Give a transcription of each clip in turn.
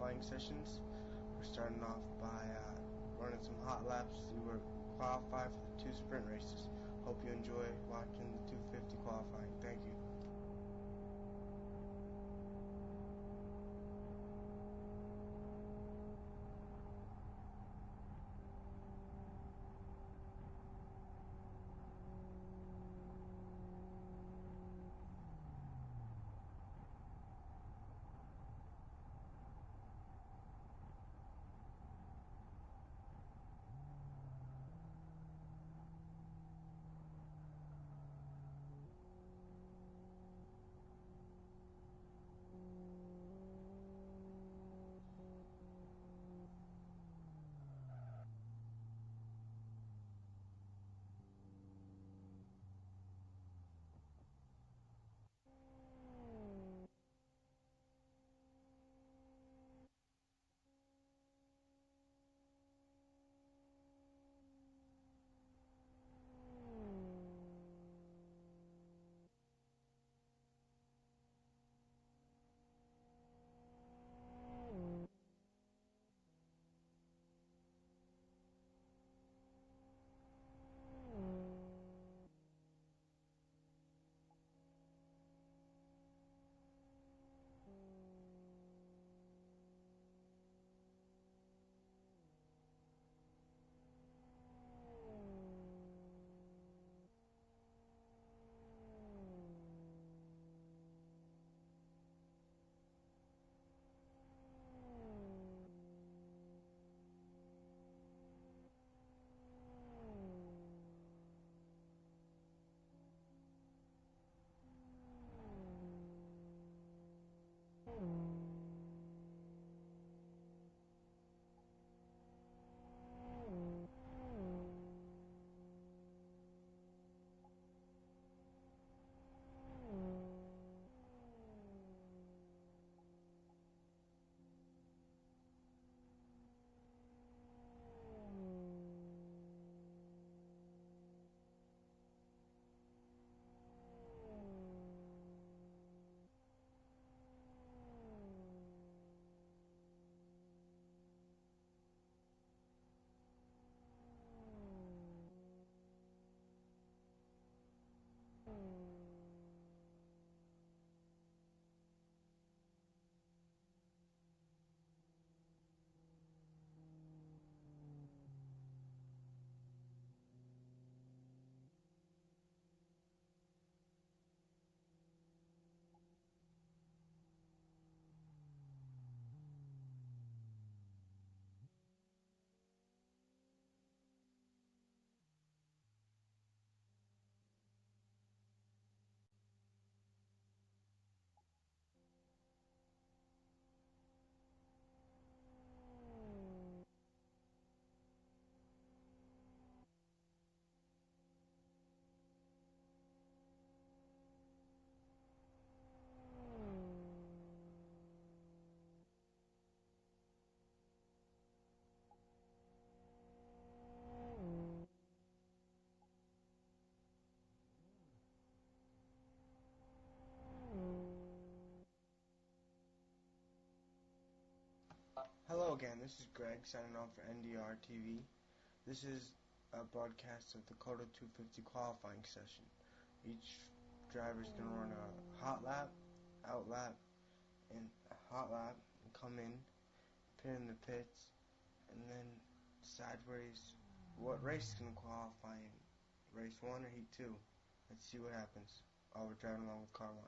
qualifying sessions. We're starting off by running some hot laps. We were qualified for the 2 sprint races. Hope you enjoy watching the 250 qualifying. Thank you. Hello again, this is Greg signing on for NDR TV. This is a broadcast of the Kyoto 250 qualifying session. Each driver is going to run a hot lap, out lap, and a hot lap, and come in, pit in the pits, and then decide what race is going to qualify in. Race 1 or Heat 2. Let's see what happens while we're driving along with car 1.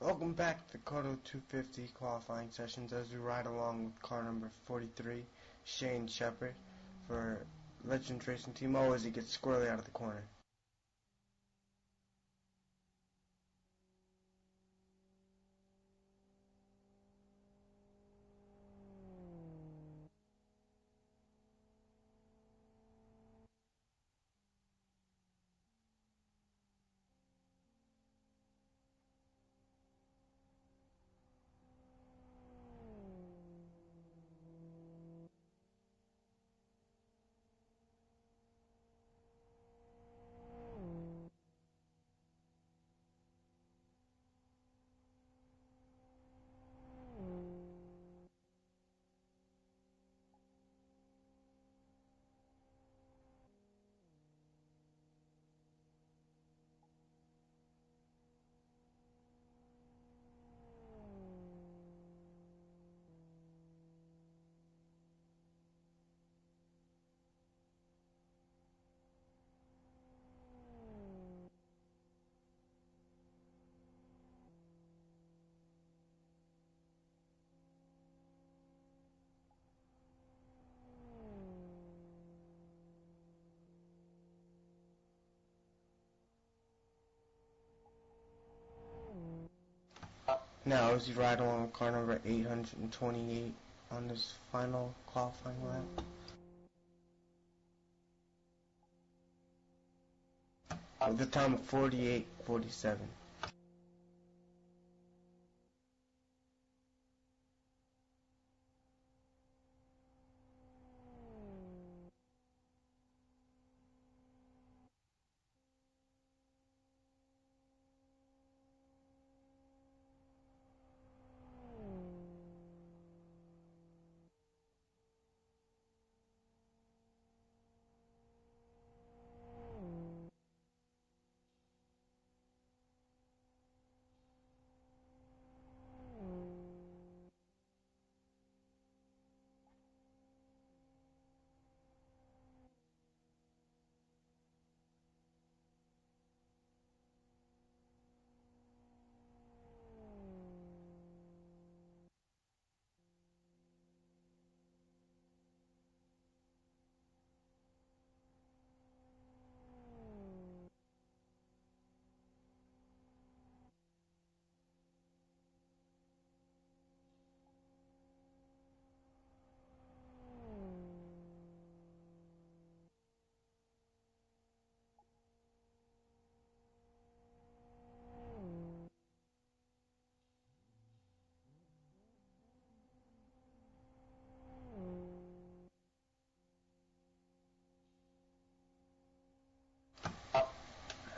Welcome back to the Kyoto 250 qualifying sessions as we ride along with car number 43, Shane Shepard, for Legends Racing Team O as he gets squarely out of the corner. Now as you ride along with car number 828 on this final qualifying lap. With a time of 48:47.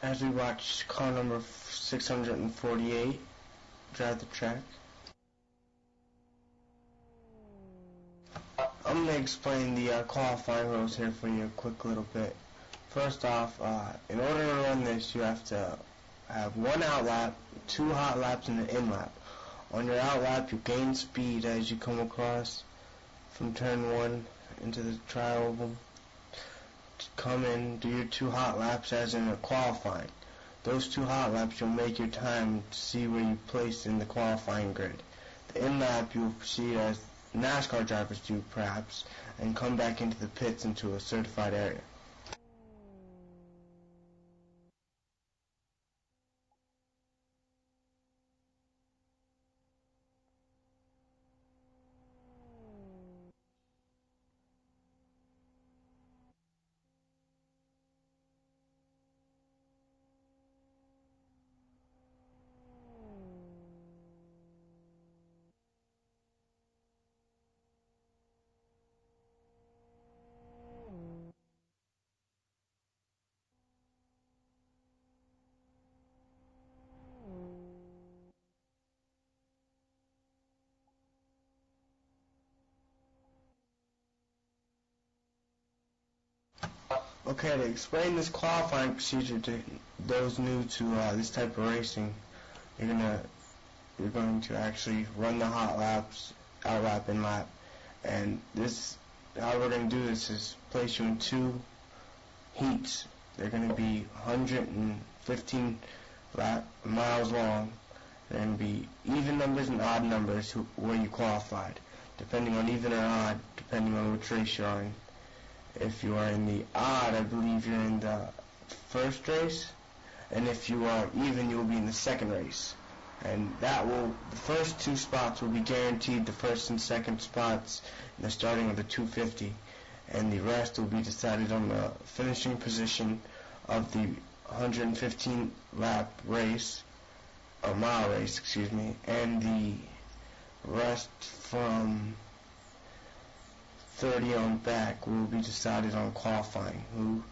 As we watch car number 648 drive the track. I'm going to explain the qualifying rules here for you a quick little bit. First off, in order to run this, you have to have one out lap, 2 hot laps, and an in lap. On your out lap, you gain speed as you come across from turn 1 into the tri-oval. Come in, do your 2 hot laps as in a qualifying. Those 2 hot laps, you'll make your time to see where you place in the qualifying grid. The in lap, you'll proceed as NASCAR drivers do, perhaps, and come back into the pits into a certified area. Okay, to explain this qualifying procedure to those new to this type of racing, you're going to actually run the hot laps, out lap, in lap, and this how we're going to do this is place you in 2 heats. They're going to be 115 miles long, There are going to be even numbers and odd numbers where you qualified, depending on even or odd, depending on which race you're in. If you are in the odd, I believe you're in the first race, and if you are even, you will be in the second race. And the first two spots will be guaranteed, the first and second spots in the starting of the 250, and the rest will be decided on the finishing position of the 115 lap race, or mile race, excuse me, and the rest from 30 on back will be decided on qualifying, who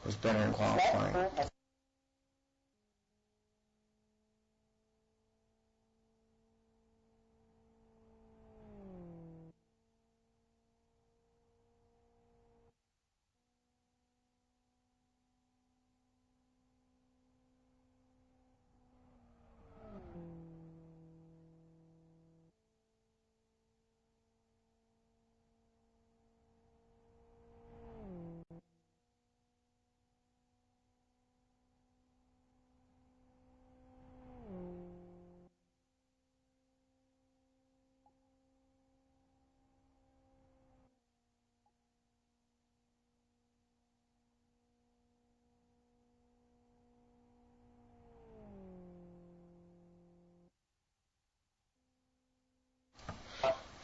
was better in qualifying.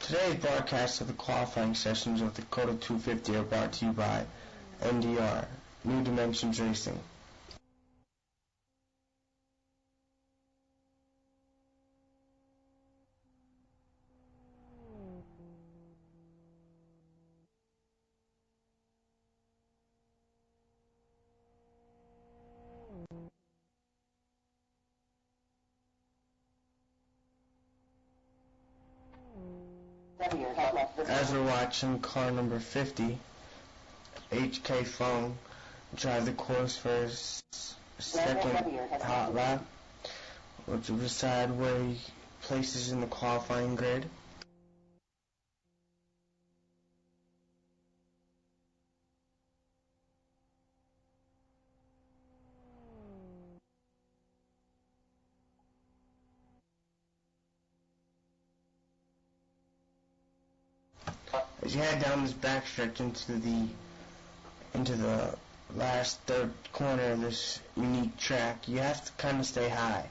Today's broadcast of the qualifying sessions of the Kyoto 250 are brought to you by NDR, New Dimensions Racing. As we're watching car number 50, HK Fong drive the course for his second hot lap, which will decide where he places in the qualifying grid. As you head down this backstretch into the last third corner of this unique track, you have to kind of stay high.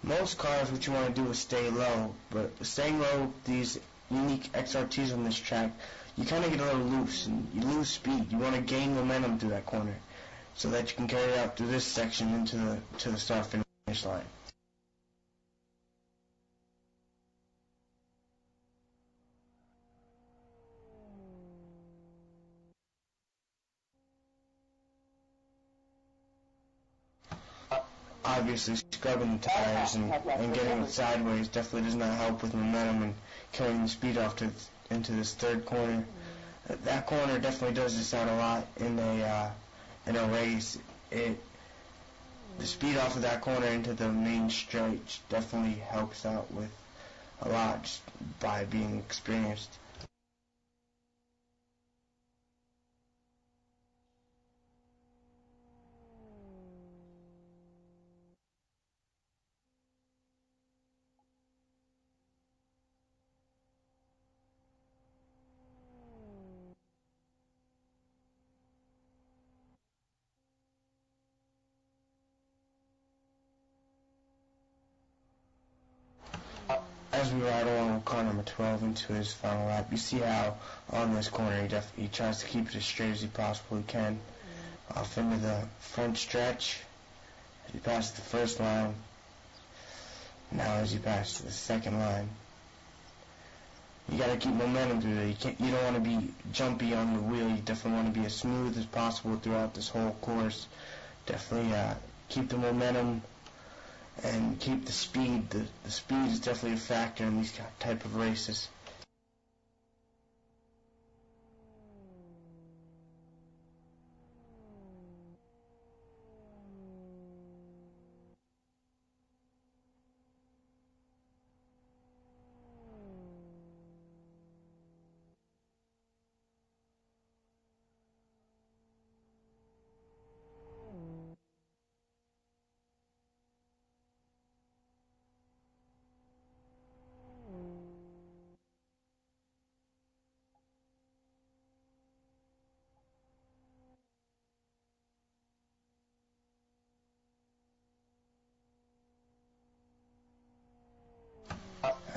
Most cars, what you want to do is stay low, but staying low, these unique XRTs on this track, you kind of get a little loose and you lose speed. You want to gain momentum through that corner so that you can carry out through this section into the start finish line. Obviously, scrubbing the tires and getting it sideways definitely does not help with momentum and carrying the speed off into this third corner. That corner definitely does this out a lot in a race. The speed off of that corner into the main stretch definitely helps out with a lot just by being experienced. As we ride along with car number 12 into his final lap, you see how on this corner he tries to keep it as straight as he possibly can. Off into the front stretch, as he passes the first line. Now as he passes the second line, you gotta keep momentum through there. You don't want to be jumpy on the wheel. You definitely want to be as smooth as possible throughout this whole course. Definitely keep the momentum and keep the speed. The speed is definitely a factor in these type of races.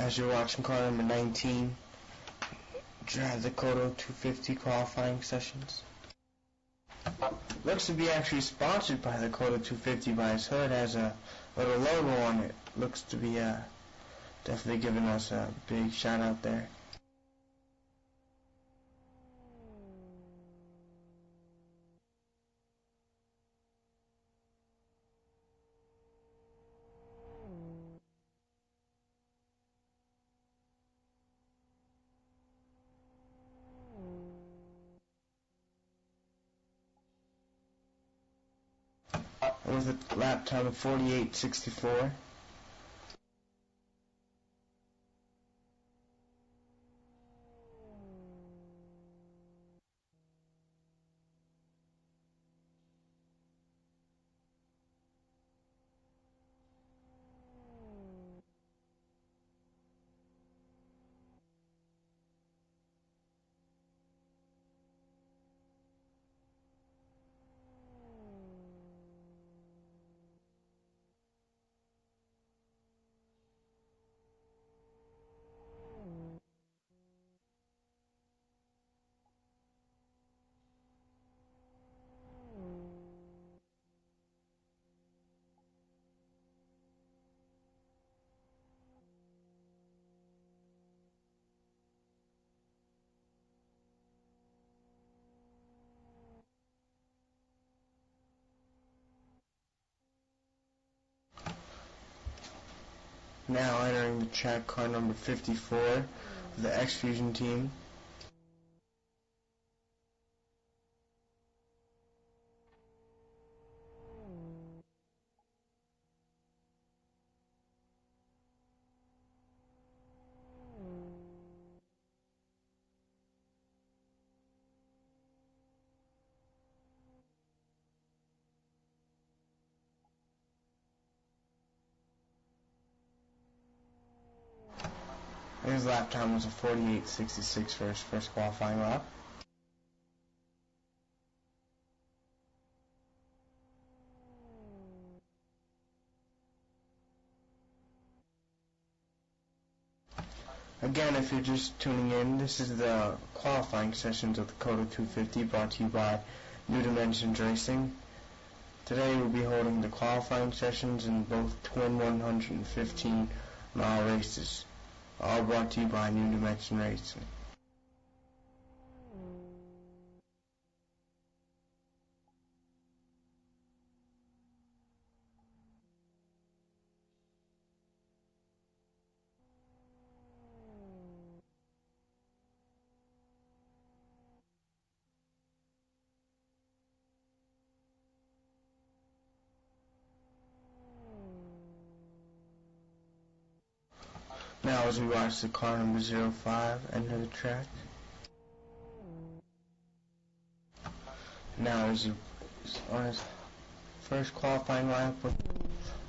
As you're watching car number 19, drive the Kyoto 250 qualifying sessions. Looks to be actually sponsored by the Kyoto 250 by its hood. Has a little logo on it. Looks to be definitely giving us a big shout out there. With a lap time of 48.64. Now entering the track, car number 54 of the X-Fusion team. His lap time was a 48.66 for his first qualifying lap. Again, if you're just tuning in, this is the qualifying sessions of the Kyoto 250 brought to you by New Dimensions Racing. Today we'll be holding the qualifying sessions in both twin 115-mile races, all brought to you by New Dimensions Racing. Now as we watch the car number 05 enter the track. Now as he on his first qualifying lap with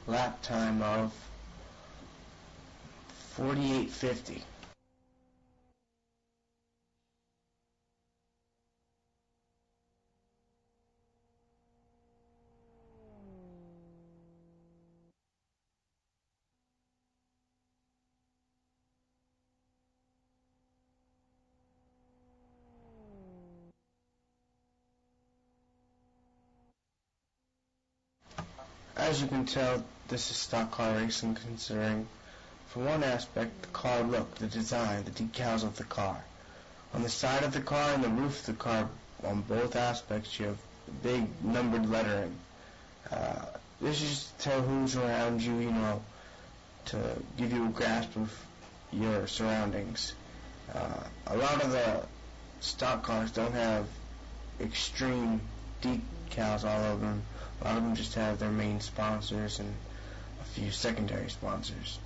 lap time of 48.50. As you can tell, this is stock car racing, considering, for one aspect, the car look, the design, the decals of the car. On the side of the car and the roof of the car, on both aspects, you have big numbered lettering. This is to tell who's around you, to give you a grasp of your surroundings. A lot of the stock cars don't have extreme decals all over them. A lot of them just have their main sponsors and a few secondary sponsors.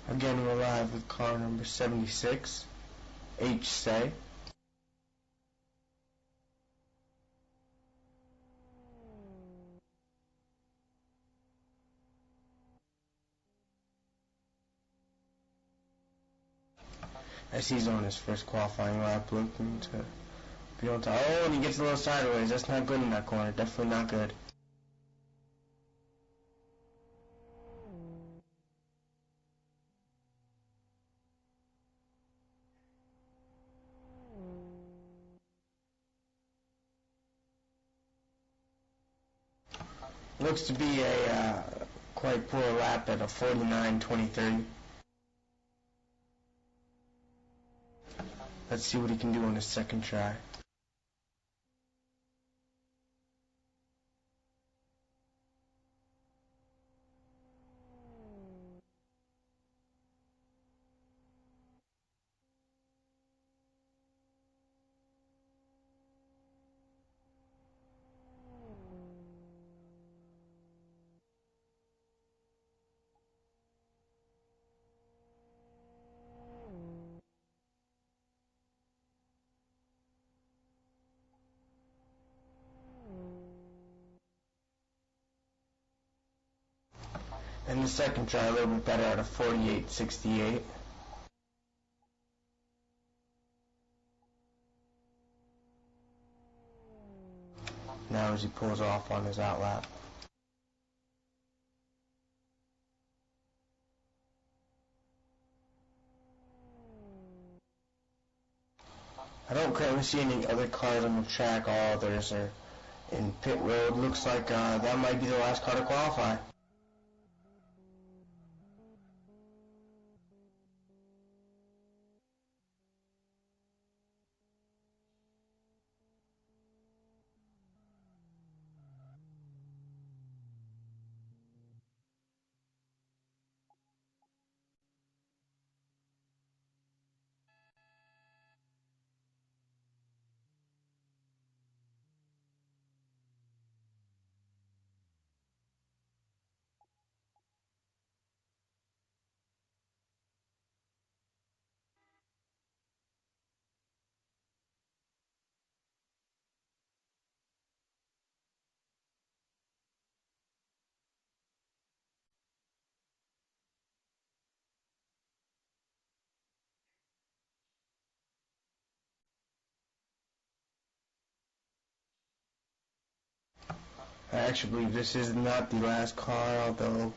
Again, we're live with car number 76, H-Say. as he's on his first qualifying lap, looking to be on top. Oh, and he gets a little sideways. That's not good in that corner. Definitely not good. Looks to be a quite poor lap at a 49.20.30. Let's see what he can do on his second try. And the second try a little bit better at a 48.68. Now as he pulls off on his outlap. I don't currently see any other cars on the track. All others are in pit road. Looks like that might be the last car to qualify. I actually believe this is not the last car, although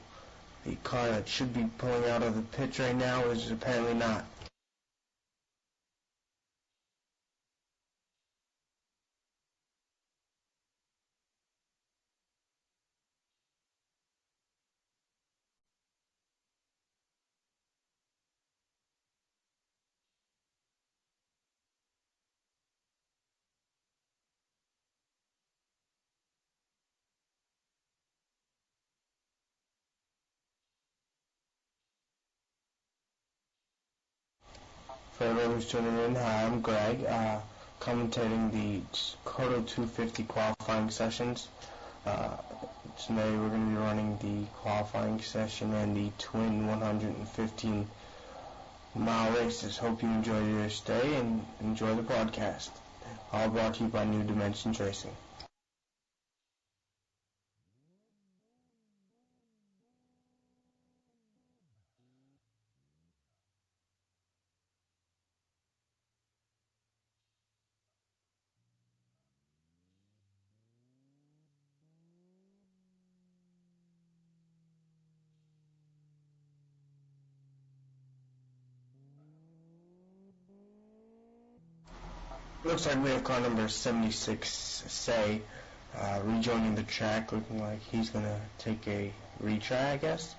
the car that should be pulling out of the pits right now is apparently not. For everyone who's tuning in, hi, I'm Greg, commentating the Kyoto 250 qualifying sessions. Today we're going to be running the qualifying session and the twin 115-mile races. Hope you enjoy your stay and enjoy the podcast. All brought to you by New Dimensions Racing. Looks like we have car number 76, Say, rejoining the track, looking like he's going to take a retry, I guess.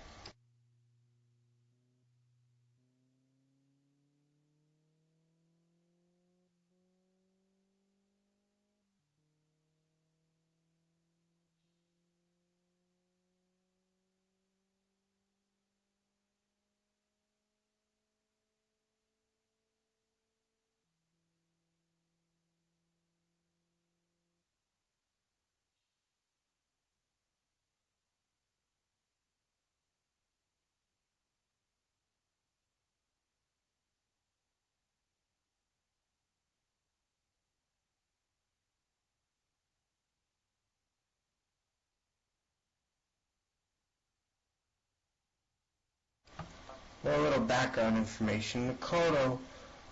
Well, a little background information. The Kyoto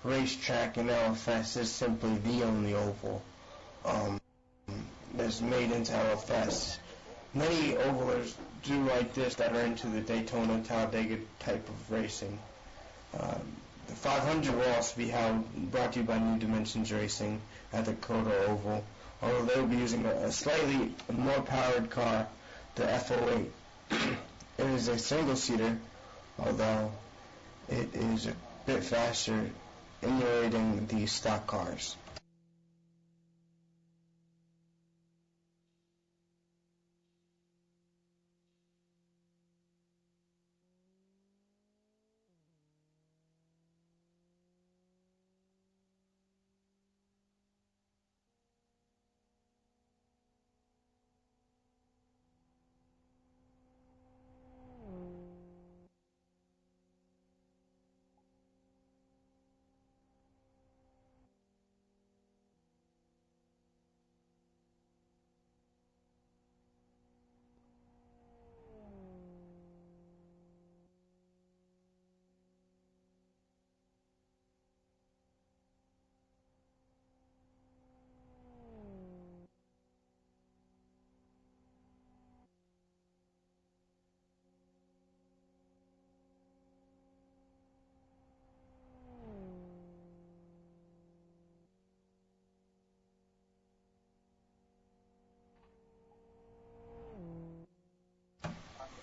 racetrack in LFS is simply the only oval that's made into LFS. Many ovalers do like this that are into the Daytona Talladega type of racing. The 500 will also be brought to you by New Dimensions Racing at the Kyoto Oval, although they will be using a slightly more powered car, the F08. It is a single-seater, although it is a bit faster, emulating the stock cars.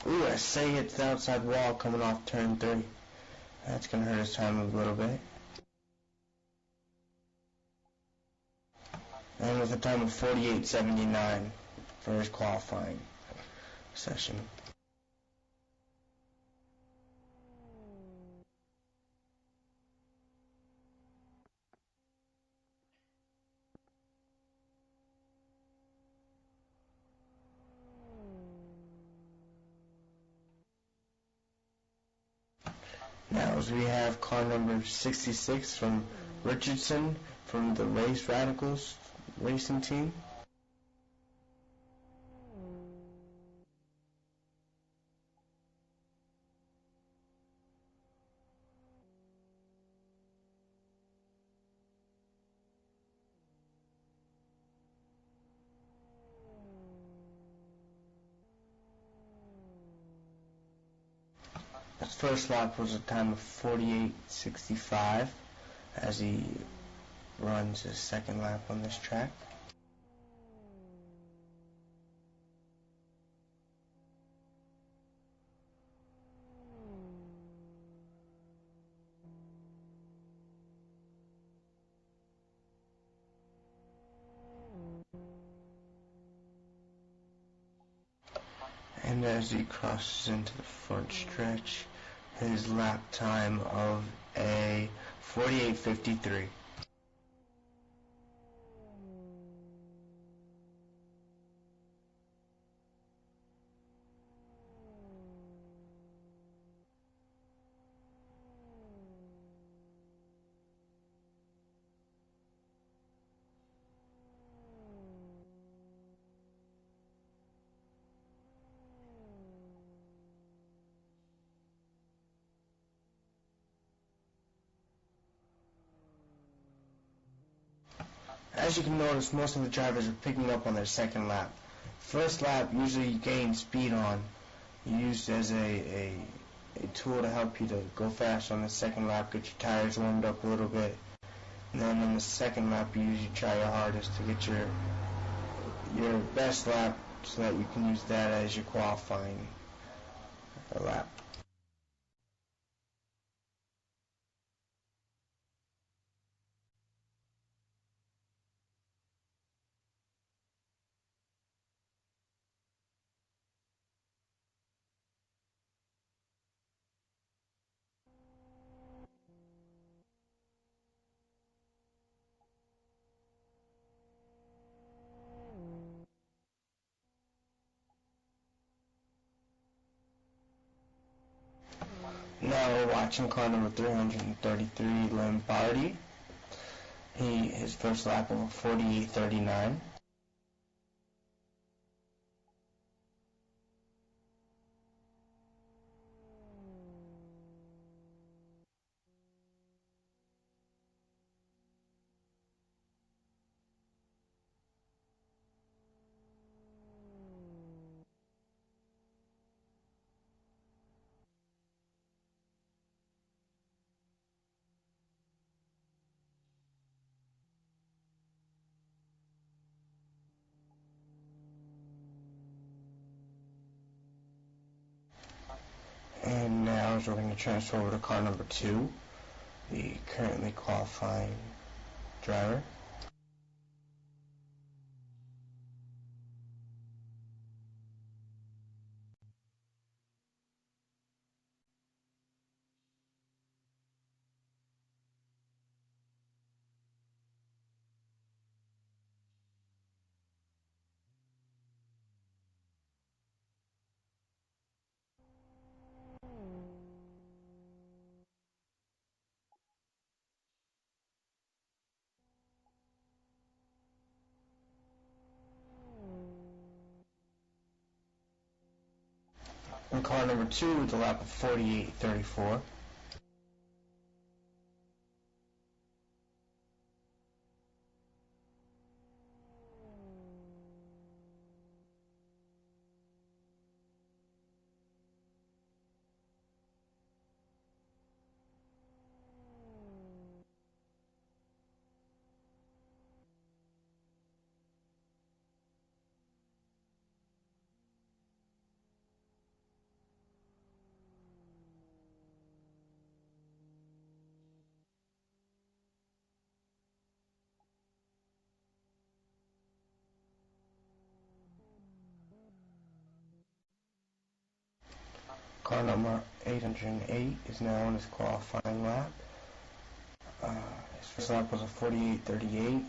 Ooh, I say it's the outside wall coming off turn 3. That's going to hurt his time a little bit. And with a time of 48.79 for his qualifying session. Now as we have car number 66 from Richardson from the Race Radicals racing team. His first lap was a time of 48.65 as he runs his second lap on this track. And as he crosses into the front stretch, his lap time of a 48.53. As you can notice, most of the drivers are picking up on their second lap. First lap, usually you gain speed on, used as a tool to help you to go fast on the second lap, get your tires warmed up a little bit. And then on the second lap, you usually try your hardest to get your best lap so that you can use that as your qualifying lap. Now we're watching car number 333, Lombardi. His first lap of 48.39. drivers, we're going to transfer over to car number 2, the currently qualifying driver. In car number 2 with a lap of 48.34. Car number 808 is now on his qualifying lap. His first lap was a 48.38.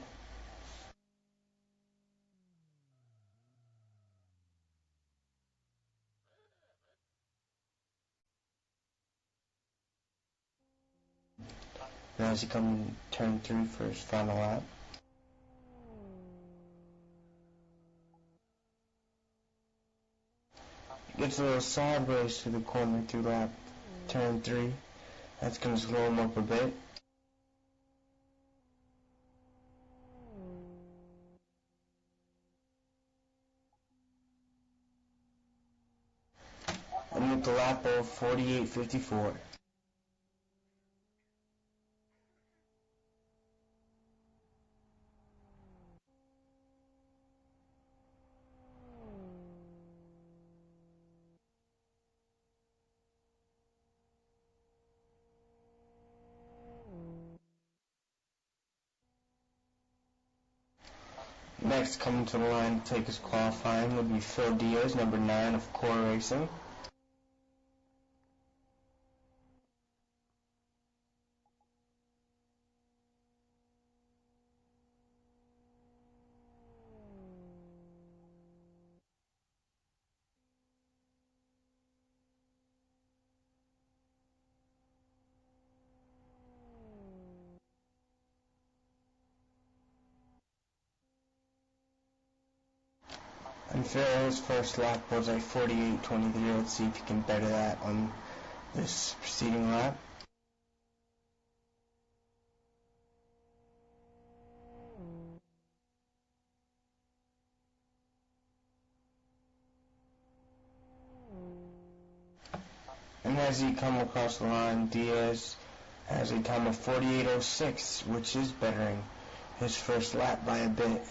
Now as he comes turn 3 for his final lap. He gets a little sideways through the corner through lap turn 3. That's going to slow him up a bit. And with the lap of 48.54. Next, coming to the line to take his qualifying would be Phil Diaz, number 9 of Core Racing. And Phil's first lap was a 48.23. Let's see if he can better that on this preceding lap. And as he comes across the line, Diaz has a time of 48.06, which is bettering his first lap by a bit.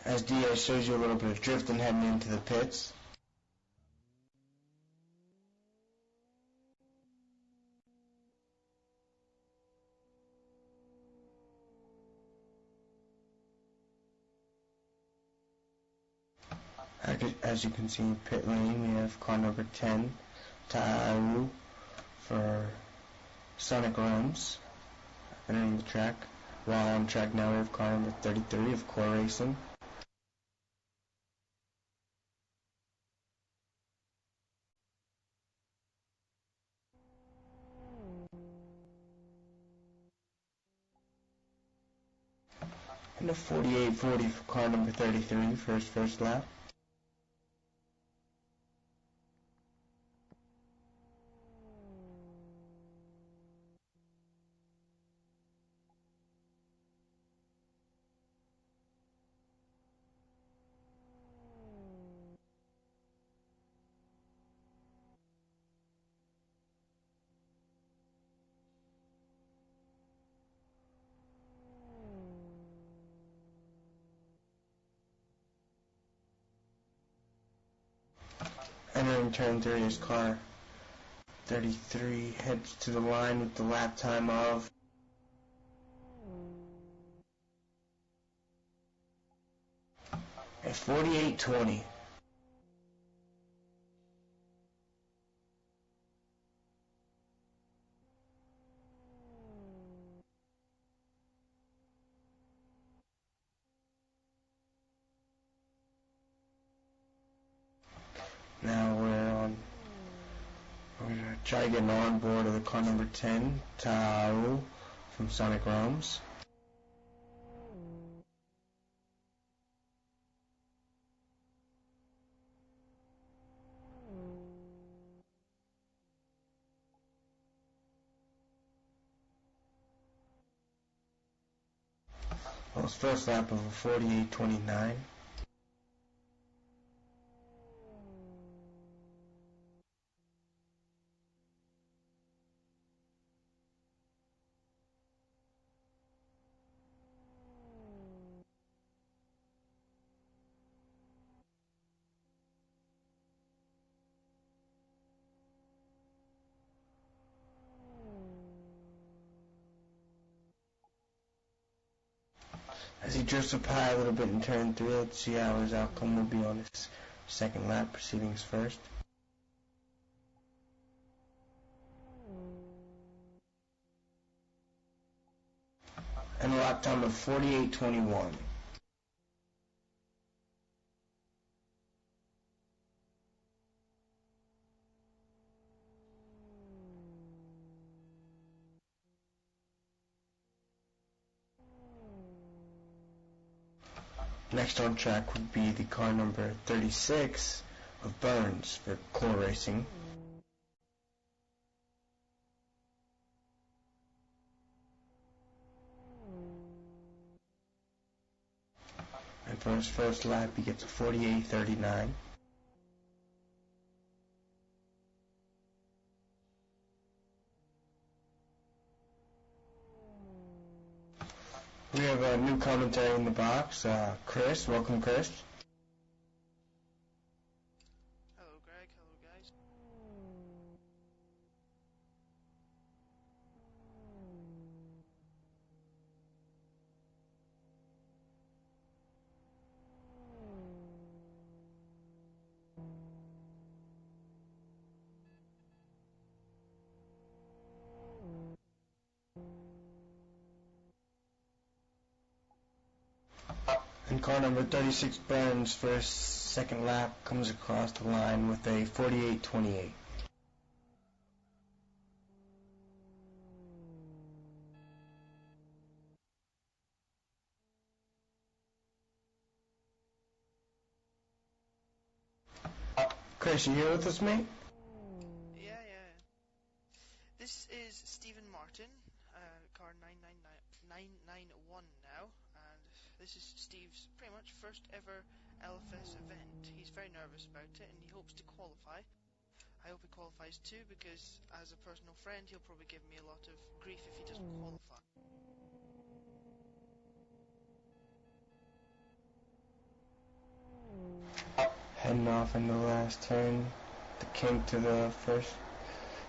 As Diaz shows you a little bit of drifting heading into the pits. As you can see in pit lane, we have car number 10, Ta'aru, for Sonic Runs, entering the track. While on track now, we have car number 33 of Core Racing. And a 48.40 for car number 33 for his first lap. Entering turn 3, his car 33 heads to the line with the lap time of 48:20. Now we're going to try getting on board of the car number 10, Tao from Sonic Realms. Well, his first lap of a 48:29. As he drifts up high a little bit in turn 3, let's see how his outcome will be on his second lap preceding his first. And a lap time of 48:21. Next on track would be the car number 36 of Burns for Core Racing. And for his first lap, he gets a 48:39. We have a new commentary in the box. Chris, welcome, Chris. Hello, Greg. Hello, guys. And car number 36 Burns for his second lap comes across the line with a 48:28. Chris, you here with us, mate? Yeah. This is Stephen Martin, car 991 now, and this is Steve's pretty much first ever LFS event. He's very nervous about it, and he hopes to qualify. I hope he qualifies too, because as a personal friend, he'll probably give me a lot of grief if he doesn't qualify. Heading off in the last turn, the kink to the first.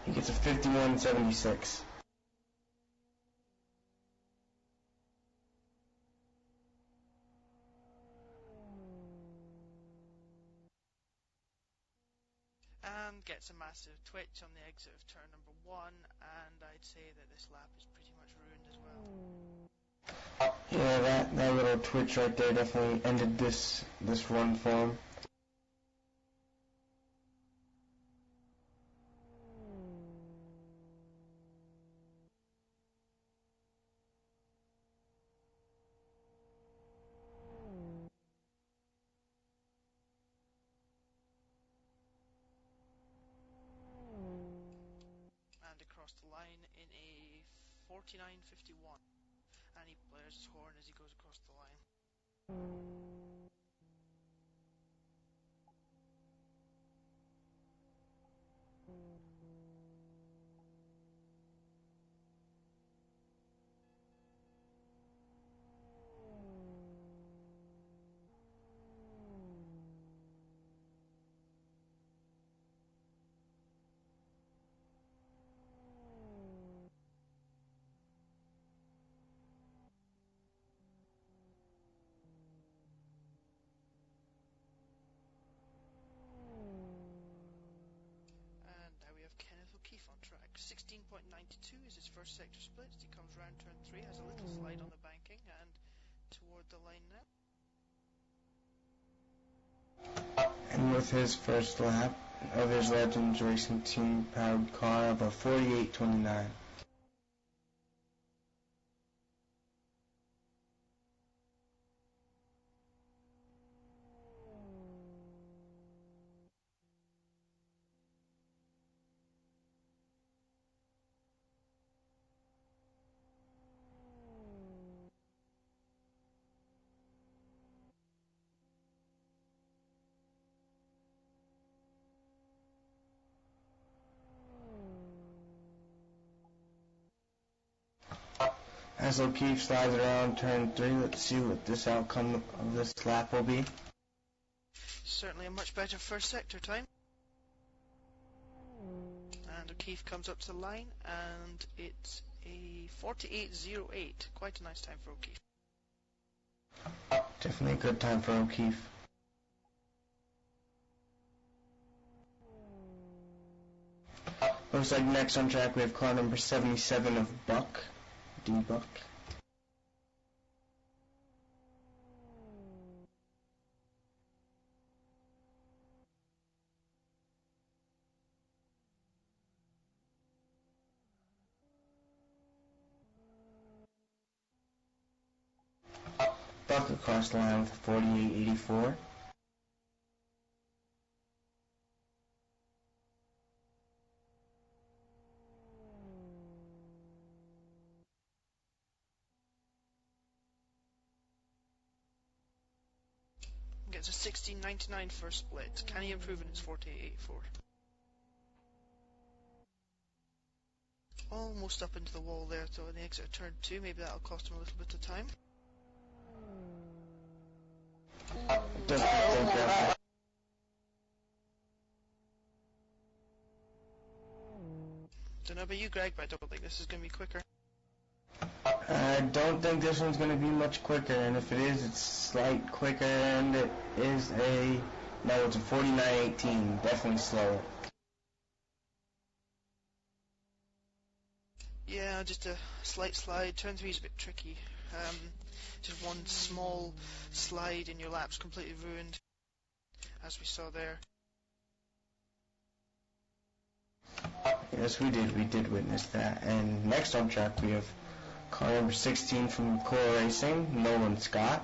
He gets a 51:76. And gets a massive twitch on the exit of turn number 1, and I'd say that this lap is pretty much ruined as well. Yeah, that little twitch right there definitely ended this run for him. And across the line in a 49.51, and he blares his horn as he goes across the line. 16.92 is his first sector split. He comes round turn 3, has a little slide on the banking, and toward the line now. And with his first lap of his Legends Racing Team powered car of a 48.29. As O'Keefe slides around turn 3, let's see what this outcome of this lap will be. Certainly a much better first sector time. And O'Keefe comes up to the line, and it's a 48.08. Quite a nice time for O'Keefe. Definitely a good time for O'Keefe. Looks like next on track we have car number 77 of Buck, D. Buck. Buck across the line with a 48.84. Gets a 16.99 first split. Can he improve in his 48.84? Almost up into the wall there, though, in the exit of turn 2. Maybe that'll cost him a little bit of time. Doesn't think that. Don't know about you, Greg, but I don't think this is going to be quicker. I don't think this one's going to be much quicker, and if it is, it's slight quicker, and it is it's a 49.18, definitely slower. Yeah, just a slight slide. Turn 3 is a bit tricky. Just one small slide and your lap's completely ruined, as we saw there. Yes, we did witness that. And next on track we have car number 16 from Core Racing, Nolan Scott.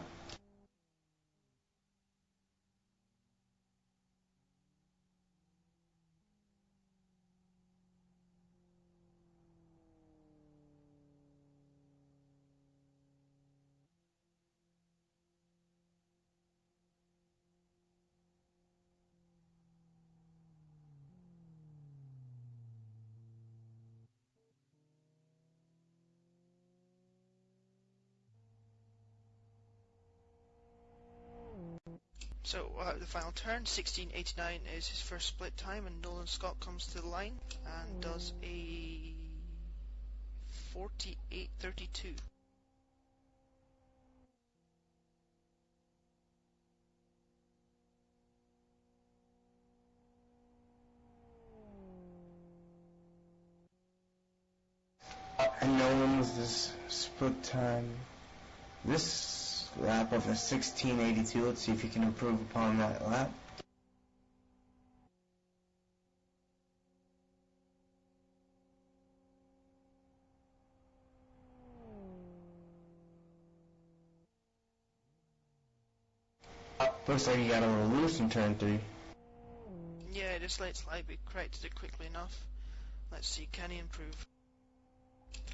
So the final turn, 16.89 is his first split time, and Nolan Scott comes to the line and does a 48.32. And Nolan was this split time. This lap of a 16.82. Let's see if he can improve upon that lap. Looks like he got a little loose in turn 3. Yeah, just late slide, but corrected it quickly enough. Let's see, can he improve?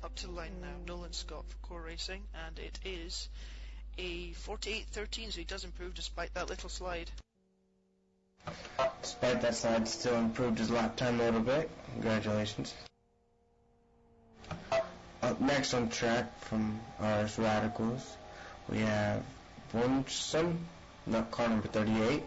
Up to the line now, Nolan Scott for Core Racing, and it is a 48.13, so he does improve despite that little slide. Despite that slide, still improved his lap time a little bit. Congratulations. Up next on track from our Radicals, we have Bunchson, not car number 38.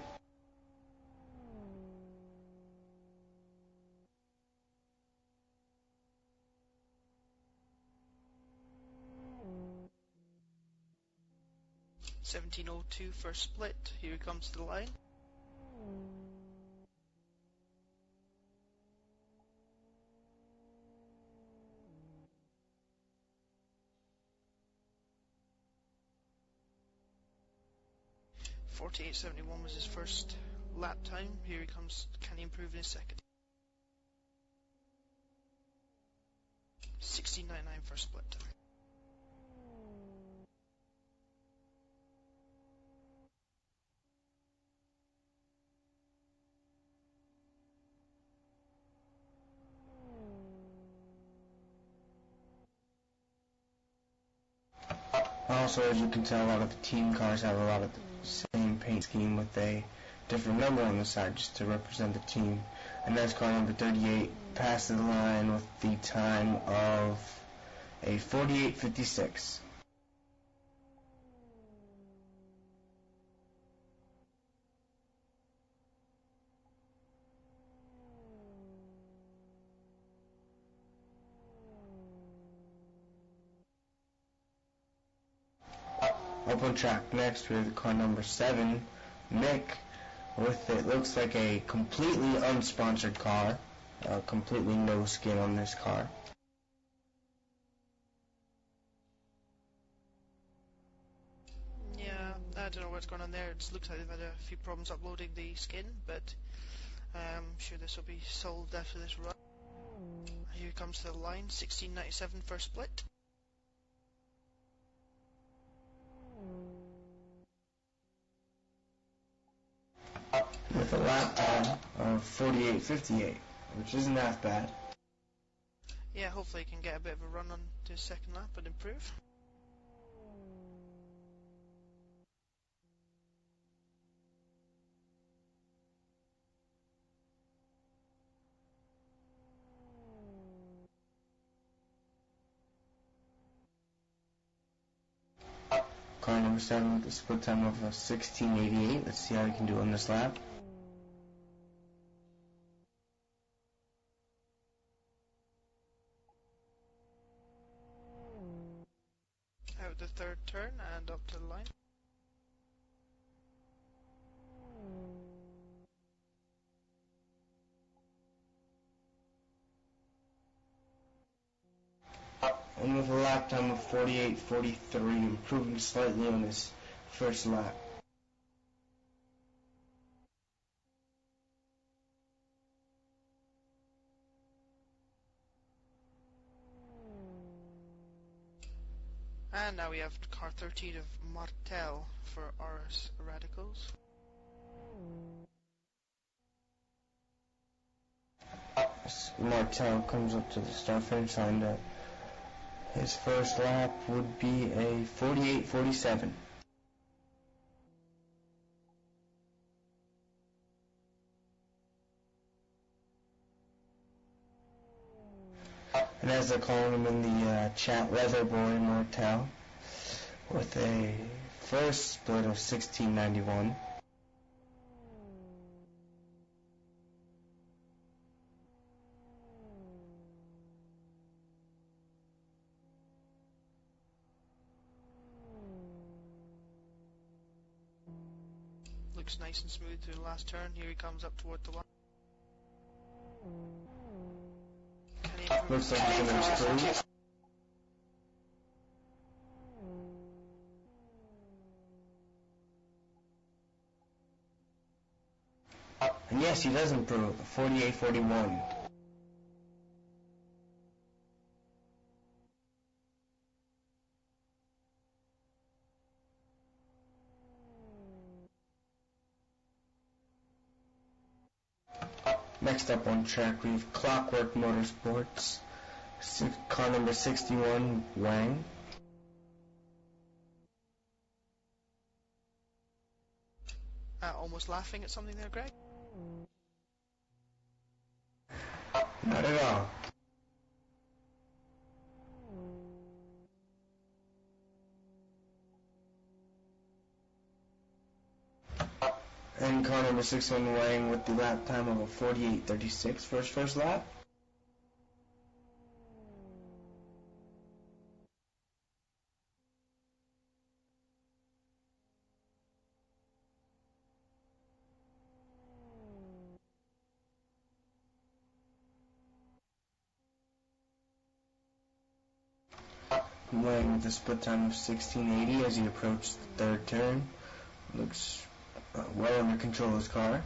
$17.02 first split. Here he comes to the line. 48.71 was his first lap time. Here he comes. Can he improve in his second? 16.99 first split. Also, as you can tell, a lot of the team cars have a lot of the same paint scheme with a different number on the side just to represent the team. And that's car number 38 passes the line with the time of a 48.56. Up on track next, we have the car number 7, Mick, with it looks like a completely unsponsored car, completely no skin on this car. Yeah, I don't know what's going on there. It looks like they've had a few problems uploading the skin, but I'm sure this will be solved after this run. Here comes to the line, 16.97 first split. With a lap time of 48.58, which isn't that bad. Yeah, hopefully he can get a bit of a run on to his second lap and improve. Car number 7 with a split time of 16.88. Let's see how he can do on this lap. Out the third turn and up to the line. And with a lap time of 48.43, improving slightly on his first lap. And now we have car 13 of Martel for RS Radicals. Martel comes up to the start finish line. His first lap would be a 48.47. And as they're calling him in the chat, Leather Boy Martel, with a first split of 16.91. Looks nice and smooth through the last turn. Here he comes up toward the line. Can he improve? Looks like he's going to improve. And yes, he does improve. 48.41. Next up on track, we have Clockwork Motorsports, car number 61, Wang. Almost laughing at something there, Greg? Not at all. And car number 61, Wang, with the lap time of a 48.36 for his first lap. Wang with a split time of 16.80 as he approached the third turn. Looks well under control of his car.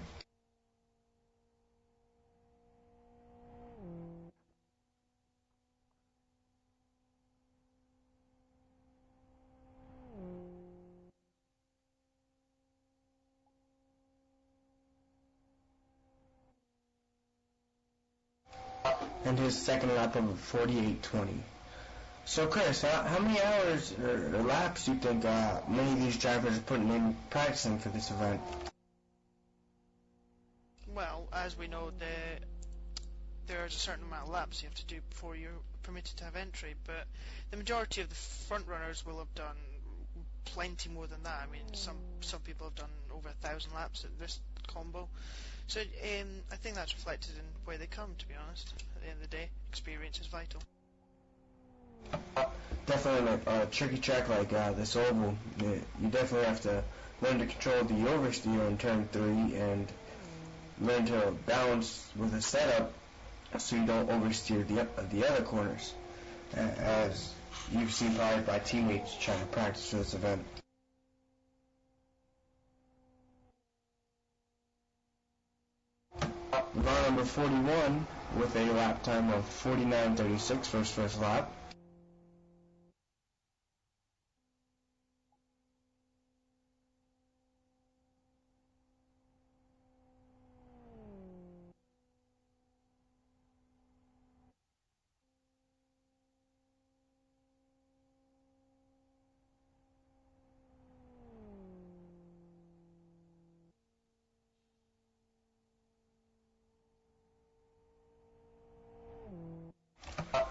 And his second lap of 48.20. So, Chris, how many hours or laps do you think many of these drivers are putting in practicing for this event? Well, as we know, there's a certain amount of laps you have to do before you're permitted to have entry, but the majority of the front runners will have done plenty more than that. I mean, some people have done over 1,000 laps at this combo. So I think that's reflected in where they come, to be honest. At the end of the day, experience is vital. Definitely on a tricky track like this oval, you definitely have to learn to control the oversteer in turn 3 and learn to balance with a setup so you don't oversteer the other corners, as you've seen probably by teammates trying to practice for this event. Car number 41 with a lap time of 49.36 for his first lap.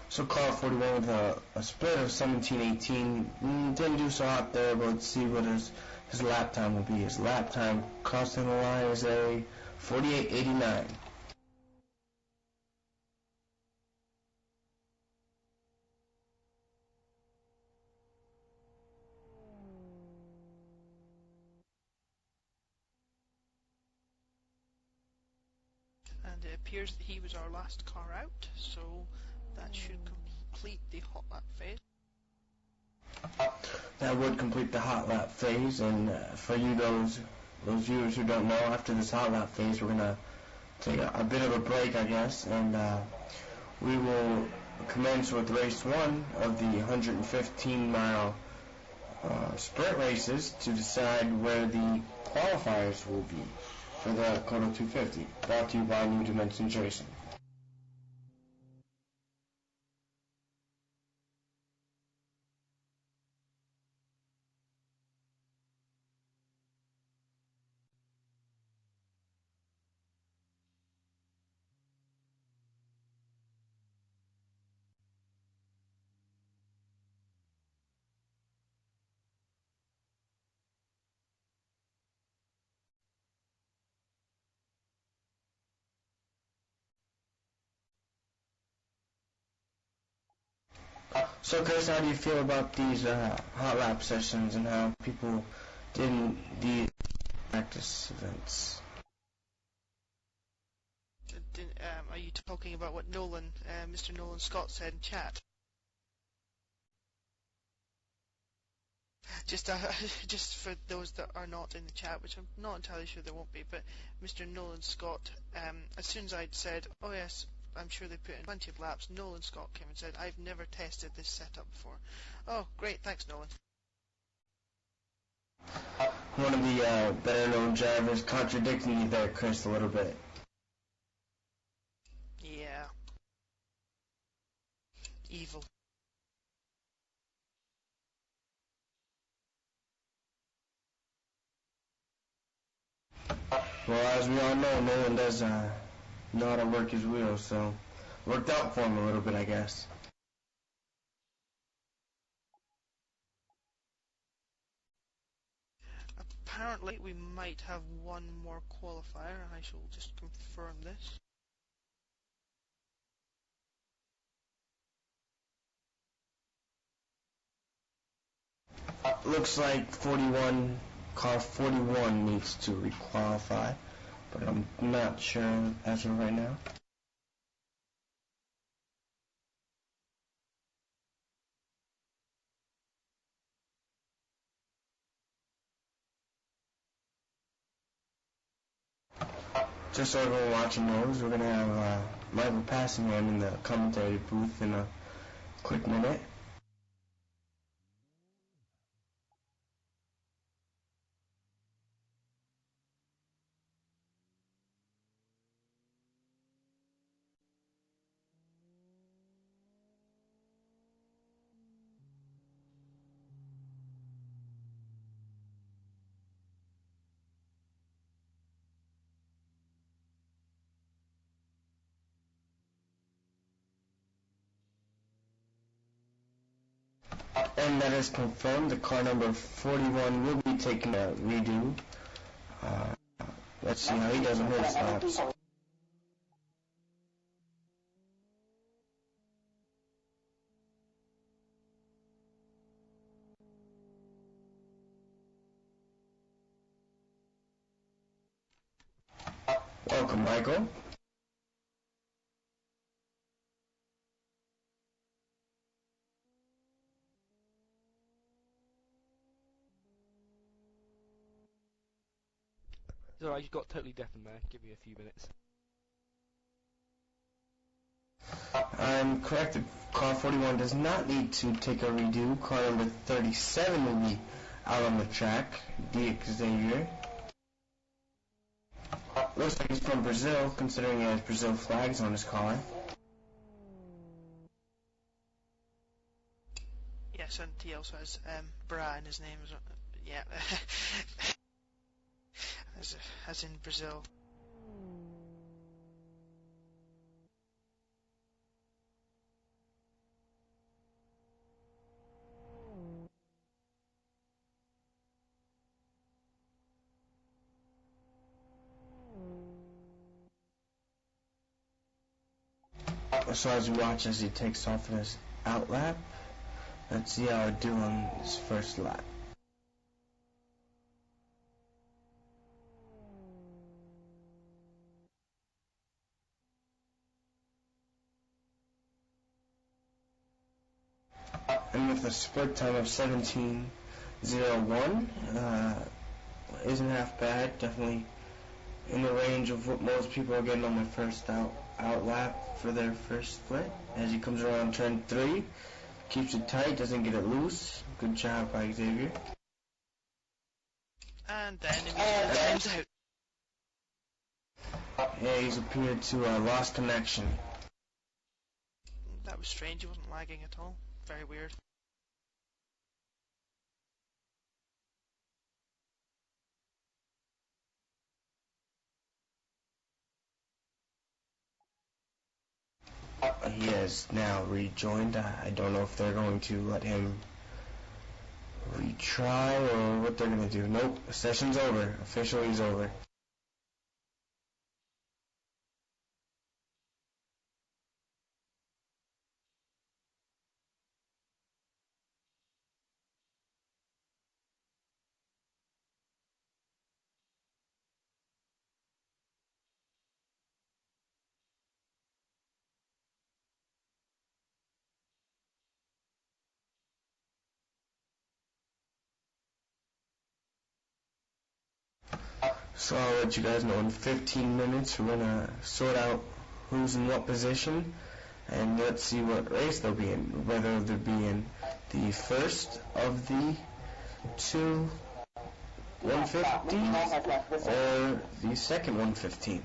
So car 41 with a split of 17.18. Didn't do so hot there, but let's see what his lap time will be. His lap time crossing the line is a 48.89. And it appears that he was our last car out, so that should complete the hot lap phase. That would complete the hot lap phase, and for you those viewers who don't know, after this hot lap phase, we're gonna take a bit of a break, I guess, and we will commence with race 1 of the 115-mile sprint races to decide where the qualifiers will be for the Kyoto 250, brought to you by New Dimensions Racing. So, Chris, how do you feel about these hot lap sessions and how people did in these practice events? Are you talking about what Mr. Nolan Scott said in chat? Just, just for those that are not in the chat, which I'm not entirely sure there won't be, but Mr. Nolan Scott, as soon as I'd said, oh yes, I'm sure they put in plenty of laps, Nolan Scott came and said, I've never tested this setup before. Oh, great, thanks, Nolan. One of the better-known drivers contradicting you there, Chris, a little bit. Yeah. Evil. Well, as we all know, Nolan does know how to work his wheels, so worked out for him a little bit, I guess. Apparently, we might have one more qualifier. I shall just confirm this. Looks like car 41 needs to requalify, but I'm not sure as of right now. Just so everyone watching knows, we're gonna have Michael Passingham in the commentary booth in a quick minute. And that is confirmed. The car number 41 will be taking a redo. Let's see how he does in his laps. Welcome, Michael. It's alright, you got totally deafened there. Give me a few minutes. I'm correct. Car 41 does not need to take a redo. Car number 37 will be out on the track. Xavier. Looks like he's from Brazil, considering he has Brazil flags on his car. Yes, and he also has Bra in his name. Yeah, as in Brazil. So as we watch as he takes off in his out lap, let's see how I do on his first lap. And with a split time of 17:01, isn't half bad. Definitely in the range of what most people are getting on their first out lap for their first split. As he comes around turn 3, keeps it tight, doesn't get it loose. Good job by Xavier. And then immediately comes out. Yeah, he's appeared to lost connection. That was strange. He wasn't lagging at all. Very weird. He has now rejoined. I don't know if they're going to let him retry or what they're going to do. Nope, session's over. Officially is over. So I'll let you guys know in 15 minutes we're going to sort out who's in what position, and let's see what race they'll be in. Whether they'll be in the first of the two 115s or the second 115.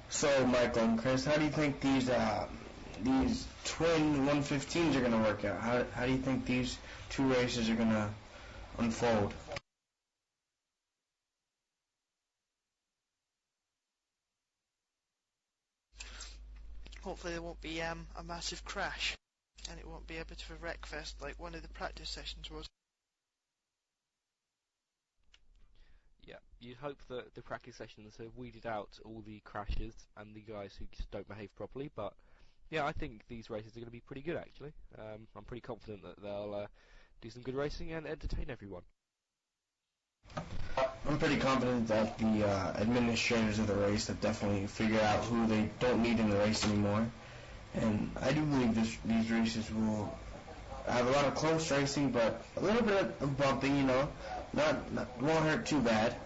So, Michael and Chris, how do you think these twin 115s are going to work out? How do you think these two races are going to unfold? Hopefully there won't be a massive crash, and it won't be a bit of a wreckfest like one of the practice sessions was. Yeah, you'd hope that the practice sessions have weeded out all the crashes and the guys who just don't behave properly, but yeah, I think these races are going to be pretty good actually. I'm pretty confident that they'll do some good racing and entertain everyone. I'm pretty confident that the administrators of the race have definitely figured out who they don't need in the race anymore. And I do believe these races will have a lot of close racing, but a little bit of bumping, not won't hurt too bad.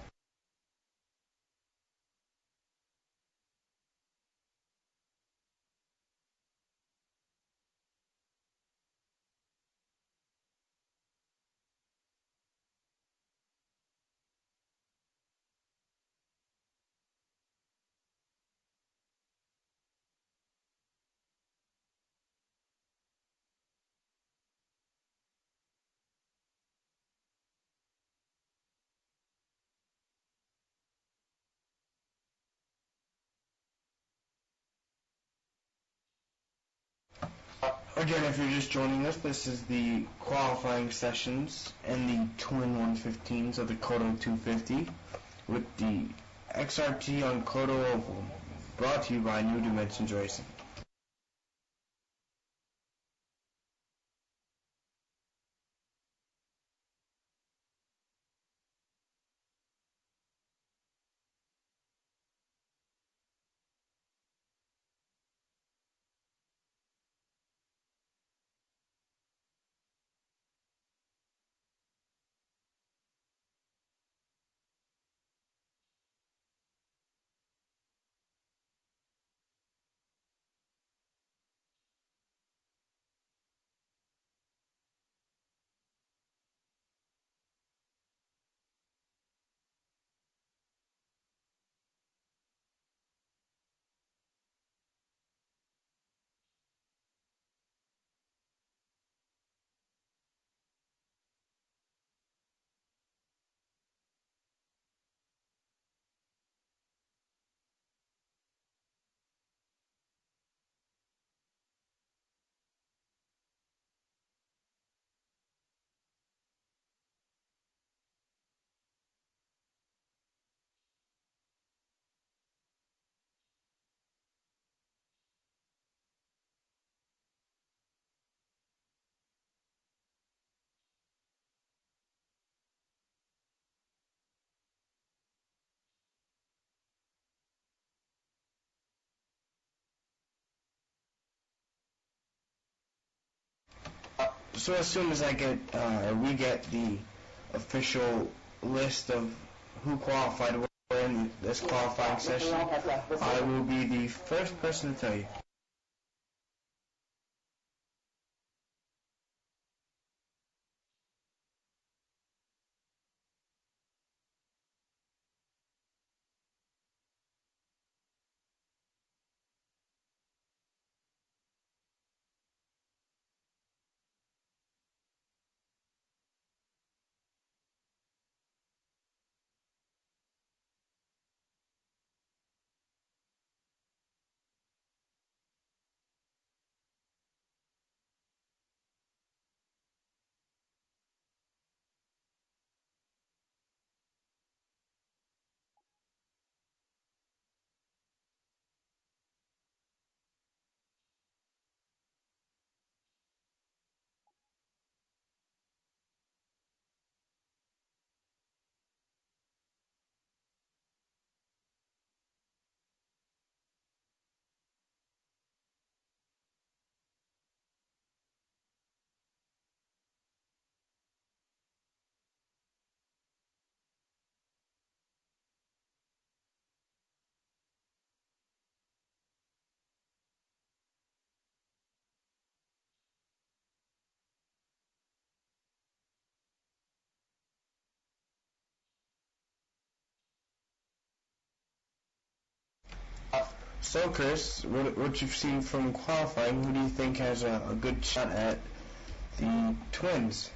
Again, if you're just joining us, this is the qualifying sessions and the twin 115s of the Kyoto 250 with the XRT on Kyoto Oval, brought to you by New Dimensions Racing. So as soon as we get the official list of who qualified in this qualifying session, I will be the first person to tell you. So, Chris, what you've seen from qualifying, who do you think has a good shot at the Twins?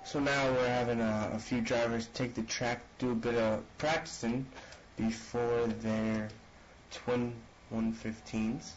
So now we're having a few drivers take the track, do a bit of practicing before their twin 115s.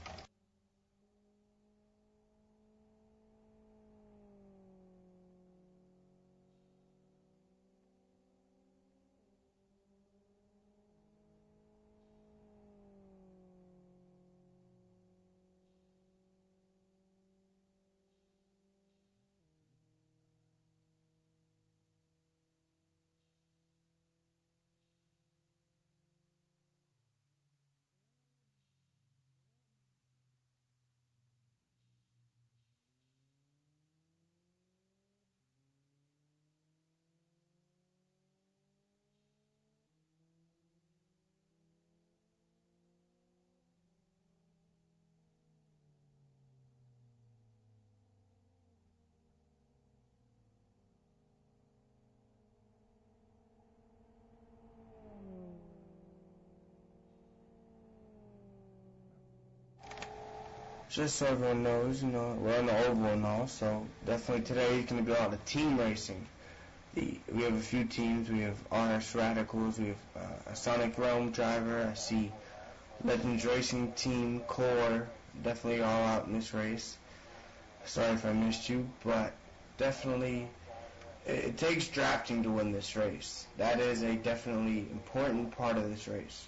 Just so everyone knows, we're on the oval and all, so definitely today is going to be a lot of team racing. We have a few teams. We have RS Radicals. We have a Sonic Realm driver. I see Legends Racing Team Core definitely all out in this race. Sorry if I missed you, but definitely it takes drafting to win this race. That is a definitely important part of this race.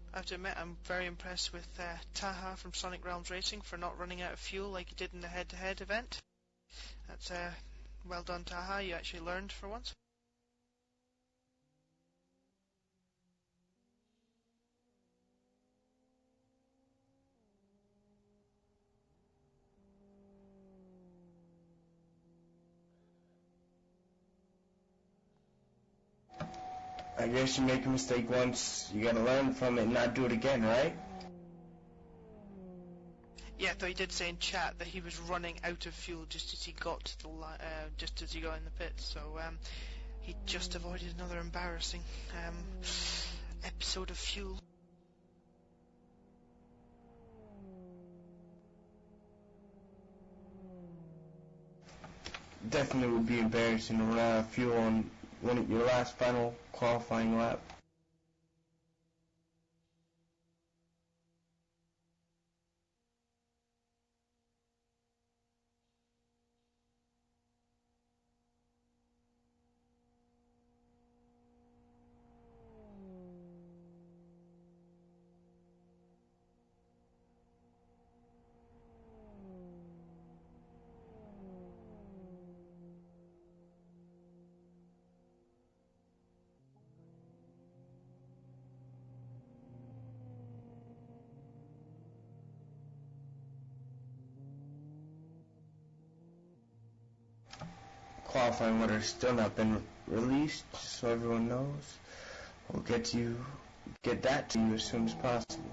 I have to admit, I'm very impressed with Taha from Sonic Realms Racing for not running out of fuel like he did in the head-to-head event. That's well done, Taha. You actually learned for once. I guess you make a mistake once, you gotta learn from it and not do it again, right? Yeah, though he did say in chat that he was running out of fuel just as he got to the just as he got in the pits. So he just avoided another embarrassing episode of fuel. Definitely would be embarrassing to run out of fuel on your last final qualifying lap. Qualifying order has still not been released, so everyone knows. We'll get that to you as soon as possible.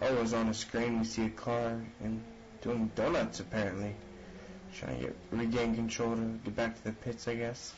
Always on the screen we see a car and doing donuts apparently. Trying to regain control to get back to the pits, I guess.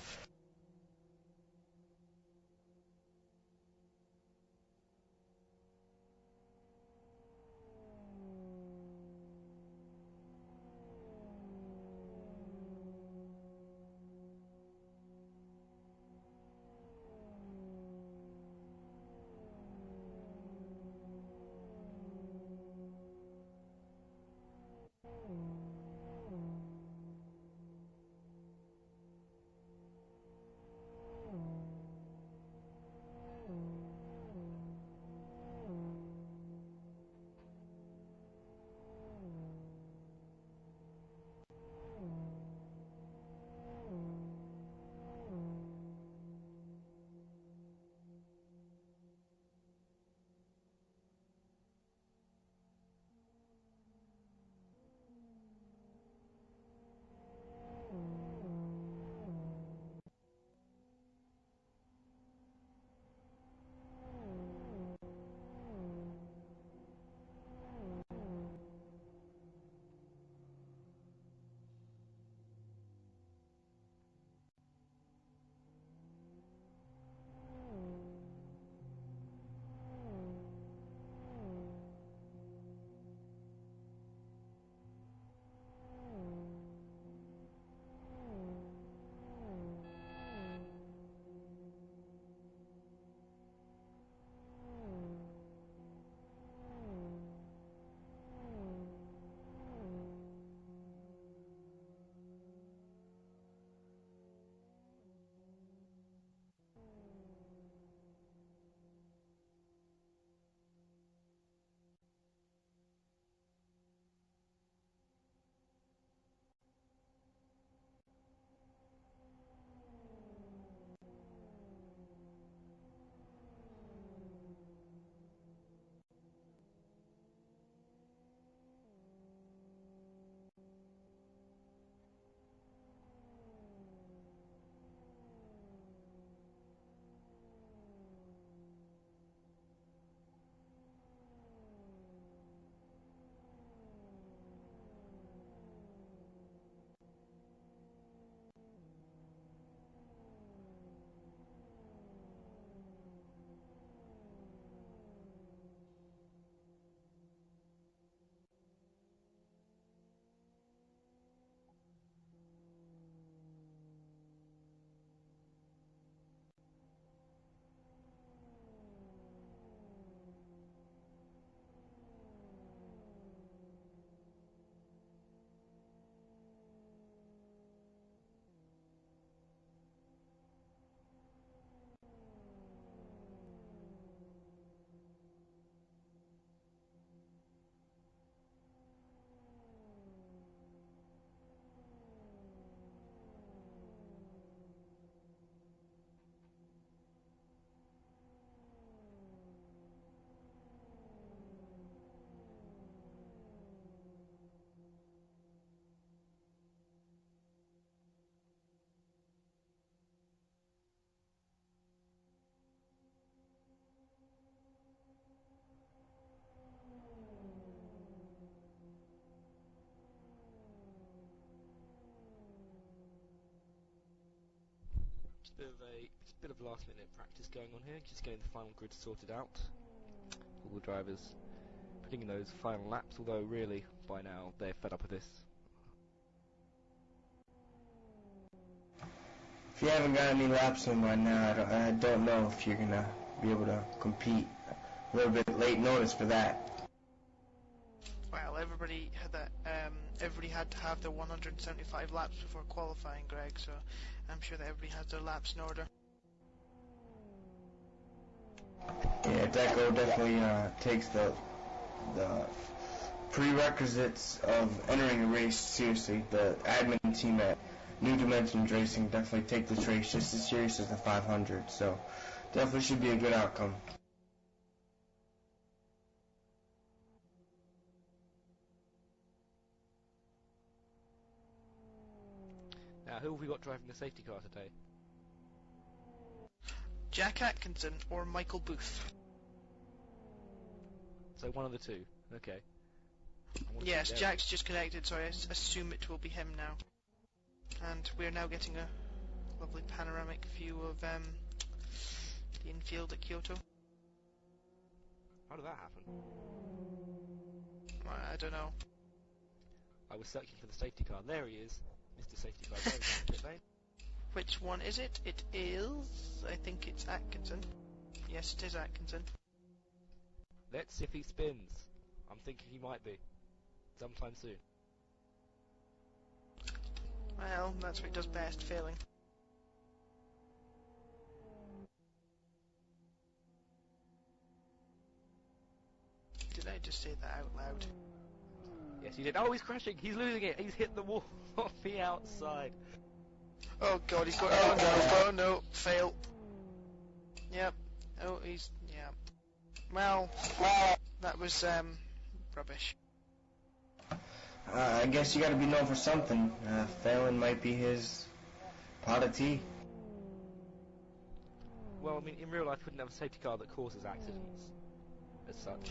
bit of last minute practice going on here, just getting the final grid sorted out. All the drivers putting in those final laps, although really by now they're fed up with this. If you haven't got any laps in by now, I don't know if you're gonna be able to compete. A little bit late notice for that. Well, everybody had that. Everybody had to have their 175 laps before qualifying, Greg. So I'm sure that everybody has their laps in order. Yeah, Deco definitely takes the prerequisites of entering a race seriously. The admin team at New Dimensions Racing definitely take this race just as serious as the 500. So definitely should be a good outcome. Now, who have we got driving the safety car today? Jack Atkinson or Michael Booth. So one of the two. Okay. Yes, Jack's just connected, so I assume it will be him now. And we're now getting a lovely panoramic view of the infield at Kyoto. How did that happen? I don't know. I was searching for the safety car. There he is, Mr. Safety Car. There he is, pit lane. Which one is it? It is... I think it's Atkinson. Yes, it is Atkinson. Let's see if he spins. I'm thinking he might be. Sometime soon. Well, that's what he does best, failing. Did I just say that out loud? Yes, he did. Oh, he's crashing. He's losing it. He's hit the wall off the outside. Oh god, he's got... Oh no, fail. Yep. Oh, he's... Yeah. Well, that was, rubbish. I guess you gotta be known for something. Failing might be his pot of tea. Well, I mean, in real life, you wouldn't have a safety car that causes accidents, as such.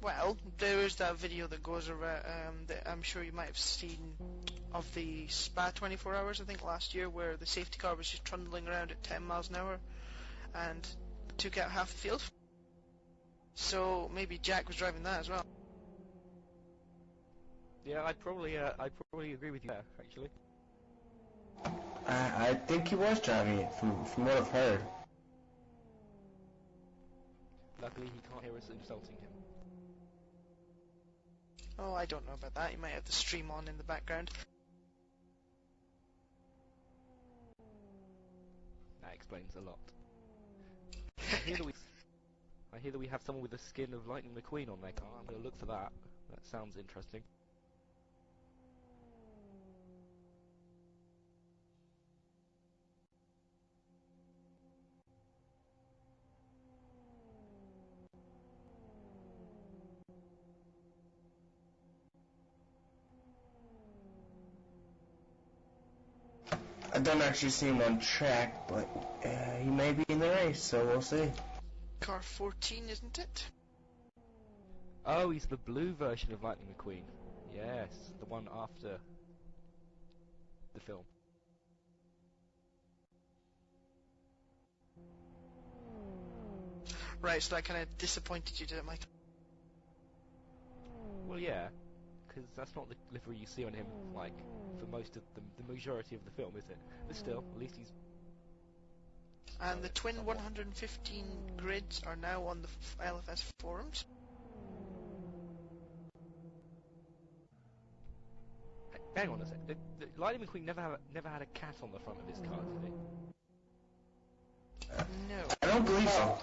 Well, there is that video that goes around, that I'm sure you might have seen, of the Spa 24 Hours, I think, last year, where the safety car was just trundling around at 10 miles an hour and took out half the field. So maybe Jack was driving that as well. Yeah, I'd probably agree with you there, actually. I think he was driving it, from what I've heard. Luckily, he can't hear us insulting him. Oh, I don't know about that. You might have the stream on in the background. That explains a lot. I hear that we have someone with the skin of Lightning McQueen on their car. I'm going to look for that. That sounds interesting. I don't actually see him on track, but he may be in the race, so we'll see. Car 14, isn't it? Oh, he's the blue version of Lightning McQueen. Yes, the one after the film. Right, so that kind of disappointed you, did it, Mike? Well, yeah, because that's not the livery you see on him, like, for most of the majority of the film, is it? But still, at least he's... And the twin 115 grids are now on the LFS forums. Hang on a sec. The Lightning McQueen never had a cat on the front of his car, did he? No. I don't believe so.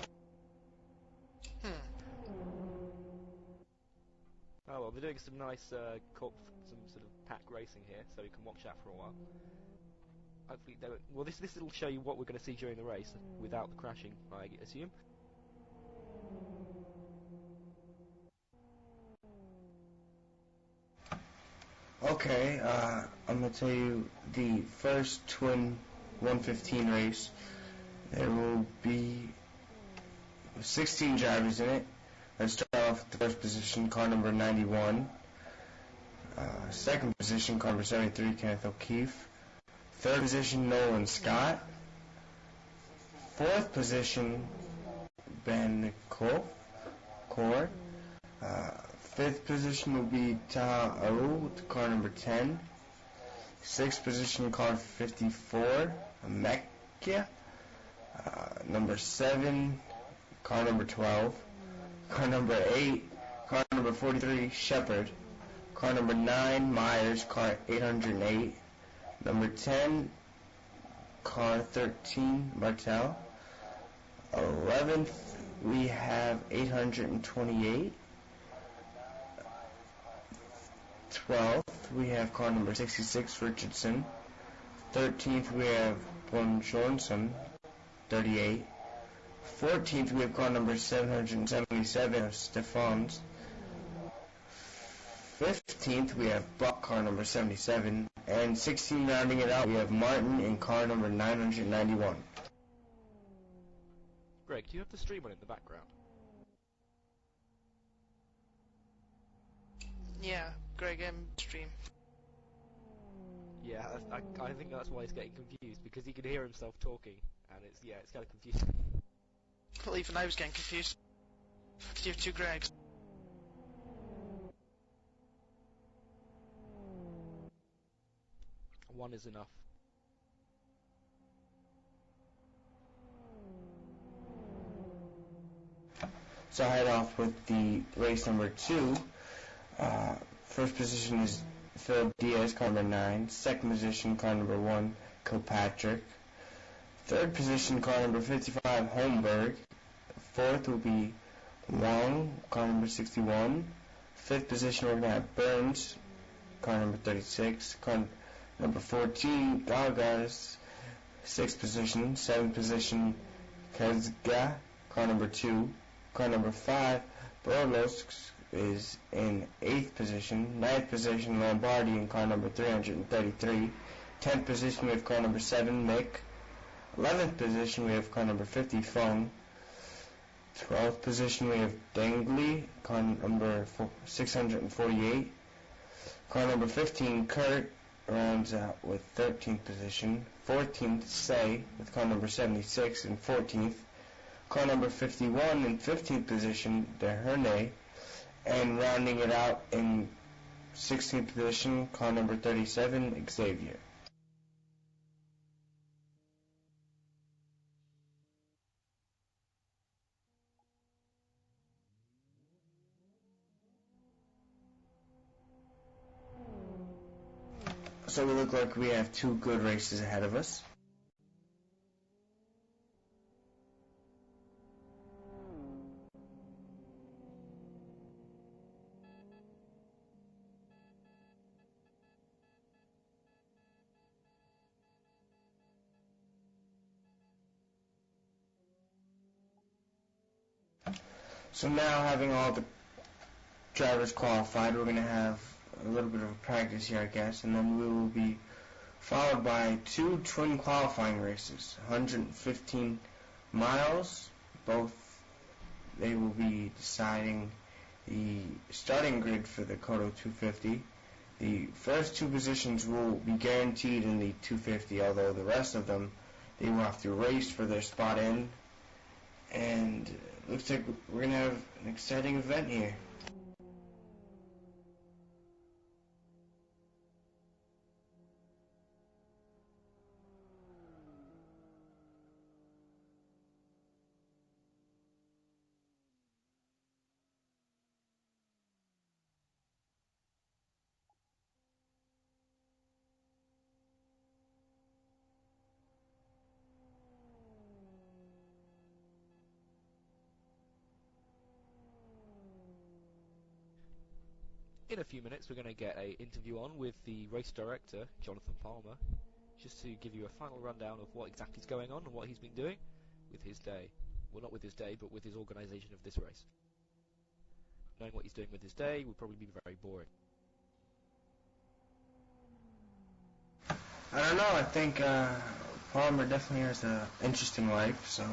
Oh well, they're doing some nice some sort of pack racing here, so you can watch that for a while. Hopefully, well, this will show you what we're going to see during the race without the crashing, I assume. Okay, I'm going to tell you the first twin 115 race. There will be 16 drivers in it. Let's start off with the first position, car number 91. Second position, car number 73, Kenneth O'Keefe. Third position, Nolan Scott. Fourth position, Ben Core. Fifth position will be Taha Aru with car number 10. Sixth position, car 54, Mecca. Number 7, car number 12. Car number 8, car number 43, Shepard. Car number 9, Myers, car 808. Number 10, car 13, Martel. 11th, we have 828. 12th, we have car number 66, Richardson. 13th, we have Bon Johnson, 38. 14th, we have car number 777 of Stephans. 15th, we have Buck, car number 77. And 16, rounding it out, we have Martin in car number 991. Greg, do you have the stream on in the background? Yeah, Greg M. stream. Yeah, I think that's why he's getting confused, because he can hear himself talking, and it's kind of confusing. Well, even I was getting confused. You have two Gregs. One is enough. So I head off with the race number 2. First position is Phil Diaz, car number 9. Second position, car number 1, Kilpatrick. Third position, car number 55, Holmberg. Fourth will be Wong, car number 61. Fifth position, we're going to have Burns, car number 36. Car number 14, Gagas. Sixth position. Seventh position, Kazga, car number 2. Car number 5, Borlos, is in 8th position. 9th position, Lombardi in car number 333. 10th position, we have car number 7, Mick. 11th position, we have car number 50, Fung. 12th position, we have Dangley, car number 648. Car number 15, Kurt, rounds out with 13th position. 14th, Say, with car number 76 and 14th. Car number 51 in 15th position, DeHerne. And rounding it out in 16th position, car number 37, Xavier. So we look like we have 2 good races ahead of us. So now, having all the drivers qualified, we're going to have a little bit of a practice here, I guess, and then we will be followed by 2 twin qualifying races, 115 miles. Both, they will be deciding the starting grid for the Kyoto 250. The first 2 positions will be guaranteed in the 250, although the rest of them, they will have to race for their spot in. And looks like we're going to have an exciting event here. In a few minutes, we're going to get an interview on with the race director, Jonathan Palmer, just to give you a final rundown of what exactly is going on and what he's been doing with his day. Well, not with his day, but with his organisation of this race. Knowing what he's doing with his day would probably be very boring. I don't know, I think Palmer definitely has an interesting life, so,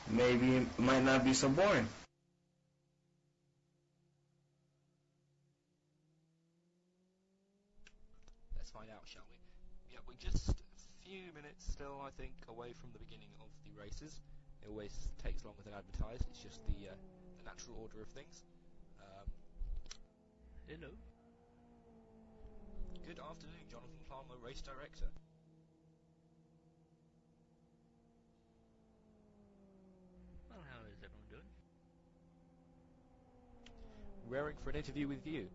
maybe it might not be so boring. Let's find out, shall we? Yeah, we're just a few minutes still, I think, away from the beginning of the races. It always takes longer than advertised. It's just the natural order of things. Um, Hello. Good afternoon, Jonathan Palmer, race director. Well, how is everyone doing? Raring for an interview with you.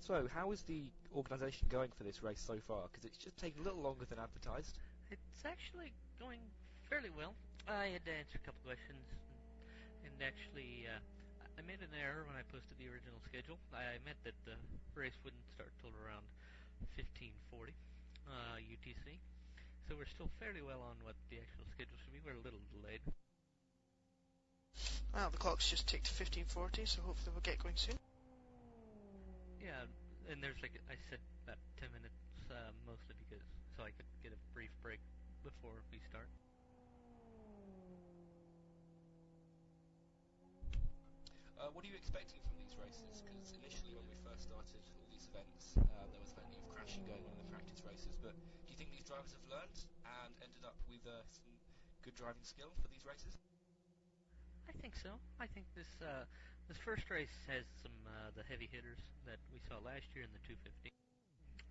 So, how is the organisation going for this race so far? Because it's just taken a little longer than advertised. It's actually going fairly well. I had to answer a couple questions, and actually, I made an error when I posted the original schedule. I meant that the race wouldn't start till around 15:40 UTC. So we're still fairly well on what the actual schedule should be. We're a little delayed. Well, the clock's just ticked 15:40, so hopefully we'll get going soon. Yeah, and there's like I said about 10 minutes mostly because so I could get a brief break before we start. What are you expecting from these races? Because initially, when we first started all these events, there was plenty of crashing going on in the practice races. But do you think these drivers have learned and ended up with some good driving skill for these races? I think so. I think this first race has some the heavy hitters that we saw last year in the 250,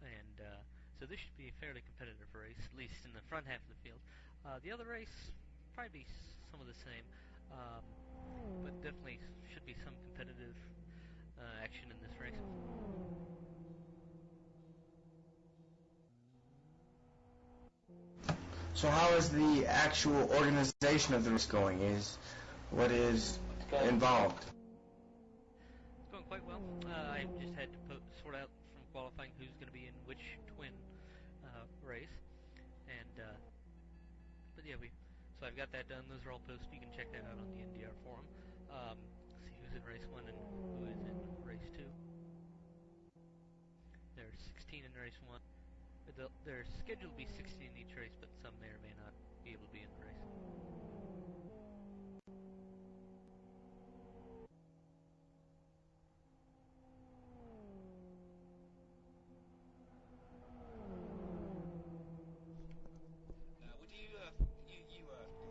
and so this should be a fairly competitive race, at least in the front half of the field. The other race probably be some of the same, um, but definitely should be some competitive action in this race. So how is the actual organization of the race going? What is involved? It's going quite well. I just had to sort out from qualifying who's going to be in which twin race, and but yeah, so I've got that done. Those are all posted. You can check that out on the NDR forum. See who's in race 1 and who is in race 2. There's 16 in race 1. They're scheduled to be 16 in each race, but some may or may not be able to be in the race. Would you have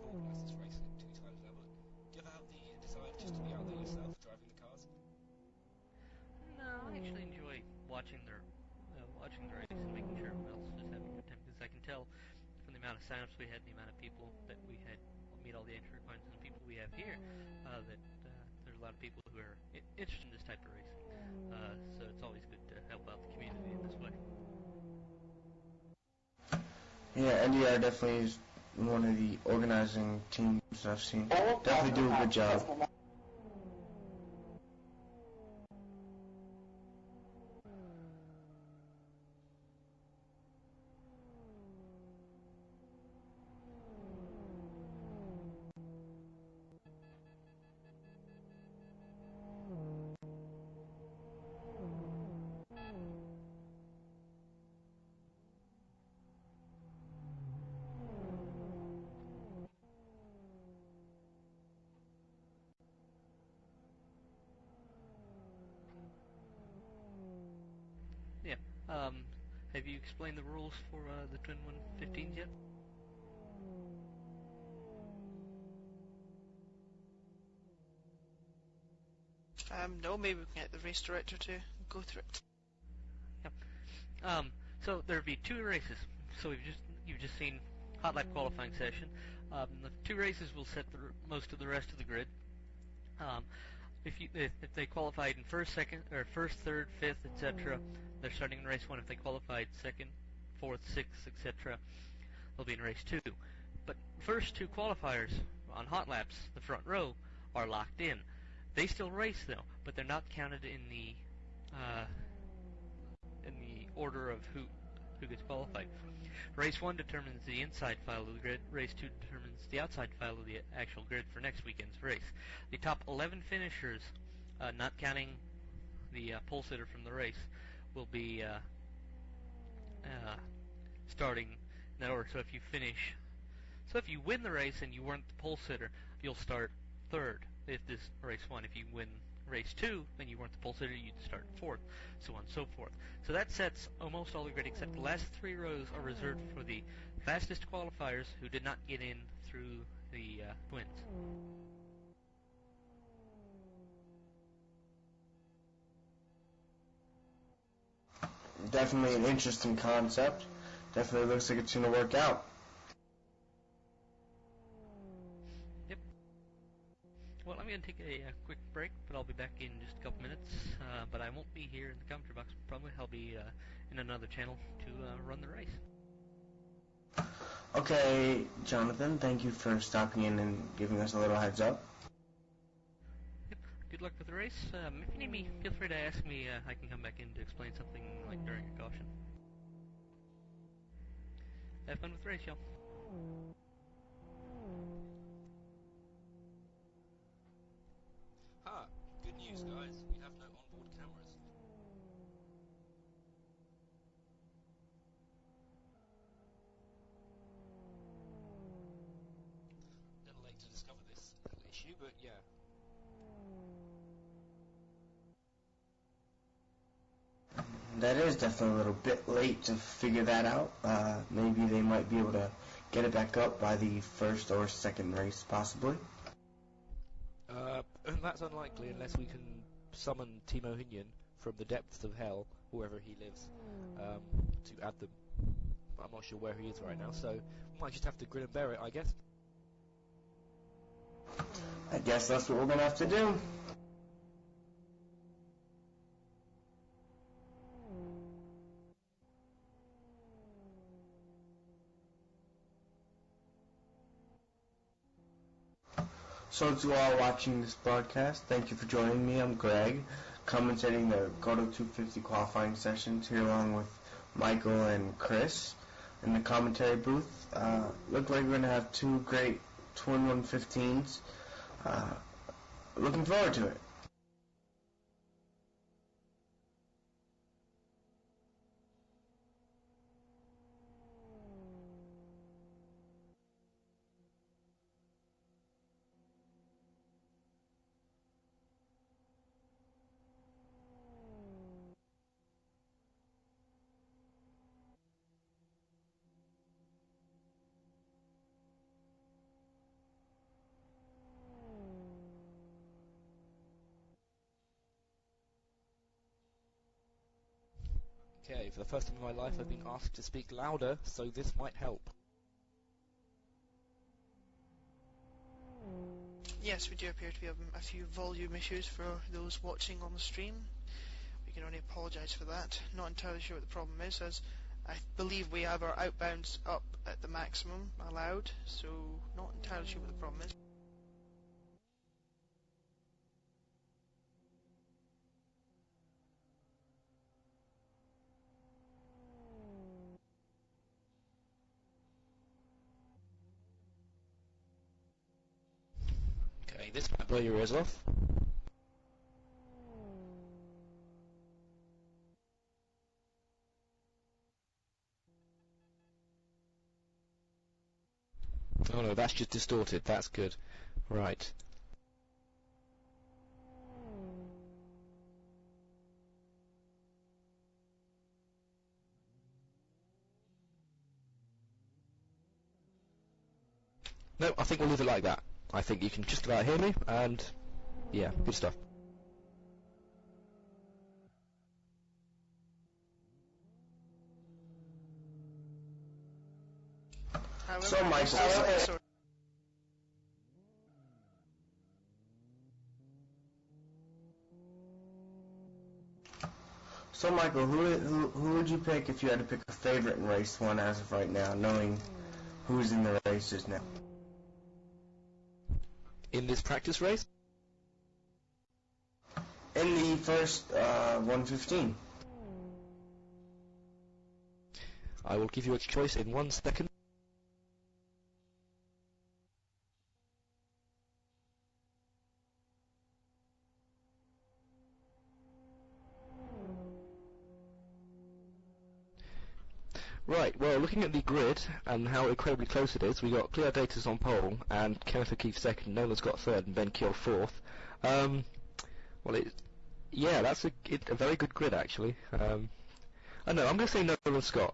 organised this race 2 times now? But do you ever have the desire just to be out there yourself driving the cars? No, I actually enjoy watching the race and making sure everyone else is having a good time because I can tell from the amount of signups we had, and the amount of people that we had meet all the entry requirements, and the people we have here, that there's a lot of people who are interested in this type of racing. So it's always good to help out the community in this way. Yeah, NDR definitely is one of the organizing teams I've seen. Definitely do a good job. Yeah. Have you explained the rules for the Twin 115s yet? No, maybe we can get the race director to go through it. So there'll be 2 races. So you've just seen hot lap qualifying session. The 2 races will set most of the rest of the grid. If they qualified in first, second, or first, third, fifth, etc., they're starting in race 1. If they qualified second, fourth, sixth, etc., they'll be in race 2. But first 2 qualifiers on hot laps, the front row, are locked in. They still race though, but they're not counted in the order of who gets qualified. Race 1 determines the inside file of the grid. Race 2 determines the outside file of the actual grid for next weekend's race. The top 11 finishers, not counting the pole sitter from the race, will be starting in that order. So if you win the race and you weren't the pole sitter, you'll start third if this race 1. If you win race 2, and you weren't the pole sitter, you'd start 4th, so on and so forth. So that sets almost all the grid except the last 3 rows are reserved for the fastest qualifiers who did not get in through the twins. Definitely an interesting concept. Definitely looks like it's going to work out. Yep. Well, I'm going to take a quick break, but I'll be back in just a couple minutes. But I won't be here in the commentary box. Probably I'll be in another channel to run the race. Okay, Jonathan, thank you for stopping in and giving us a little heads up. Yep. Good luck with the race. If you need me, feel free to ask me. I can come back in to explain something like during a caution. Have fun with the race, y'all. Good news, guys. We have no onboard cameras. A little late to discover this little issue, but yeah. That is definitely a little bit late to figure that out. Maybe they might be able to get it back up by the first or second race, possibly. That's unlikely unless we can summon Timo Hinion from the depths of hell, wherever he lives, to add them. I'm not sure where he is right now, so we might just have to grin and bear it, I guess. I guess that's what we're going to have to do. So to all watching this broadcast, thank you for joining me. I'm Greg, commentating the Kyoto 250 qualifying sessions here along with Michael and Chris in the commentary booth. Look like we're going to have 2 great twin 115s. Looking forward to it. Okay, for the first time in my life I've been asked to speak louder, so this might help. Yes, we do appear to be having a few volume issues for those watching on the stream. We can only apologise for that. Not entirely sure what the problem is, as I believe we have our outbounds up at the maximum allowed, so not entirely sure what the problem is. Okay, this might blow your ears off. Oh no, that's just distorted, that's good. Right. No, I think we'll leave it like that. I think you can just about hear me, and yeah, good stuff. However, So, Michael, So, Michael, who would you pick if you had to pick a favorite in race 1 as of right now, knowing who's in the races now? In this practice race? In the first 115. I will give you a choice in 1 second. Right, well, looking at the grid and how incredibly close it is, we got Cleo Datas on pole, and Kenneth O'Keefe second, Nolan's got third, and Ben Keel fourth. Well, that's a very good grid actually. I know I'm going to say Nolan Scott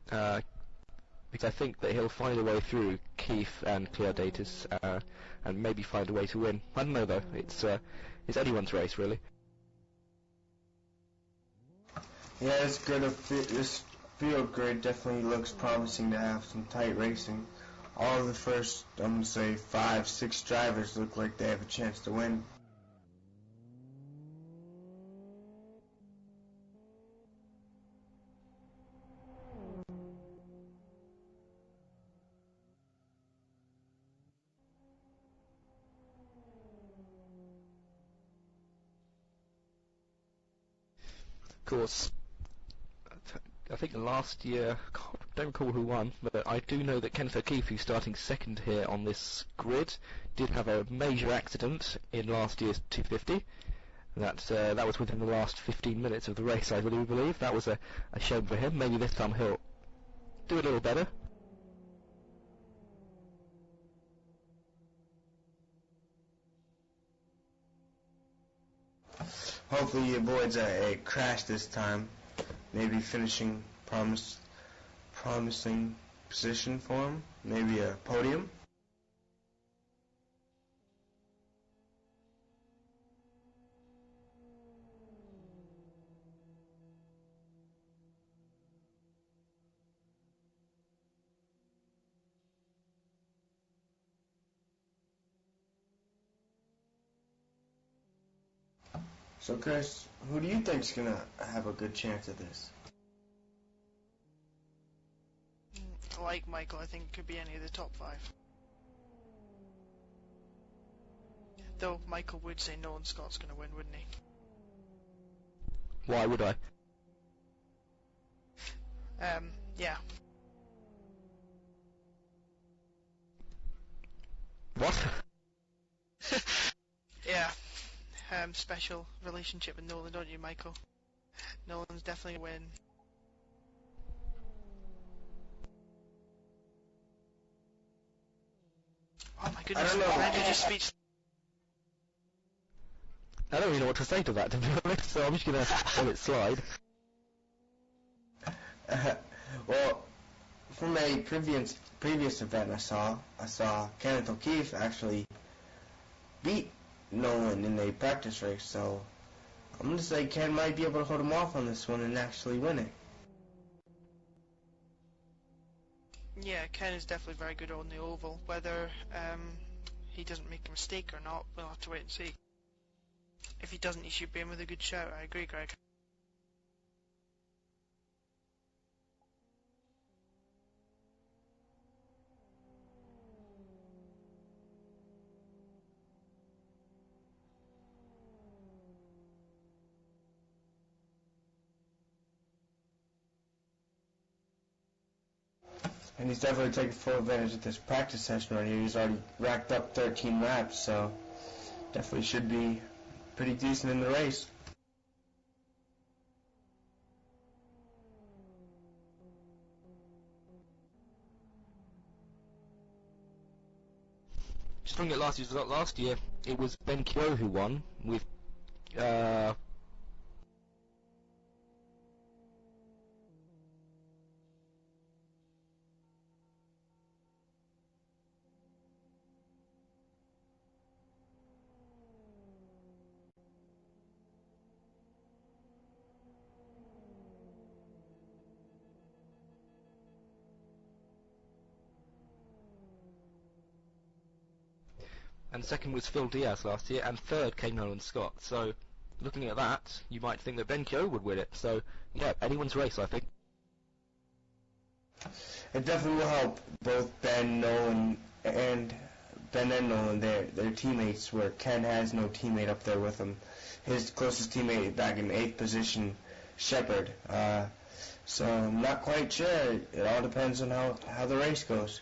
because I think that he'll find a way through Keith and Cleodatus and maybe find a way to win. I don't know though. It's anyone's race really. Yeah, this field grid definitely looks promising to have some tight racing. All of the first, I'm going to say, 5, 6 drivers look like they have a chance to win. Of course, I think last year, I don't recall who won, but I do know that Kenneth O'Keefe, who's starting second here on this grid, did have a major accident in last year's 250. That was within the last 15 minutes of the race, I really believe. That was a shame for him. Maybe this time he'll do a little better. Hopefully he avoids a crash this time. Maybe finishing promising position for him. Maybe a podium. So Chris, who do you think's gonna have a good chance at this? Like Michael, I think it could be any of the top 5. Though Michael would say Nolan Scott's going to win, wouldn't he? Why would I? Yeah. What? Yeah. Special relationship with Nolan, don't you, Michael? Nolan's definitely going to win. Oh my goodness, I don't know. Randy just speech. I don't really know what to say to that, to be honest, so I'm just going to let it slide. Well, from a previous event I saw Kenneth O'Keefe actually beat Nolan in a practice race, so I'm going to say Ken might be able to hold him off on this one and actually win it. Yeah, Ken is definitely very good on the oval. Whether he doesn't make a mistake or not, we'll have to wait and see. If he doesn't, he should be in with a good shout. I agree, Greg. And he's definitely taking full advantage of this practice session right here. He's already racked up 13 laps, so definitely should be pretty decent in the race. Just looking at last year's result, last year it was Ben Keogh who won with and second was Phil Diaz last year, and third came Nolan Scott. So, looking at that, you might think that Ben Keogh would win it. So, yeah, anyone's race, I think. It definitely will help both Ben and Nolan, their teammates, where Ken has no teammate up there with him. His closest teammate back in 8th position, Shepard. So I'm not quite sure. It all depends on how the race goes.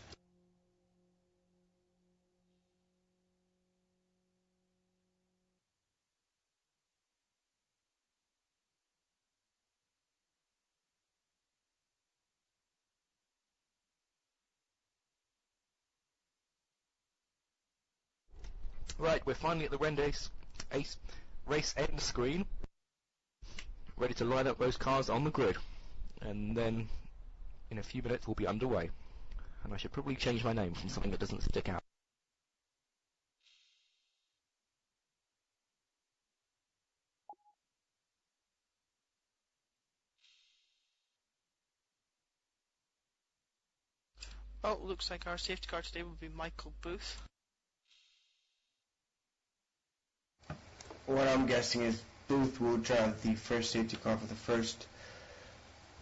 Right, we're finally at the Wendace Ace race end screen, ready to line up those cars on the grid. And then, in a few minutes, we'll be underway. And I should probably change my name from something that doesn't stick out. Oh, looks like our safety car today will be Michael Booth. What I'm guessing is Booth will drive the first safety car for the first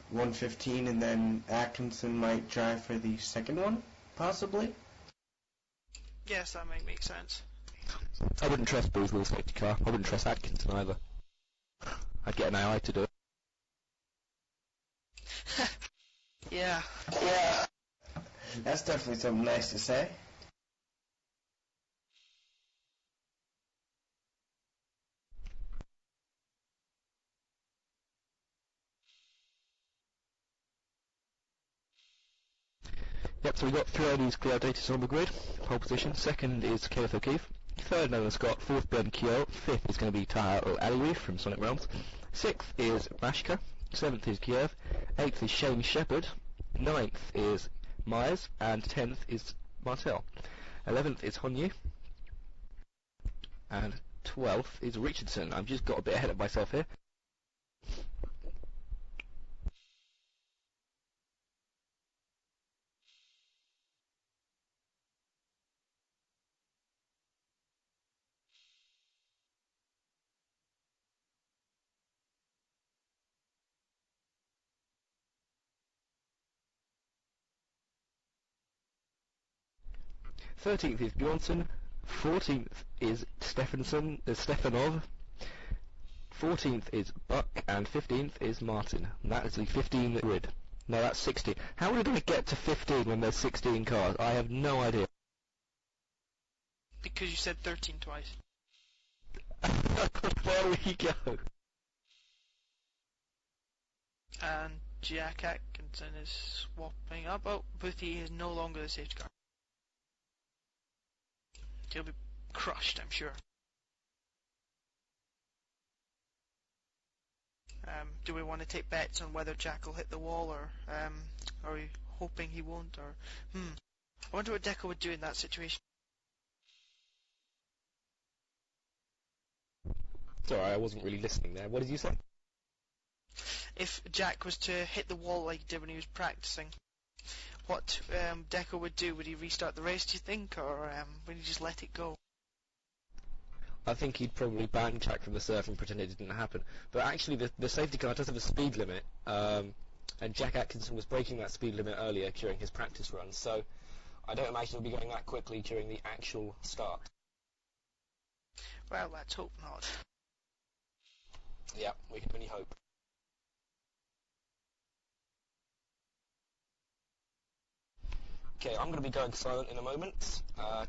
115, and then Atkinson might drive for the second one, possibly? Yes, that might make sense. I wouldn't trust Booth with a safety car. I wouldn't trust Atkinson either. I'd get an AI to do it. Yeah. Yeah. That's definitely something nice to say. Yep, so we've got 3 IDs clear updated on the grid. Pole position. Second is Kenneth O'Keefe. Third, Nolan Scott. Fourth, Ben Keogh. Fifth is going to be Tahar Al-Alawi from Sonic Realms. Sixth is Mashka. Seventh is Kiev. Eighth is Shane Shepherd. Ninth is Myers. And 10th is Martel. 11th is Honyu. And 12th is Richardson. I've just got a bit ahead of myself here. Thirteenth is Bjornsson. 14th is Stefanov. 14th is Buck, and 15th is Martin. And that is the 15 grid. No, that's 16. How did I get to 15 when there's 16 cars? I have no idea. Because you said 13 twice. There we go. And Jack Atkinson is swapping up. Oh, Boothie is no longer the safety car. He'll be crushed, I'm sure. Do we want to take bets on whether Jack will hit the wall, or are we hoping he won't? Or I wonder what Deco would do in that situation. Sorry, I wasn't really listening there. What did you say? If Jack was to hit the wall like he did when he was practicing, what Deco would do? Would he restart the race, do you think, or would he just let it go? I think he'd probably ban Jack from the surf and pretend it didn't happen. But actually, the safety car does have a speed limit, and Jack Atkinson was breaking that speed limit earlier during his practice run, so I don't imagine he'll be going that quickly during the actual start. Well, let's hope not. Yeah, we can only hope. Okay, I'm going to be going silent in a moment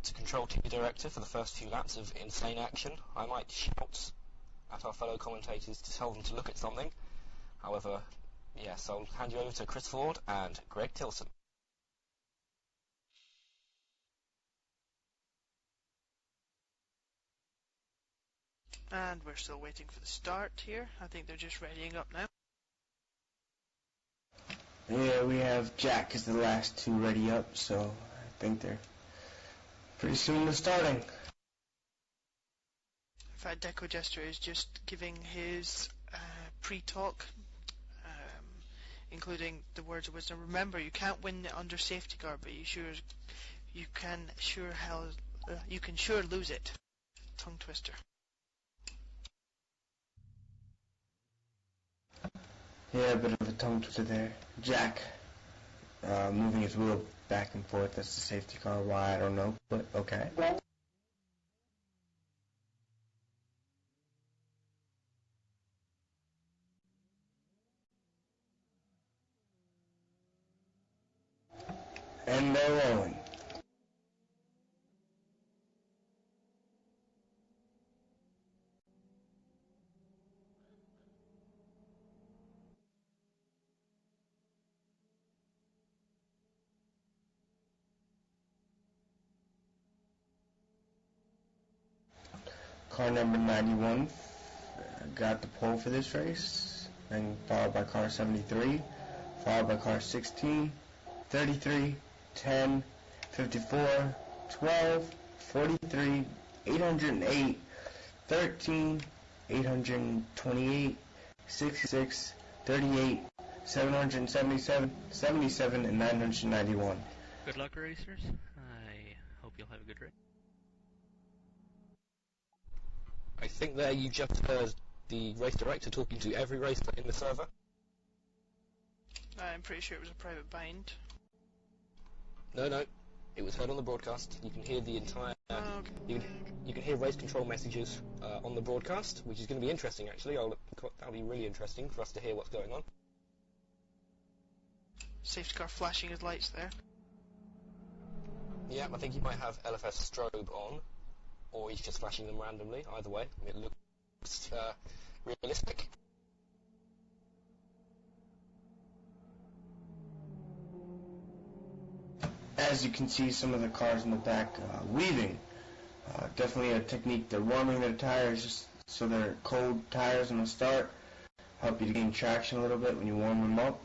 to control TV Director for the first few laps of insane action. I might shout at our fellow commentators to tell them to look at something. However, yes, I'll hand you over to Chris Ford and Greg Tilson. And we're still waiting for the start here. I think they're just readying up now. Yeah, we have Jack as the last two ready up, so I think they're pretty soon to starting. In fact, Deco Jester is just giving his pre-talk, including the words of wisdom. Remember, you can't win under safety car, but you can sure lose it. Tongue twister. Yeah, a bit of a tongue twister there. Jack moving his wheel back and forth. That's the safety car. Why, I don't know, but okay. And they're rolling. Car number 91 got the pole for this race, and followed by car 73, followed by car 16, 33, 10, 54, 12, 43, 808, 13, 828, 66, 38, 777, 77, and 991. Good luck, racers. I hope you'll have a good race. I think there you just heard the race director talking to every racer in the server. I'm pretty sure it was a private bind. No, it was heard on the broadcast. You can hear the entire. Okay. You can hear race control messages on the broadcast, which is going to be interesting. Actually, that'll be really interesting for us to hear what's going on. Safety car flashing his lights there. Yeah, I think he might have LFS strobe on, or he's just flashing them randomly. Either way, it looks realistic. As you can see, some of the cars in the back weaving. Definitely a technique. They're warming their tires just so they're cold tires on the start. Help you to gain traction a little bit when you warm them up.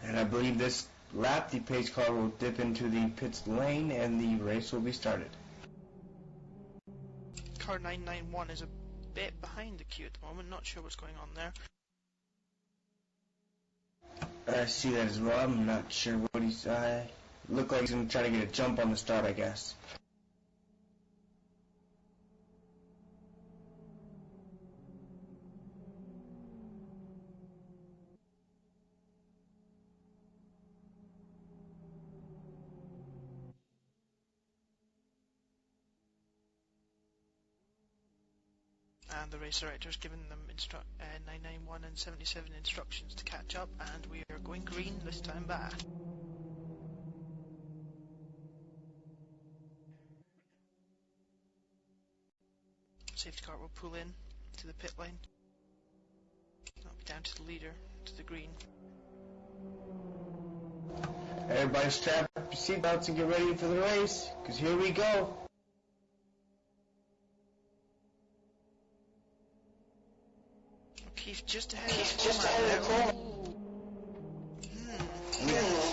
And I believe this lap, the pace car will dip into the pits lane and the race will be started. Car 991 is a bit behind the queue at the moment. Not sure what's going on there. I see that as well. I'm not sure what he's... look like he's going to try to get a jump on the start, I guess. And the race director's given them 991 and 77 instructions to catch up, and we are going green this time back. Safety car will pull in to the pit lane. That'll be down to the leader, to the green. Everybody strap up your seatbelts and get ready for the race, because here we go. Keith just ahead of the corner.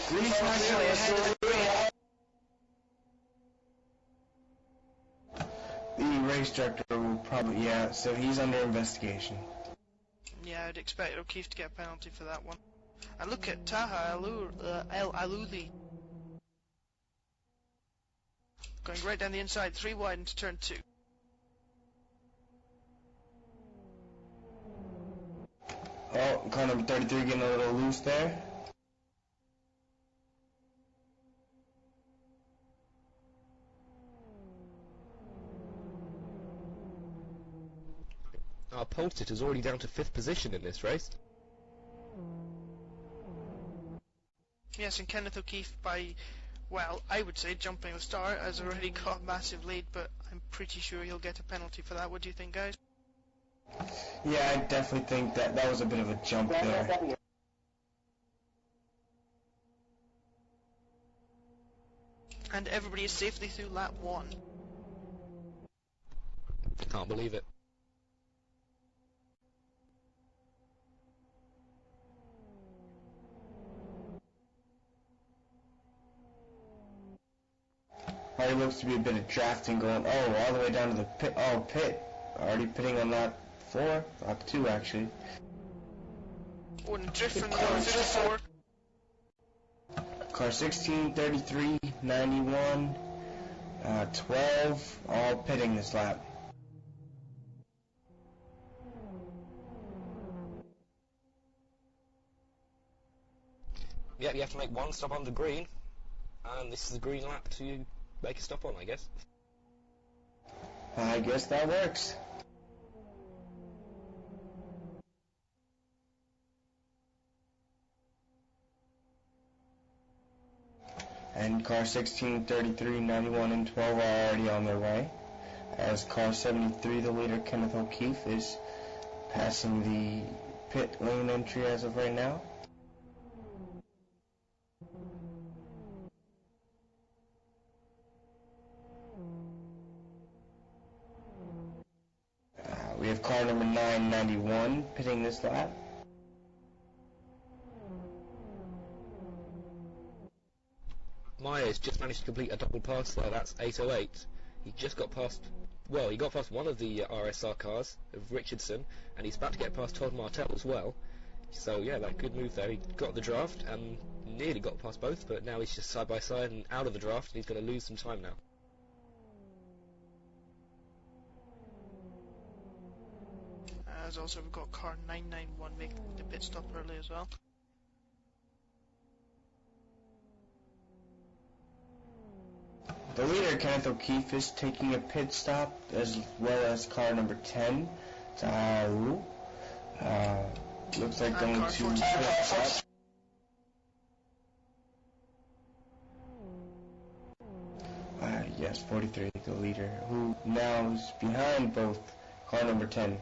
Green flash Really ahead of the green. The race director will probably, so he's under investigation. Yeah, I'd expect O'Keefe to get a penalty for that one. And look at Taha El Aluli. Going right down the inside, 3 wide into turn 2. Oh, car number 33 getting a little loose there. Our pole sitter's already down to 5th position in this race. Yes, and Kenneth O'Keefe by, well, I would say jumping the start has already got a massive lead, but I'm pretty sure he'll get a penalty for that. What do you think, guys? Yeah, I definitely think that was a bit of a jump there. And everybody is safely through lap 1. Can't believe it. Already looks to be a bit of drafting going. Oh, all the way down to the pit. Oh, pit. Already pitting on lap 4. Lap 2, actually. Oh, and drift from the car 54. Car 16, 33, 91, 12, all pitting this lap. Yeah, you have to make one stop on the green, and this is the green lap to make a stop on, I guess. I guess that works. And car 16, 33, 91, and 12 are already on their way. As car 73, the leader, Kenneth O'Keefe, is passing the pit lane entry as of right now. We have car number 991 pitting this lap. Myers just managed to complete a double pass there. That's 808. He just got past. Well, he got past one of the RSR cars of Richardson, and he's about to get past Todd Martell as well. So yeah, that good move there. He got the draft and nearly got past both, but now he's just side by side and out of the draft, and he's going to lose some time now. As also we've got car 991 making the pit stop early as well. The leader, Kenneth O'Keefe, is taking a pit stop, as well as car number 10, Taharu. Looks like going to switch up. Yes, 43, the leader, who now is behind both car number 10.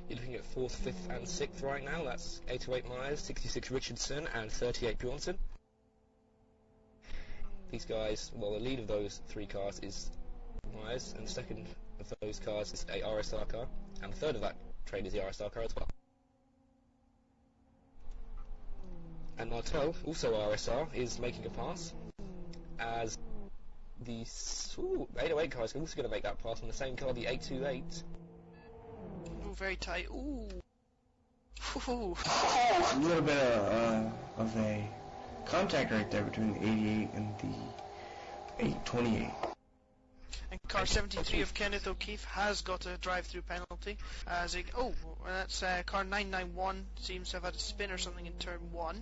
You're looking at 4th, 5th and 6th right now. That's 808 Myers, 66 Richardson and 38 Bjornsson. These guys, well, the lead of those three cars is Myers, and the second of those cars is a RSR car, and the third of that train is the RSR car as well. And Martel, also RSR, is making a pass, as the 808 car is also going to make that pass on the same car, the 828. Ooh, very tight. Ooh. Ooh. A little bit of a contact right there between the 88 and the 828. And car 73 of Kenneth O'Keefe has got a drive-through penalty. As it, that's car 991 seems to have had a spin or something in turn 1.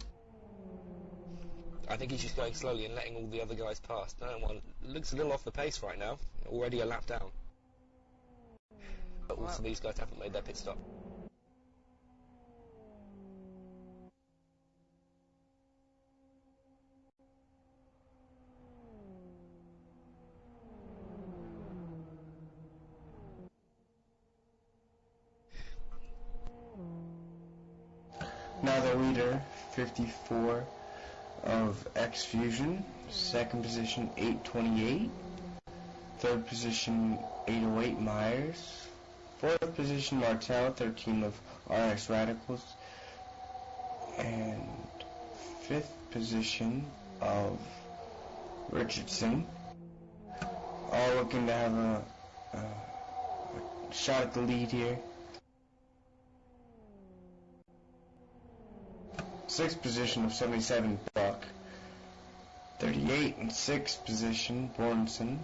I think he's just going slowly and letting all the other guys pass. No one looks a little off the pace right now, already a lap down. But also these guys haven't made their pit stop. Now the leader, 54 of X Fusion, second position 828, third position 808 Myers, fourth position Martel, 13 of RX Radicals, and fifth position of Richardson, all looking to have a shot at the lead here. Sixth position of 77 Buck, 38 and sixth position Bornson,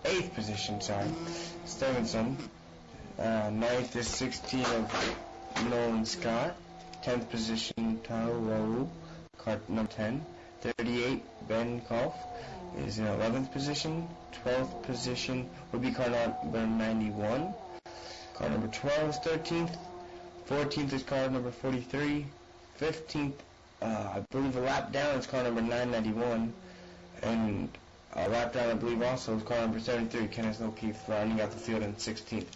eighth position, Stevenson, ninth is 16 of Nolan Scott, 10th position Taro, car number 10, 38 Ben Kolf is in 11th position, 12th position would be car number 91, car number 12 is 13th, 14th is car number 43. 15th, I believe a lap down is car number 991. And a lap down, I believe, also is car number 73, Kenneth O'Keefe, rounding out the field in 16th.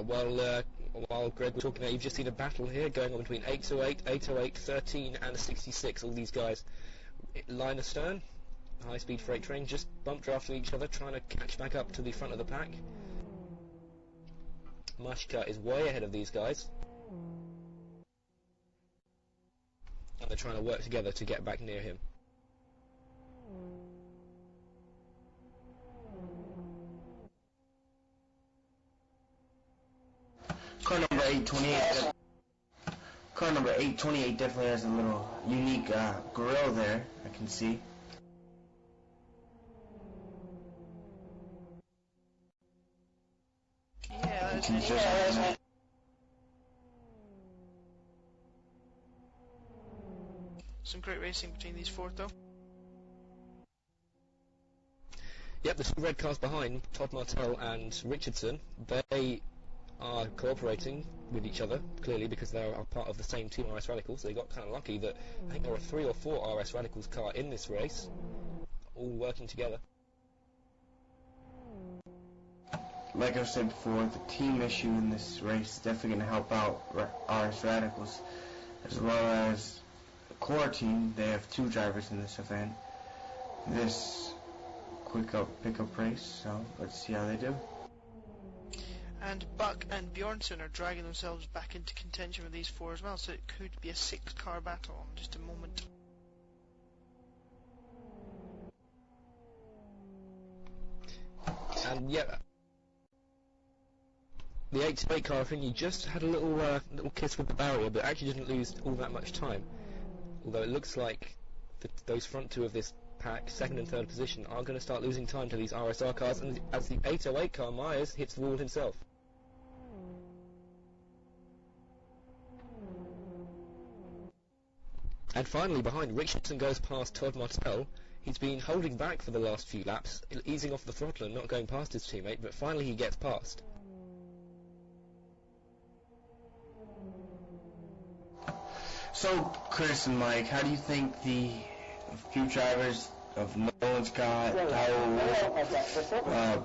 While Greg was talking there, you've just seen a battle here going on between 808, 808, 13 and 66. All these guys line astern. High-speed freight train just bump drafting each other, trying to catch back up to the front of the pack. Mashka is way ahead of these guys, and they're trying to work together to get back near him. Car number 828. Car number 828 definitely has a little unique grill there, I can see. Yeah, some great racing between these four, though. Yep, the two red cars behind, Todd Martell and Richardson, they are cooperating with each other, clearly, because they are part of the same team, RS Radicals. They got kind of lucky that I think there are 3 or 4 RS Radicals car in this race, all working together. like I said before, the team issue in this race is definitely going to help out RS Radicals, as well as the core team. They have 2 drivers in this event. This pickup race, so let's see how they do. And Buck and Bjornsson are dragging themselves back into contention with these 4 as well, so it could be a 6-car battle in just a moment. And yeah, the 8-8 car, I think he just had a little kiss with the barrier, but actually didn't lose all that much time. Although it looks like those front 2 of this pack, 2nd and 3rd position, are going to start losing time to these RSR cars, and as the 808 car, Myers, hits the wall himself. And finally, behind, Richardson goes past Todd Martell. He's been holding back for the last few laps, easing off the throttle and not going past his teammate, but finally he gets past. So, Chris and Mike, how do you think the few drivers of Nolan Scott,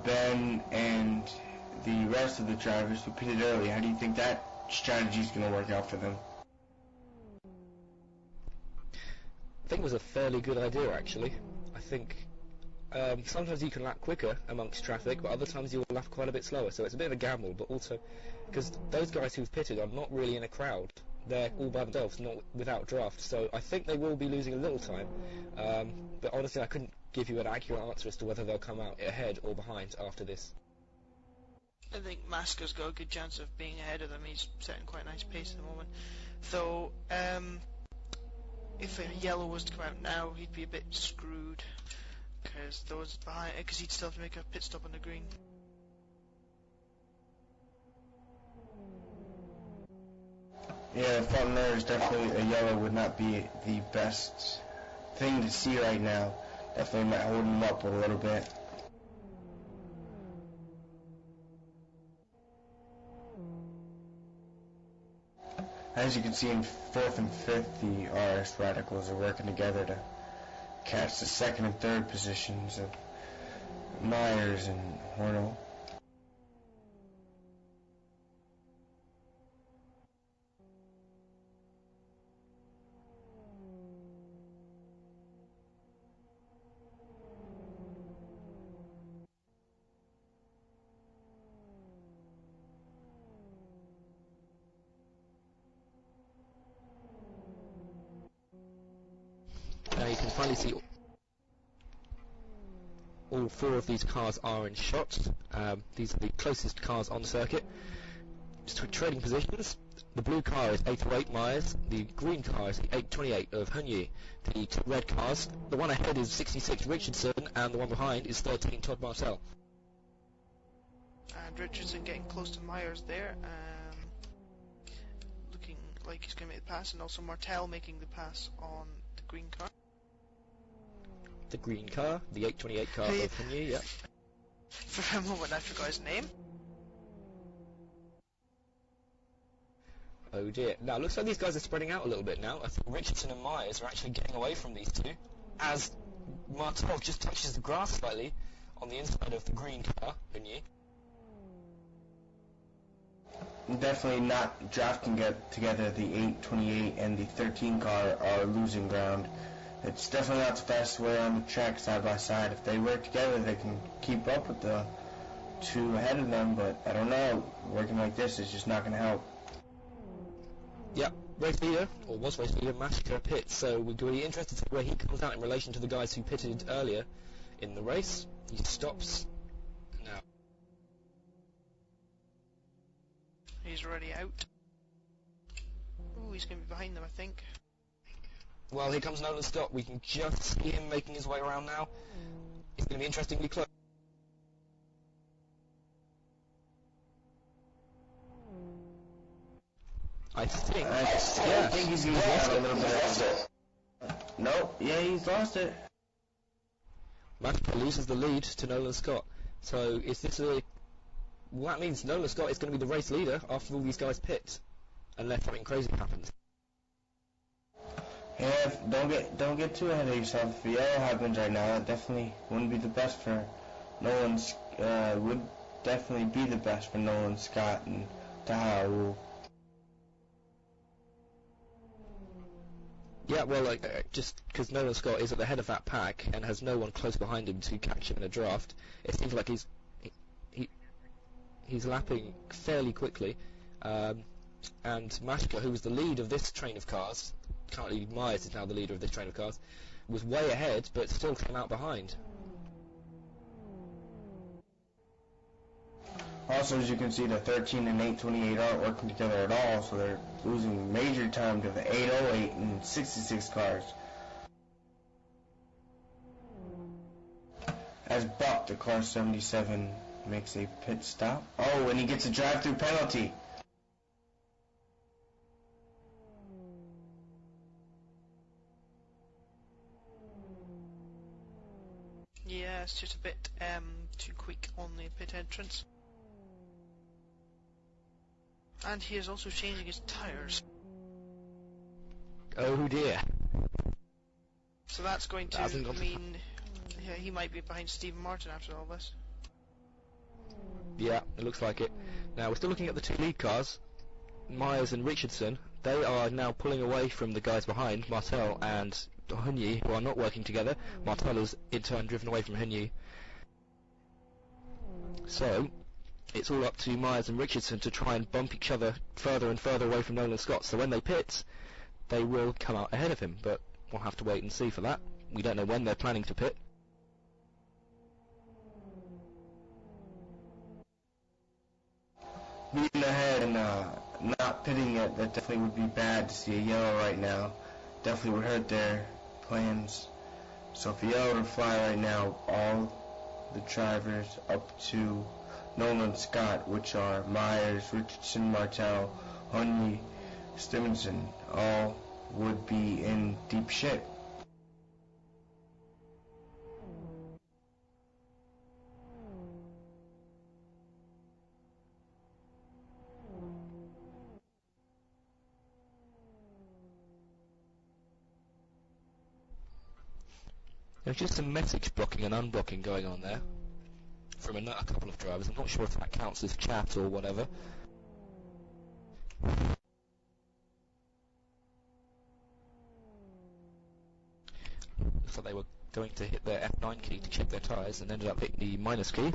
Ben, and the rest of the drivers who pitted early, how do you think that strategy is going to work out for them? I think it was a fairly good idea, actually. I think sometimes you can lap quicker amongst traffic, but other times you'll lap quite a bit slower, so it's a bit of a gamble, but also, because those guys who've pitted are not really in a crowd. They're all by themselves, not without draft, so I think they will be losing a little time, but honestly I couldn't give you an accurate answer as to whether they'll come out ahead or behind after this. I think Masker's got a good chance of being ahead of them. He's setting quite a nice pace at the moment. Though, if a yellow was to come out now, he'd be a bit screwed, because he'd still have to make a pit stop on the green. Yeah, front mirrors, definitely a yellow would not be the best thing to see right now. Definitely might hold him up a little bit. As you can see in 4th and 5th, the RS Radicals are working together to catch the 2nd and 3rd positions of Myers and Hornell. Now you can finally see all 4 of these cars are in shot. These are the closest cars on the circuit. Just trading positions. The blue car is 808 Myers, the green car is the 828 of Hunye. The 2 red cars, the one ahead is 66 Richardson, and the one behind is 13 Todd Martell. And Richardson getting close to Myers there, looking like he's going to make the pass, and also Martell making the pass on the green car. The green car, the 828 car of Hunye, yeah. For a moment I forgot his name. Oh dear. Now, it looks like these guys are spreading out a little bit now. I think Richardson and Myers are actually getting away from these 2, as Martell just touches the grass slightly on the inside of the green car, Hunye. Definitely not drafting together. The 828 and the 13 car are losing ground. It's definitely not the fastest way on the track side by side. If they work together, they can keep up with the 2 ahead of them, but I don't know. Working like this is just not going to help. Yeah, race leader, or was race leader, Massacre pits, so we're going to be interested to see where he comes out in relation to the guys who pitted earlier in the race. He stops now. He's already out. Ooh, he's going to be behind them, I think. Well, here comes Nolan Scott. We can just see him making his way around now. It's going to be interestingly close. I think he's lost it a little bit. Nope, yeah, he's lost it. Massacre loses the lead to Nolan Scott. So is this a... Well, that means Nolan Scott is going to be the race leader after all these guys pit, unless something crazy happens. Yeah, don't get too ahead of yourself. If the yellow happens right now, it definitely wouldn't be the best for Nolan's. Would definitely be the best for Nolan Scott and Taha. Yeah, well, just because Nolan Scott is at the head of that pack and has no one close behind him to catch him in a draft, it seems like he's lapping fairly quickly. And Mashka, who was the lead of this train of cars, currently Myers is now the leader of this train of cars, was way ahead but still came out behind. Also, as you can see, the 13 and 828 aren't working together at all, so they're losing major time to the 808 and 66 cars. As Buck, the car 77, makes a pit stop. Oh, and he gets a drive-through penalty. Yeah, it's just a bit too quick on the pit entrance. And he is also changing his tyres. Oh dear. So that's going to mean he might be behind Stephen Martin after all this. Yeah, it looks like it. Now, we're still looking at the two lead cars, Myers and Richardson. They are now pulling away from the guys behind, Martel and Hunyi, who are not working together. Martel is in turn driven away from Hunyi. So, it's all up to Myers and Richardson to try and bump each other further and further away from Nolan Scott. So when they pit, they will come out ahead of him, but we'll have to wait and see for that. We don't know when they're planning to pit. Being ahead and not pitting it, that definitely would be bad to see a yellow right now. Definitely would hurt their plans. So if a yellow would fly right now, all the drivers up to Nolan Scott, which are Myers, Richardson, Martel, Hunyi, Stevenson, all would be in deep shit. There's just some message blocking and unblocking going on there from a couple of drivers. I'm not sure if that counts as chat or whatever. Looks like they were going to hit their F9 key to check their tyres and ended up hitting the minus key.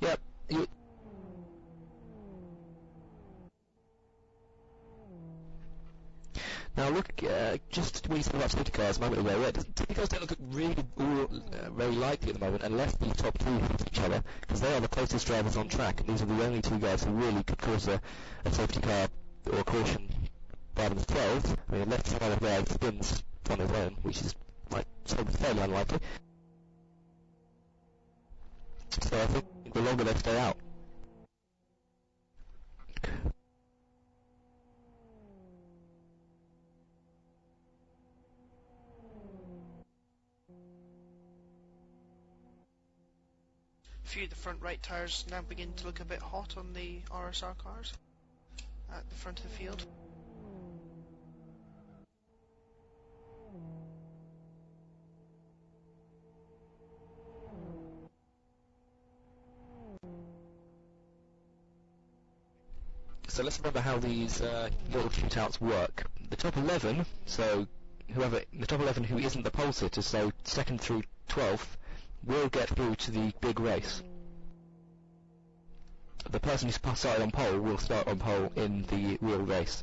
Yep. Now look, just when you said about safety cars a moment ago, safety cars don't look really very likely at the moment unless the top two hit each other, because they are the closest drivers on track, and these are the only two guys who really could cause a safety car or a caution by themselves. I mean, unless one of the guys spins on his own, which is fairly unlikely. So I think the longer they stay out. A few of the front right tyres now begin to look a bit hot on the RSR cars at the front of the field. So let's remember how these little shootouts work. The top 11, so the top 11 who isn't the pole sitter, so 2nd through 12th, will get through to the big race. The person who started on pole will start on pole in the real race.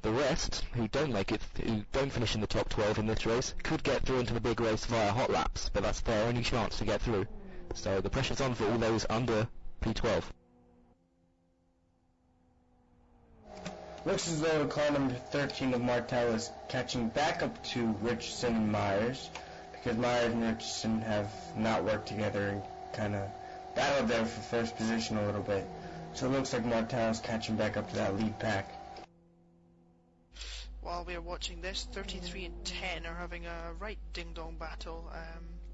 The rest, who don't make it, who don't finish in the top 12 in this race, could get through into the big race via hot laps, but that's their only chance to get through. So the pressure's on for all those under P12. Looks as though the car number 13 of Martel is catching back up to Richardson and Myers, because Myers and Richardson have not worked together and kind of battled there for first position a little bit. So it looks like Martel is catching back up to that lead pack. While we are watching this, 33 and 10 are having a right ding-dong battle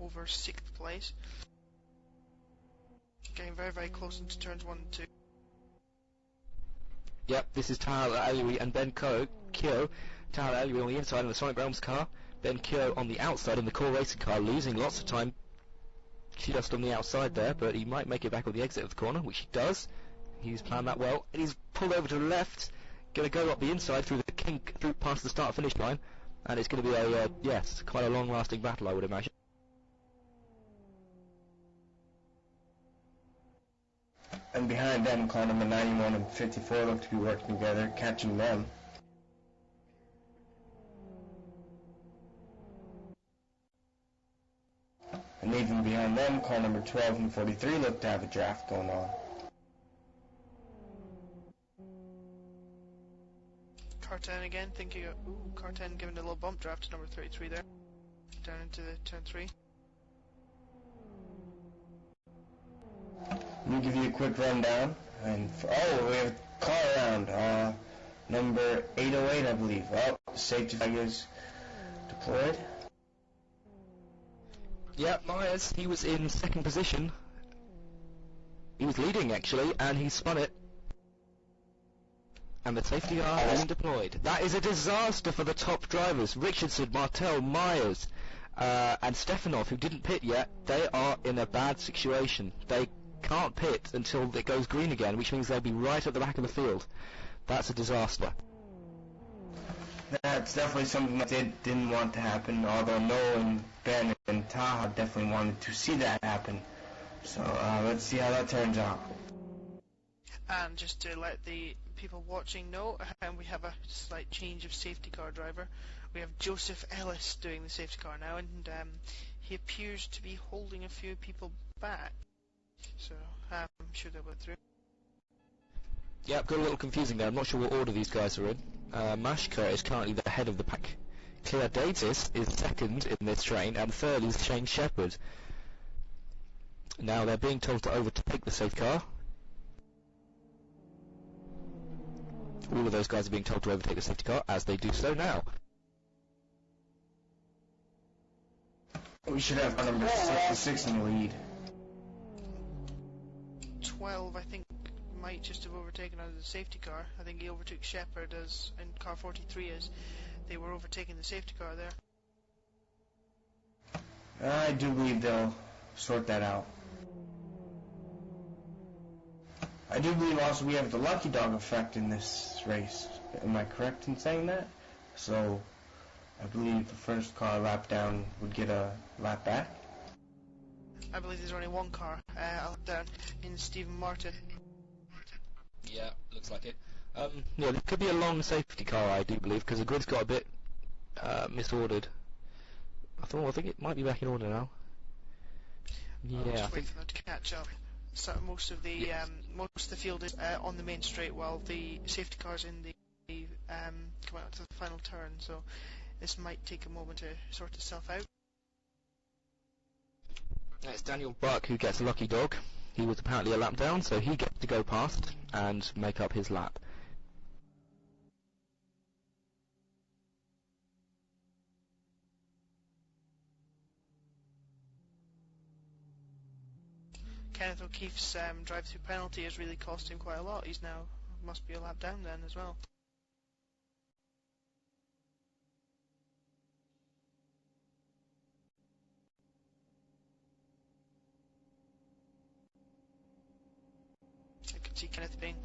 over 6th place. Getting very, very close into turns 1 and 2. Yep, this is Tahal Alioui and Ben Kyo. Tahal Alioui on the inside of the Sonic Realms car. Then Kyo on the outside in the core racing car, losing lots of time just on the outside there, but he might make it back on the exit of the corner, which he does. He's planned that well. And he's pulled over to the left, going to go up the inside through the kink, through past the start-finish line, and it's going to be a, yes, quite a long-lasting battle, I would imagine. And behind them, car number 91 and 54 look to be working together, catching them. And even behind them, car number 12 and 43 look to have a draft going on. Car 10 again, thinking of, car 10 giving a little bump draft to number 33 there. Down into the turn 3. Let me give you a quick rundown. And we have a car around. Number 808, I believe. Oh, safety flag is deployed. Yeah, Myers, he was in second position. He was leading, actually, and he spun it. And the safety car has been deployed. That is a disaster for the top drivers. Richardson, Martel, Myers, and Stefanov, who didn't pit yet. They are in a bad situation. They can't pit until it goes green again, which means they'll be right at the back of the field. That's a disaster. That's definitely something that they didn't want to happen, although Noah and Ben and Taha definitely wanted to see that happen. So let's see how that turns out. And just to let the people watching know, we have a slight change of safety car driver. We have Joseph Ellis doing the safety car now, and he appears to be holding a few people back. So I'm sure they'll go through. Yep, got a little confusing there. I'm not sure what order these guys are in. Mashka is currently the head of the pack. Cleardatis is second in this train, and third is Shane Shepherd. Now they're being told to overtake the safe car. All of those guys are being told to overtake the safety car, as they do so now. We should have number 66 in the lead. 12, I think, might just have overtaken out of the safety car. I think he overtook Shepard as in car 43 as they were overtaking the safety car there. I do believe they'll sort that out. I do believe also we have the lucky dog effect in this race. Am I correct in saying that? So I believe the first car lap down would get a lap back. I believe there's only one car down in Stephen Martin. Yeah, looks like it. Yeah, there could be a long safety car, I do believe, because the grid's got a bit misordered. I think it might be back in order now. Yeah, I think for them to catch up. So most of the field is on the main straight, while the safety cars in the come out to the final turn. So this might take a moment to sort itself out. It's Daniel Buck who gets a lucky dog. He was apparently a lap down, so he gets to go past and make up his lap. Kenneth O'Keefe's drive-through penalty has really cost him quite a lot. He's now must be a lap down then as well. I could see Kenneth being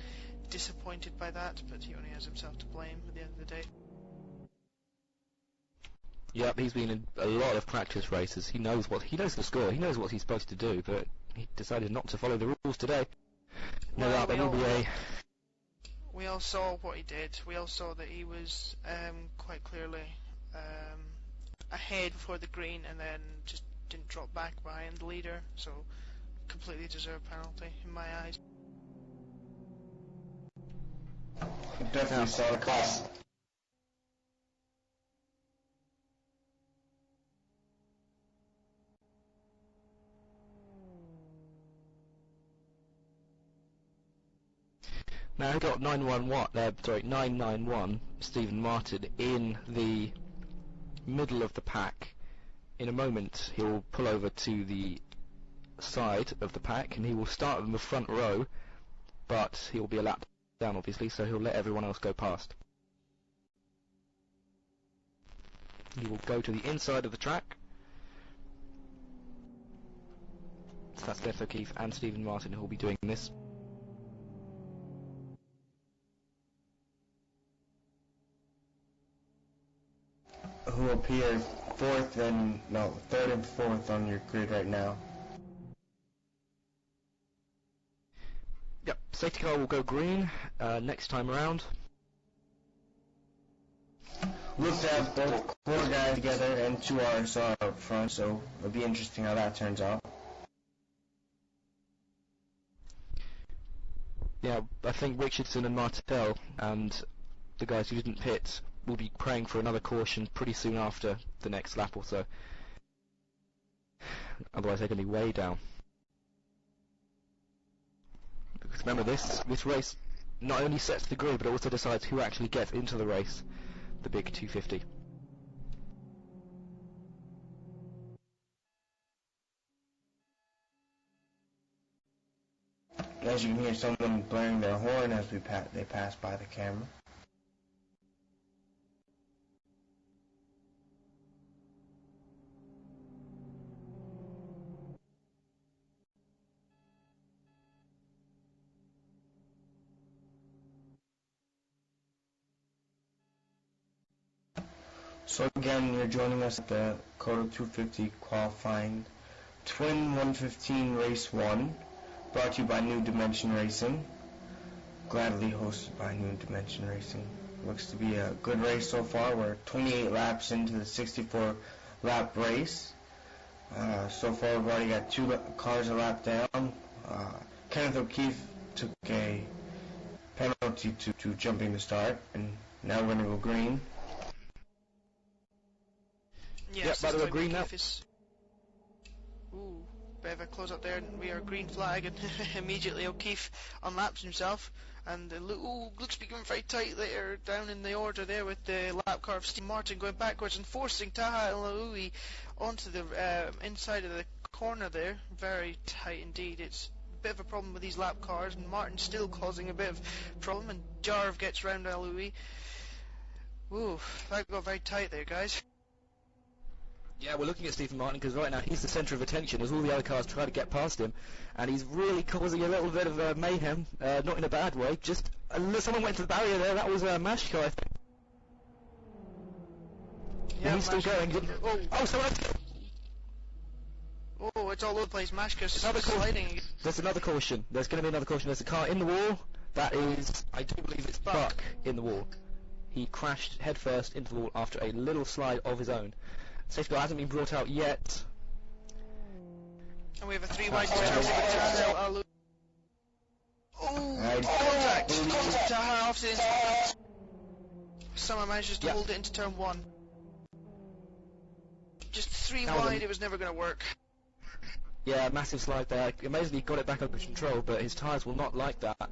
disappointed by that, but he only has himself to blame at the end of the day. Yep, he's been in a lot of practice races. He knows the score. He knows what he's supposed to do, but he decided not to follow the rules today. No doubt there will be a... We all saw what he did. We all saw that he was quite clearly ahead before the green, and then just didn't drop back behind the leader. So completely deserved penalty in my eyes. Definitely saw the cost. Now we've got 991 Stephen Martin in the middle of the pack. In a moment he'll pull over to the side of the pack and he will start in the front row, but he'll be a lap down obviously, so he'll let everyone else go past. He will go to the inside of the track. So that's Beth O'Keefe and Stephen Martin who will be doing this. Who appear third and fourth on your grid right now. Yep, safety car will go green next time around. Look to have both core guys together and 2 RSR up front, so it'll be interesting how that turns out. Yeah, I think Richardson and Martel and the guys who didn't pit will be praying for another caution pretty soon after the next lap or so. Otherwise they're going to be way down. Because remember, this race not only sets the grid, but it also decides who actually gets into the race, the big 250. As you can hear someone blaring their horn as they pass by the camera. So again, you're joining us at the Kyoto 250 qualifying Twin 115 Race 1, brought to you by New Dimension Racing, gladly hosted by New Dimension Racing. Looks to be a good race so far. We're 28 laps into the 64-lap race. So far we've already got 2 cars a lap down. Kenneth O'Keefe took a penalty to jumping the start, and now we're going to go green. Yes, by the way, green now. Ooh, bit of a close up there, and we are green flag, and immediately O'Keefe unlaps himself, and looks to be going very tight there down in the order there with the lap car of Steve Martin going backwards and forcing Taha El Laoui onto the inside of the corner there. Very tight indeed. It's a bit of a problem with these lap cars, and Martin's still causing a bit of problem, and Jarve gets round El Laoui. Ooh, that got very tight there, guys. Yeah, we're looking at Stephen Martin because right now he's the centre of attention as all the other cars try to get past him, and he's really causing a little bit of mayhem, not in a bad way. Just someone went to the barrier there. That was Mashko, I think. Yeah, he's still going. Someone. Oh, it's all over the place. Mashko's sliding. There's another caution. There's going to be another caution. There's a car in the wall. That is, I do believe it's Buck in the wall. He crashed headfirst into the wall after a little slide of his own. Safety car hasn't been brought out yet. And we have a 3 wide turn. Contact! Taha off to the inside. Someone manages to hold it into turn 1. Just 3 wide, it was never going to work. Yeah, massive slide there. Amazingly got it back under control, but his tyres will not like that.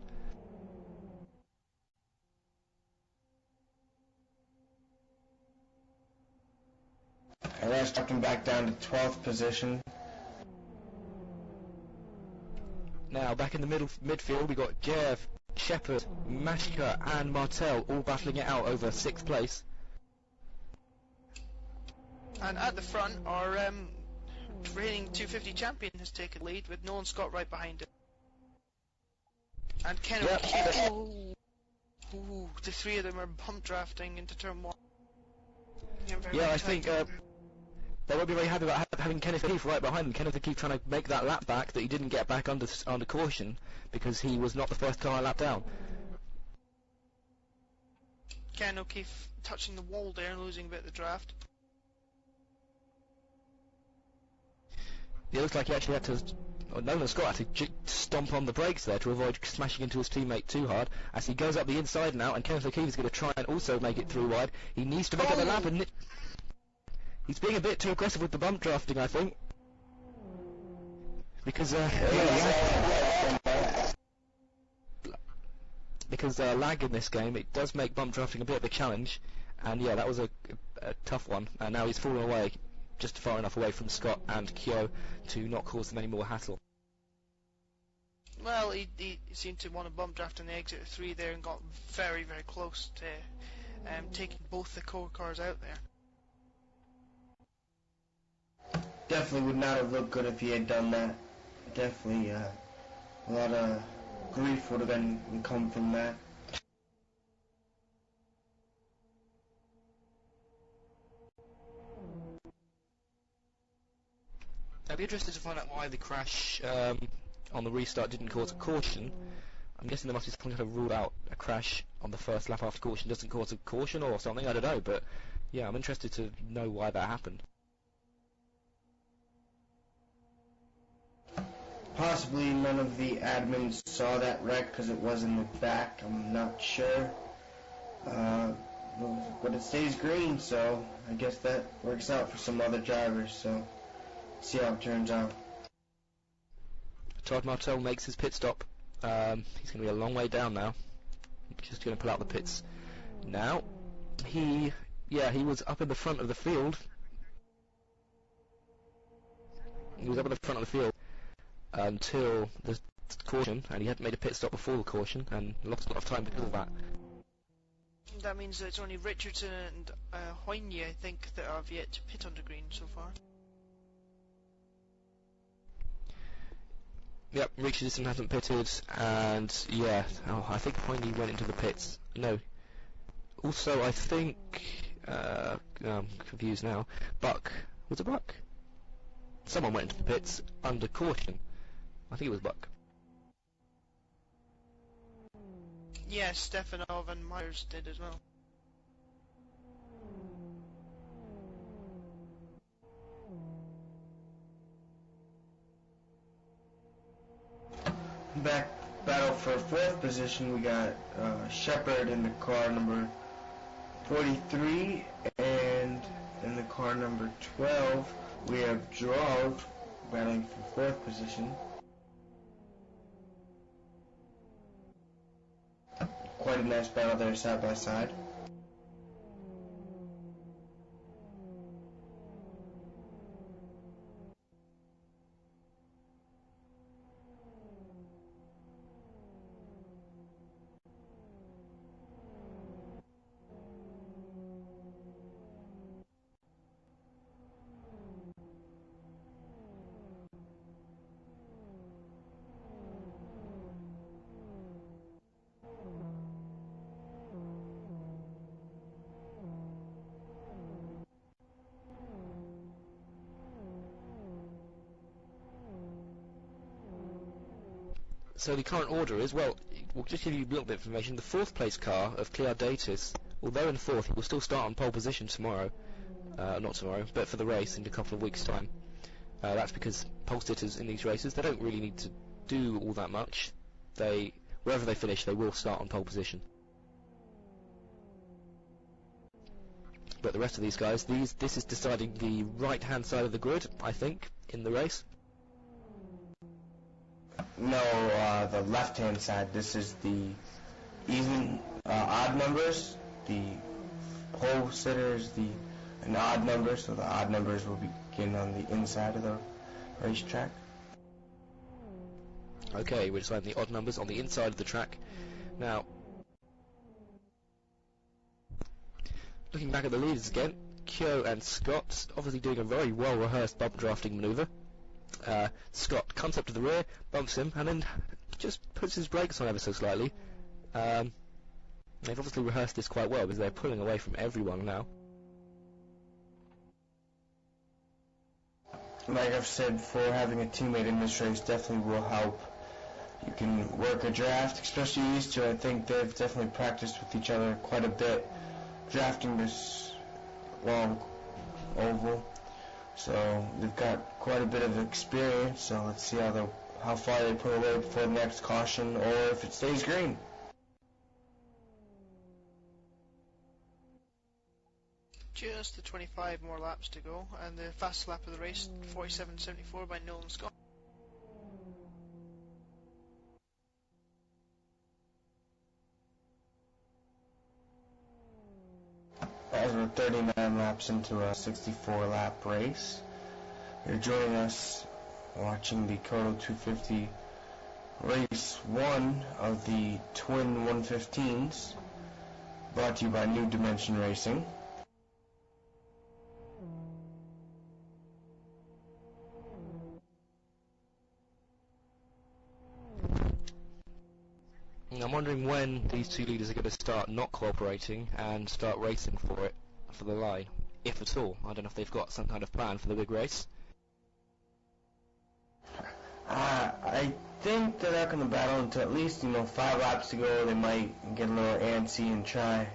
And that's dropped him back down to 12th position. Now, back in the midfield, we got Jeff, Shepard, Mashka, and Martel all battling it out over 6th place. And at the front, our reigning 250 champion has taken lead with Nolan Scott right behind him. And Ken O'Keefe. Ooh, the 3 of them are bump drafting into turn 1. Yeah, I think they won't be very happy about having Kenneth O'Keefe right behind them. Kenneth O'Keefe trying to make that lap back that he didn't get back under caution because he was not the first car lap down. Ken O'Keefe touching the wall there and losing a bit of the draft. It looks like he actually had to... Nolan Scott had to stomp on the brakes there to avoid smashing into his teammate too hard as he goes up the inside now, and Kenneth O'Keefe is going to try and also make it through wide. He needs to make up the lap, and he's being a bit too aggressive with the bump drafting, I think. Because lag in this game, it does make bump drafting a bit of a challenge, and yeah, that was a tough one, and now he's fallen away just far enough away from Scott and Kyo to not cause them any more hassle. Well, he seemed to want to bump draft on the exit of 3 there and got very, very close to taking both the core cars out there. definitely would not have looked good if he had done that. Definitely a lot of grief would have been come from that. I'd be interested to find out why the crash on the restart didn't cause a caution. I'm guessing there must be some kind of rule out a crash on the first lap after caution doesn't cause a caution or something, I don't know, but yeah, I'm interested to know why that happened. Possibly none of the admins saw that wreck because it was in the back, I'm not sure. But it stays green, so I guess that works out for some other drivers, so see how it turns out. Todd Martell makes his pit stop. He's going to be a long way down now. Just going to pull out the pits now. He was up in the front of the field. He was up in the front of the field until the caution, and he hadn't made a pit stop before the caution, and lost a lot of time because of that. That means that it's only Richardson and Hoyne, I think, that have yet to pit under green so far. Yep, Richardson hasn't pitted, and yeah, I think Hoyne went into the pits. No. Also, I think, I'm confused now, Buck, was it Buck? Someone went into the pits under caution. I think it was Buck. Yes, Stefanov and Myers did as well. Battle for fourth position, we got Shepard in the car number 43, and in the car number 12, we have Gerald battling for fourth position. Quite a nice battle there, side by side. So the current order is, well, we'll just give you a little bit of information. The fourth place car of Cleardatis, although in fourth, he will still start on pole position tomorrow. Not tomorrow, but for the race in a couple of weeks' time. That's because pole sitters in these races, they don't really need to do all that much. Wherever they finish, they will start on pole position. But the rest of these guys, this is deciding the right-hand side of the grid, I think, in the race. No, the left-hand side. This is the even odd numbers. The pole sitters, an odd number, so the odd numbers will begin on the inside of the racetrack. Okay, we're deciding the odd numbers on the inside of the track. Now, looking back at the leaders again, Kyo and Scott obviously doing a very well-rehearsed bump drafting manoeuvre. Scott comes up to the rear, bumps him, and then just puts his brakes on ever so slightly. They've obviously rehearsed this quite well because they're pulling away from everyone now. Like I've said before, having a teammate in this race definitely will help. You can work a draft, especially these two. I think they've definitely practiced with each other quite a bit, drafting this long oval. So they've got quite a bit of experience. So let's see how far they pull away before the next caution, or if it stays green. Just the 25 more laps to go, and the fastest lap of the race, 47.74 by Nolan Scott. As we're 39 laps into a 64-lap race, you're joining us watching the Kyoto 250 race 1 of the Twin 115s, brought to you by New Dimension Racing. I'm wondering when these two leaders are going to start not cooperating and start racing for it, for the line, if at all. I don't know if they've got some kind of plan for the big race. I think they're not going to battle until at least, 5 laps to go. They might get a little antsy and try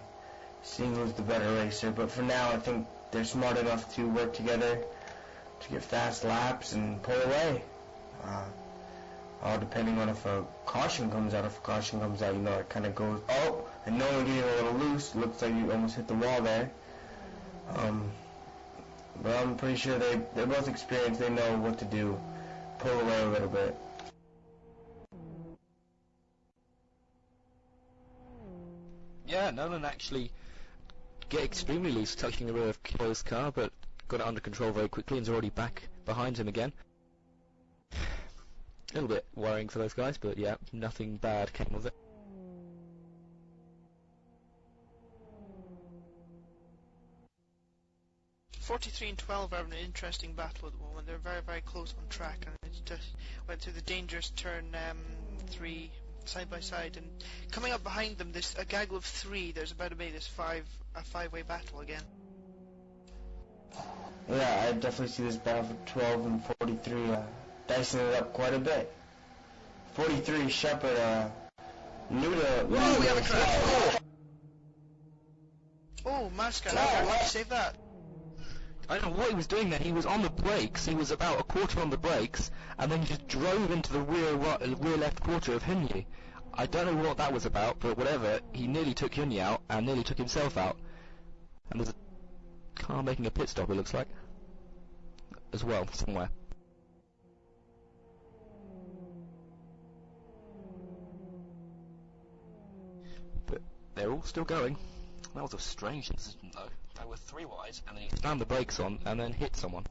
seeing who's the better racer. But for now, I think they're smart enough to work together to get fast laps and pull away. All depending on if a caution comes out. If a caution comes out, it kind of goes, oh, and no one getting a little loose. Looks like you almost hit the wall there. But I'm pretty sure they're both experienced. They know what to do. Pull away a little bit. Yeah, Nolan actually get extremely loose, touching the rear of Kyo's car, but got it under control very quickly and is already back behind him again. A little bit worrying for those guys, but yeah, nothing bad came of it. '43 and 12 are having an interesting battle at the moment. They're very, very close on track, and it just went through the dangerous turn 3 side by side. And coming up behind them, there's a gaggle of 3. There's about to be this a five-way battle again. Yeah, I definitely see this battle for 12 and 43 dicing it up quite a bit. 43 Shepard new to. Whoa, we have a crash! Oh, Mascot, how did you save that? I don't know what he was doing there. He was on the brakes. He was about a quarter on the brakes, and then he just drove into the rear left quarter of Hunyi. I don't know what that was about, but whatever. He nearly took Hunyi out and nearly took himself out. And there's a car making a pit stop, it looks like, as well, somewhere. But they're all still going. That was a strange incident, though. They were 3 wide, and then he slammed the brakes on and then hit someone.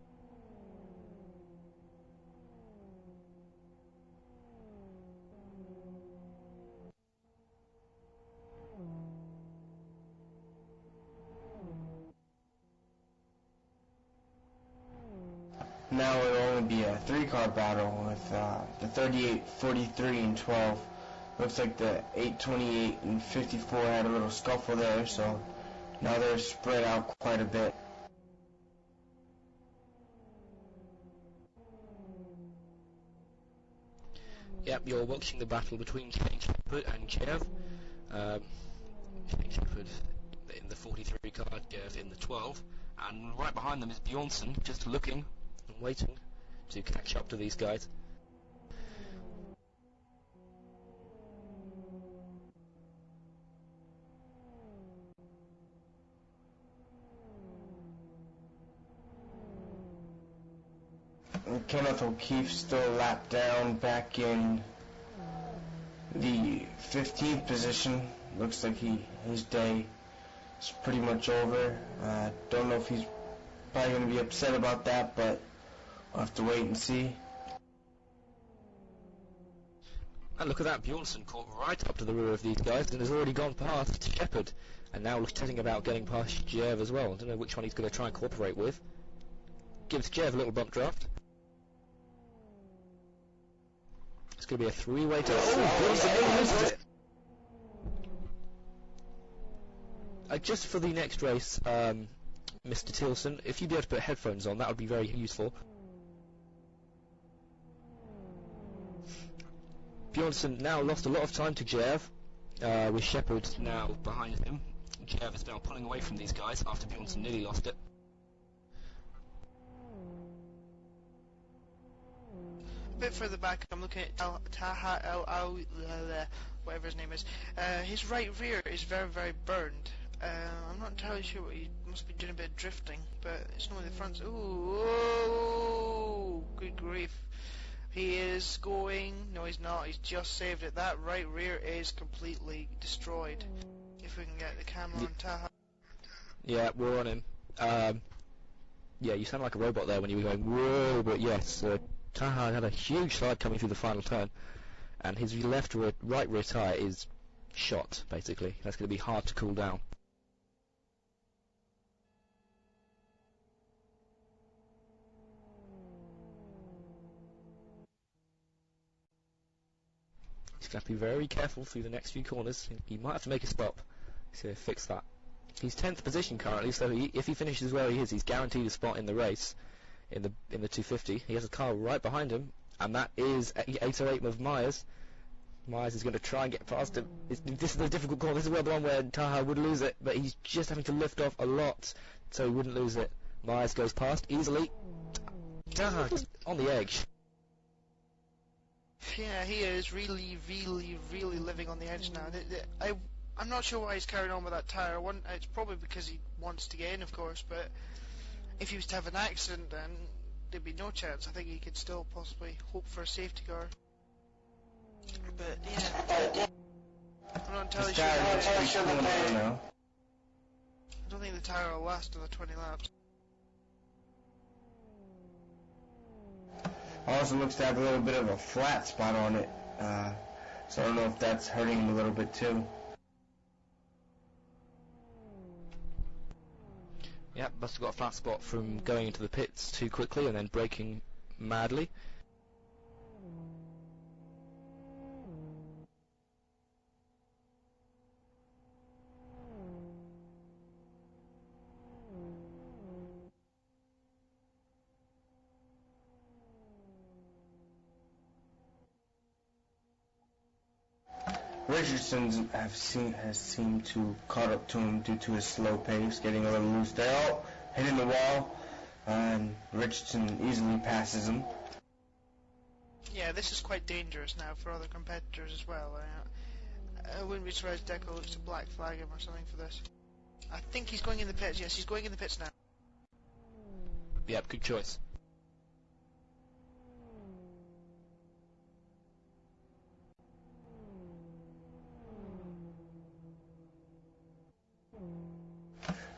Now it'll only be a 3-car battle with the 38, 43, and 12. Looks like the 828 and 54 had a little scuffle there, so now they're spread out quite a bit. Yep, you're watching the battle between Shane Shepherd and Chev. Shane Shepherd in the 43 car, Chev in the 12, and right behind them is Bjornsson, just looking and waiting to catch up to these guys. Kenneth O'Keefe still lapped down back in the 15th position. Looks like his day is pretty much over. Don't know if he's probably going to be upset about that, but we'll have to wait and see. And look at that, Bjornsson caught right up to the rear of these guys and has already gone past Shepherd, and now chatting about getting past Jev as well. I don't know which one he's going to try and cooperate with. Gives Jev a little bump draft. It's going to be a 3-way to... Oh, Bjornsson missed it! Just for the next race, Mr. Tilson, if you'd be able to put headphones on, that would be very useful. Bjornsson now lost a lot of time to Jev, with Shepherd now behind him. Jev is now pulling away from these guys after Bjornsson nearly lost it. A bit further back, I'm looking at Taha whatever his name is. His right rear is very, very burned. I'm not entirely sure what he must be doing, a bit of drifting, but it's not in the front. Ooh, good grief. He is going. No, he's not. He's just saved it. That right rear is completely destroyed. If we can get the camera on Taha. Yeah, we're on him. Yeah, you sound like a robot there when you were going, whoa, but yes, Taha had a huge slide coming through the final turn, and his right rear tyre is shot, basically. That's going to be hard to cool down. He's going to have to be very careful through the next few corners. He might have to make a stop to fix that. He's 10th position currently, so if he finishes where he is, he's guaranteed a spot in the race in the 250. He has a car right behind him, and that is 808 of Myers. Myers is going to try and get past him. This is a difficult corner. This is the one where Taha would lose it, but he's just having to lift off a lot so he wouldn't lose it. Myers goes past easily. Taha on the edge. Yeah, he is really, really, really living on the edge now. I'm not sure why he's carrying on with that tyre. It's probably because he wants to get in, of course, but if he was to have an accident, then there'd be no chance. I think he could still possibly hope for a safety car. But, yeah. I'm not entirely sure. I don't think the tyre will last another 20 laps. Also looks to have a little bit of a flat spot on it, so I don't know if that's hurting him a little bit too. Yeah, must have got a flat spot from going into the pits too quickly and then braking madly. Richardson has seemed to caught up to him due to his slow pace, getting a little loose there. Oh, hitting the wall, and Richardson easily passes him. Yeah, this is quite dangerous now for other competitors as well. I wouldn't be surprised Deco looks to black flag him or something for this. I think he's going in the pits. Yes, he's going in the pits now. Yep, good choice.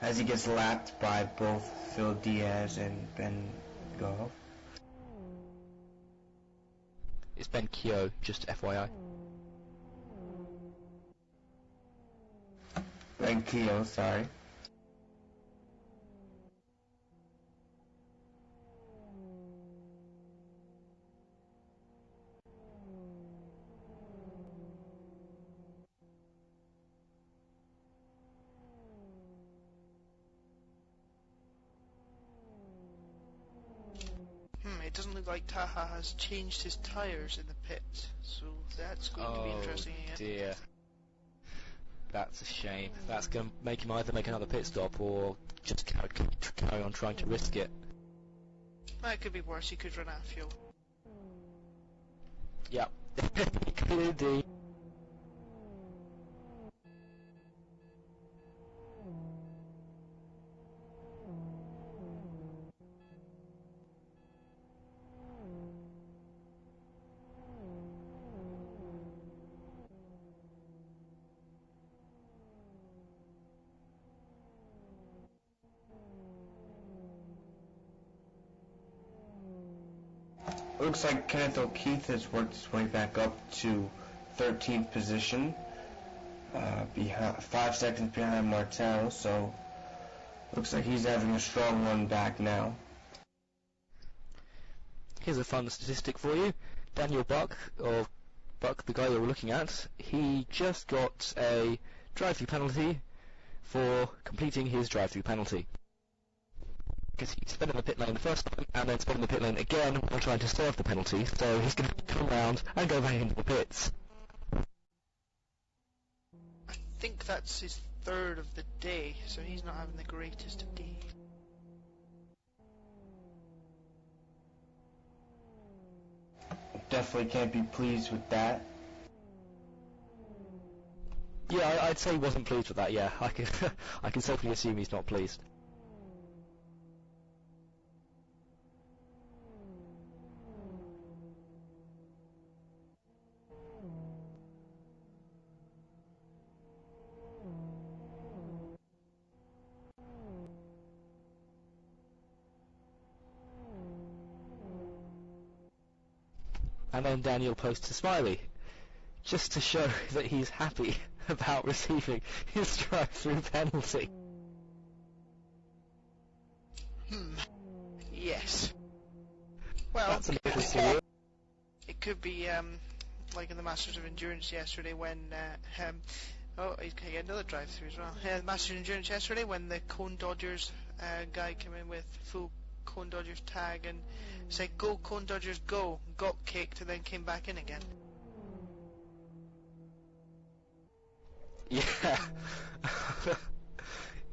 As he gets lapped by both Phil Diaz and Ben Gove. It's Ben Keogh, just FYI. Ben Keogh, sorry. It doesn't look like Taha has changed his tyres in the pit, so that's going to be interesting again. Dear. That's a shame. That's going to make him either make another pit stop or just carry on trying to risk it. It could be worse. He could run out of fuel. Yep. Could. Looks like Kenneth O'Keefe has worked his way back up to 13th position, 5 seconds behind Martel, so looks like he's having a strong run back now. Here's a fun statistic for you. Daniel Buck, or Buck, the guy you're looking at, he just got a drive-through penalty for completing his drive-through penalty. Because he spent in the pit lane the first time, and then spent in the pit lane again while trying to serve the penalty, so he's going to come around and go back into the pits. I think that's his third of the day, so he's not having the greatest of days. Definitely can't be pleased with that. Yeah, I'd say he wasn't pleased with that, yeah. I can safely assume he's not pleased. And then Daniel posts a smiley, just to show that he's happy about receiving his drive-through penalty. Yes. Well, That's a little surreal. it could be like in the Masters of Endurance yesterday when oh, he's going to get another drive-through as well. The Masters of Endurance yesterday when the Cone Dodgers guy came in with full Cone Dodgers tag and said, "Go Cone Dodgers, go!" Got kicked and then came back in again. Yeah.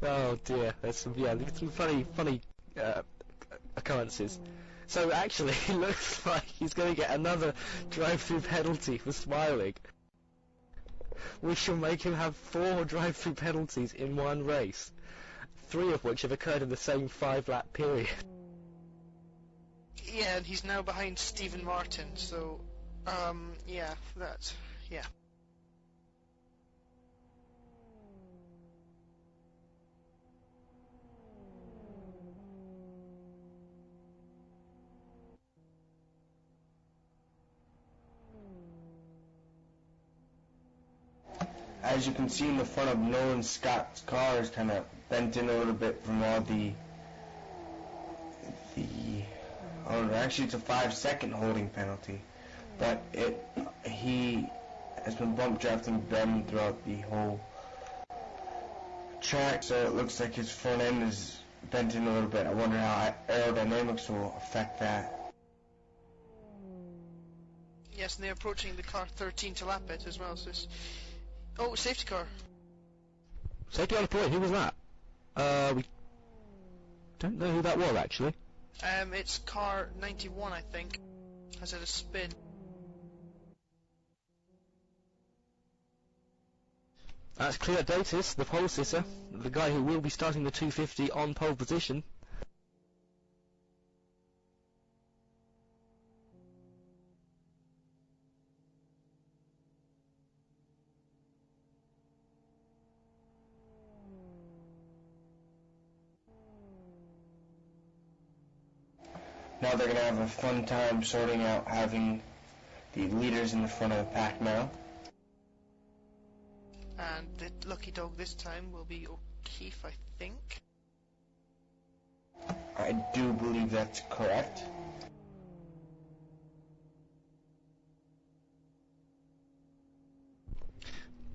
Oh dear, there's some funny occurrences. So actually, it looks like he's going to get another drive-through penalty for smiling. We shall make him have 4 drive-through penalties in one race, 3 of which have occurred in the same 5-lap period. Yeah, and he's now behind Stephen Martin, so, yeah. As you can see in the front of Nolan Scott's car is kind of bent in a little bit from all actually it's a 5-second holding penalty, but he has been bump drafting Ben throughout the whole track, so it looks like his front end is bent in a little bit. I wonder how aerodynamics will affect that. Yes, and they're approaching the car 13 to lap it as well, so oh, safety car. Safety on the point, who was that? We don't know who that was, actually. It's car 91, I think. Has had a spin. That's Cleodatus, the pole sitter, the guy who will be starting the 250 on pole position. Now they're going to have a fun time sorting out having the leaders in the front of the pack now. And the lucky dog this time will be O'Keefe, I think. I do believe that's correct.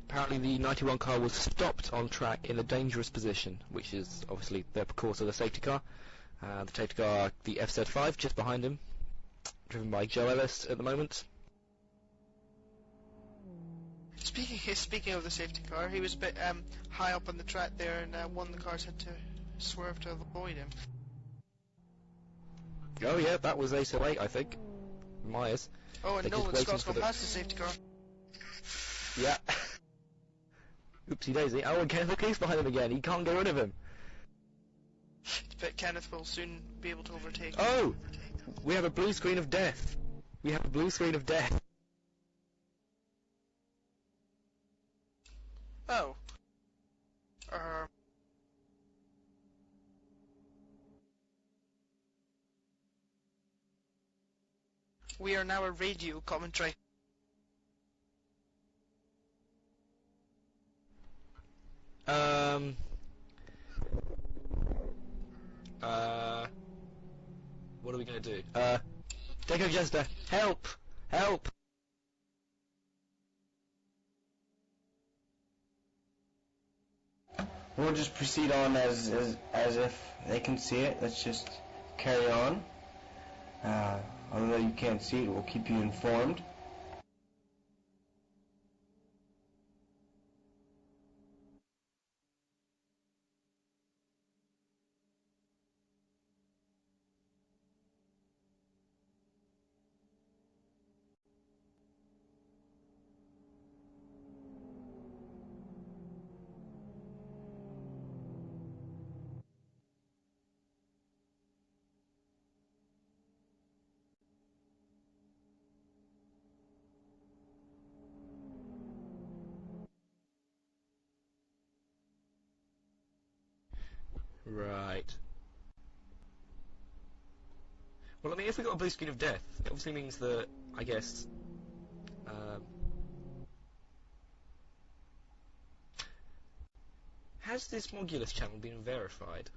Apparently the 91 car was stopped on track in a dangerous position, which is obviously the course of the safety car. The safety car, the FZ5, just behind him, driven by Joe Ellis at the moment. Speaking of the safety car, he was a bit high up on the track there, and one of the cars had to swerve to avoid him. Oh yeah, that was Ace 08, I think. Myers. Oh, and Nolan Scott's gone past the safety car. Yeah. Oopsie daisy. Oh, and Kenneth O'Keefe's behind him again. He can't get rid of him. But Kenneth will soon be able to overtake him. Oh! We have a blue screen of death. We have a blue screen of death. Oh. We are now a radio commentary. What are we going to do? Deco Jester, help! Help! We'll just proceed on as if they can see it. Let's just carry on. Although you can't see it, we'll keep you informed. Right. Well, I mean, if we got a blue screen of death, it obviously means that, I guess, has this Mogulus channel been verified?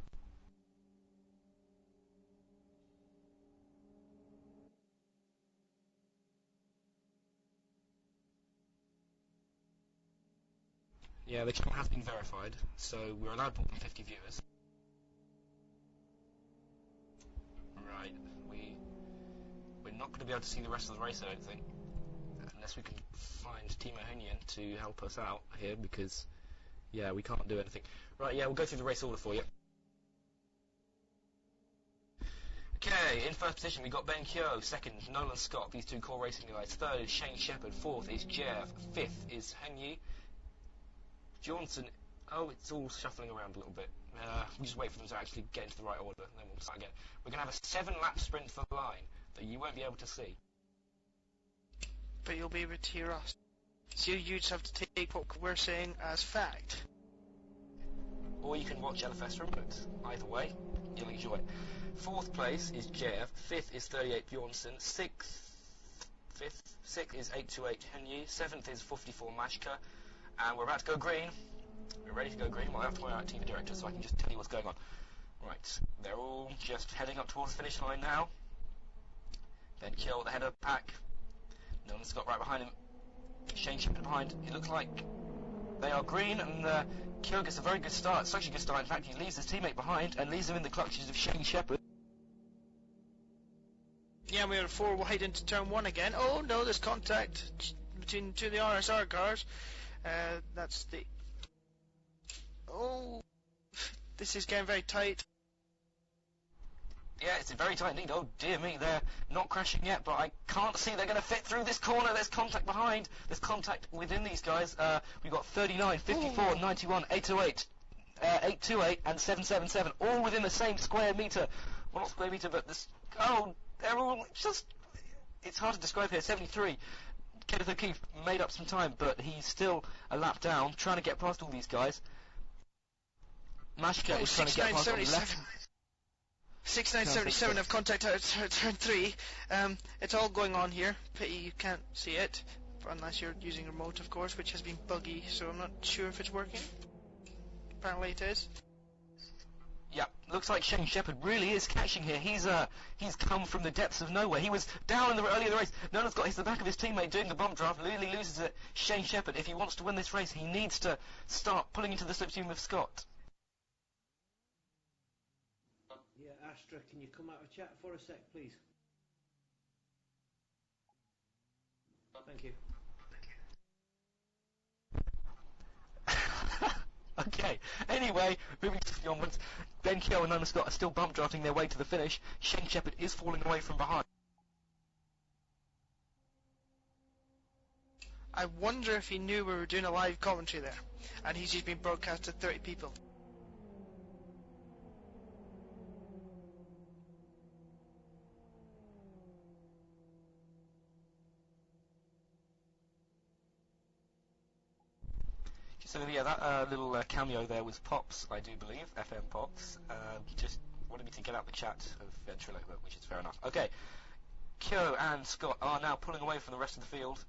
Yeah, the channel has been verified, so we're allowed more than 50 viewers. Right, we're not going to be able to see the rest of the race, I don't think, unless we can find Timo Hunyan to help us out here, because, yeah, we can't do anything. Right, yeah, we'll go through the race order for you. Okay, in first position we got Ben Keogh, second Nolan Scott, these two core racing guys, third is Shane Shepherd, fourth is Jeff, fifth is Henyi, Johnson, oh, it's all shuffling around a little bit. We just wait for them to actually get into the right order, and then we'll start again. We're going to have a 7-lap sprint for the line that you won't be able to see. But you'll be able to hear us. So you just have to take what we're saying as fact. Or you can watch LFS remote. Either way, you'll enjoy it. Fourth place is Jeff, fifth is 38 Bjornsson, sixth is 828 Henyi, seventh is 54 Mashka, and we're about to go green. We're ready to go green. Well, I have to point out TV director so I can just tell you what's going on. Right, they're all just heading up towards the finish line now. Ben Keogh at the head of the pack. Nolan Scott right behind him. Shane Shepherd behind. It looks like they are green, and Keogh gets a very good start. Such a good start, in fact, he leaves his teammate behind and leaves him in the clutches of Shane Shepherd. Yeah, we're 4 wide into turn 1 again. Oh no, there's contact between two of the RSR cars. That's the... Oh, this is getting very tight. Yeah, it's a very tight lead. Oh dear me, they're not crashing yet, but I can't see they're going to fit through this corner. There's contact behind. There's contact within these guys. We've got 39, 54, Ooh. 91, 808, 828, and 777, all within the same square meter. Well, not square meter, but this... Oh, they're all just... It's hard to describe here. 73. Kenneth O'Keefe made up some time, but he's still a lap down, trying to get past all these guys. Mashka is trying to get past on the left. 6977 have contact out at turn 3. It's all going on here. Pity you can't see it, unless you're using remote, of course, which has been buggy, so I'm not sure if it's working. Apparently it is. Yeah, looks like Shane Shepherd really is catching here. He's come from the depths of nowhere. He was down in the early in the race. Nolan's got the back of his teammate doing the bump draft. Nearly loses it. Shane Shepherd, if he wants to win this race, he needs to start pulling into the slipstream with Scott. Yeah, Astra, can you come out of chat for a sec, please? Thank you. Okay, anyway, moving onwards, Ben Keogh and Nolan Scott are still bump drafting their way to the finish. Shane Shepherd is falling away from behind. I wonder if he knew we were doing a live commentary there, and he's just been broadcast to 30 people. So yeah, that little cameo there was Pops, I do believe, FM Pops. Just wanted me to get out the chat of Ventriloquist, which is fair enough. Okay, Keogh and Scott are now pulling away from the rest of the field.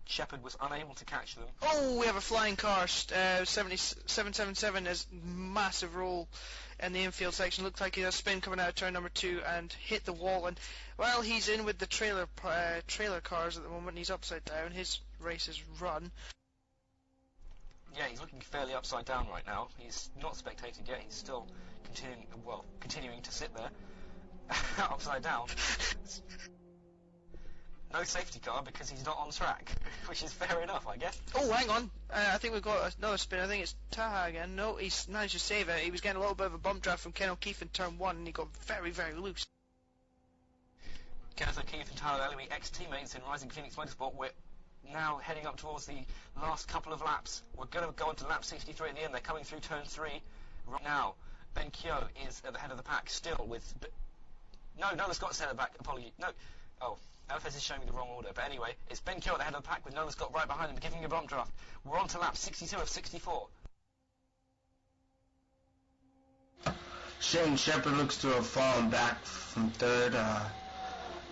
Shepherd was unable to catch them. Oh, we have a flying car. 777 has massive roll in the infield section. Looks like he has spin coming out of turn number 2 and hit the wall. And well, he's in with the trailer cars at the moment. He's upside down. His race is run. Yeah, he's looking fairly upside down right now. He's not spectated yet. He's still continuing to sit there upside down. No safety car because he's not on track, which is fair enough, I guess. Oh, hang on. I think we've got another spin. I think it's Taha again. No, he's managed to save it. He was getting a little bit of a bump draft from Ken O'Keefe in turn 1, and he got very, very loose. Kenneth O'Keefe and Tyler Ellery, ex-teammates in Rising Phoenix Motorsport. We're now heading up towards the last couple of laps. We're going to go on to lap 63 at the end. They're coming through turn 3 right now. Ben Keogh is at the head of the pack still with... No, Nolan Scott's at the back. Apology. No. Oh, LFS is showing me the wrong order. But anyway, it's Ben Keogh at the head of the pack with Nolan Scott right behind him, giving him a bump draft. We're on to lap 62 of 64. Shane Shepherd looks to have fallen back from third,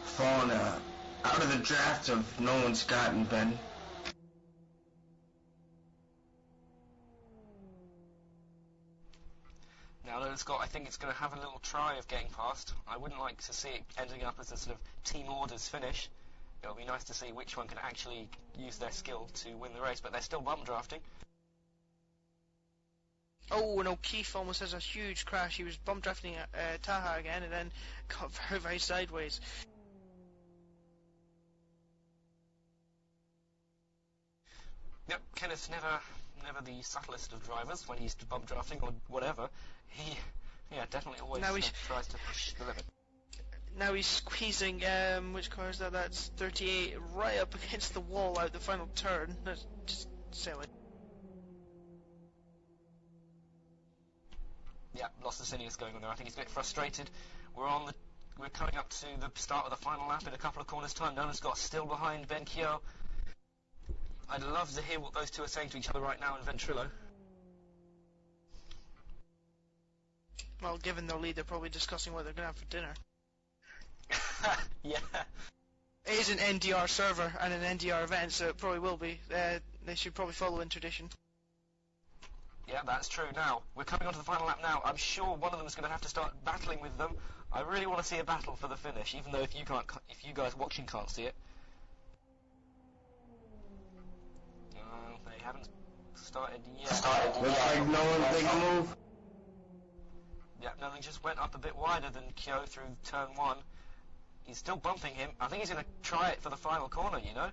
fallen out of the draft of Nolan Scott and Ben. Now, Nolan Scott, I think it's going to have a little try of getting past. I wouldn't like to see it ending up as a sort of team orders finish. It'll be nice to see which one can actually use their skill to win the race, but they're still bump drafting. Oh, and O'Keefe almost has a huge crash. He was bump drafting Taha again, and then got very, very sideways. Yep, Kenneth's never the subtlest of drivers when he's bump drafting or whatever. He, definitely always tries to push the limit. Now he's squeezing, which car is that? That's 38, right up against the wall out the final turn. That's just silly. Yeah, lots of silliness going on there. I think he's a bit frustrated. We're coming up to the start of the final lap in a couple of corners' time. Nolan Scott still behind Ben Keogh. I'd love to hear what those two are saying to each other right now in Ventrilo. Well, given their lead, they're probably discussing what they're going to have for dinner. Yeah. It is an NDR server and an NDR event, so it probably will be. They should probably follow in tradition. Yeah, that's true. Now, we're coming on to the final lap now. I'm sure one of them is going to have to start battling with them. I really want to see a battle for the finish, even though if you guys watching can't see it. They haven't started yet. Looks like Nolan's big move. Yeah, Nolan just went up a bit wider than Keogh through turn 1. He's still bumping him. I think he's going to try it for the final corner, you know?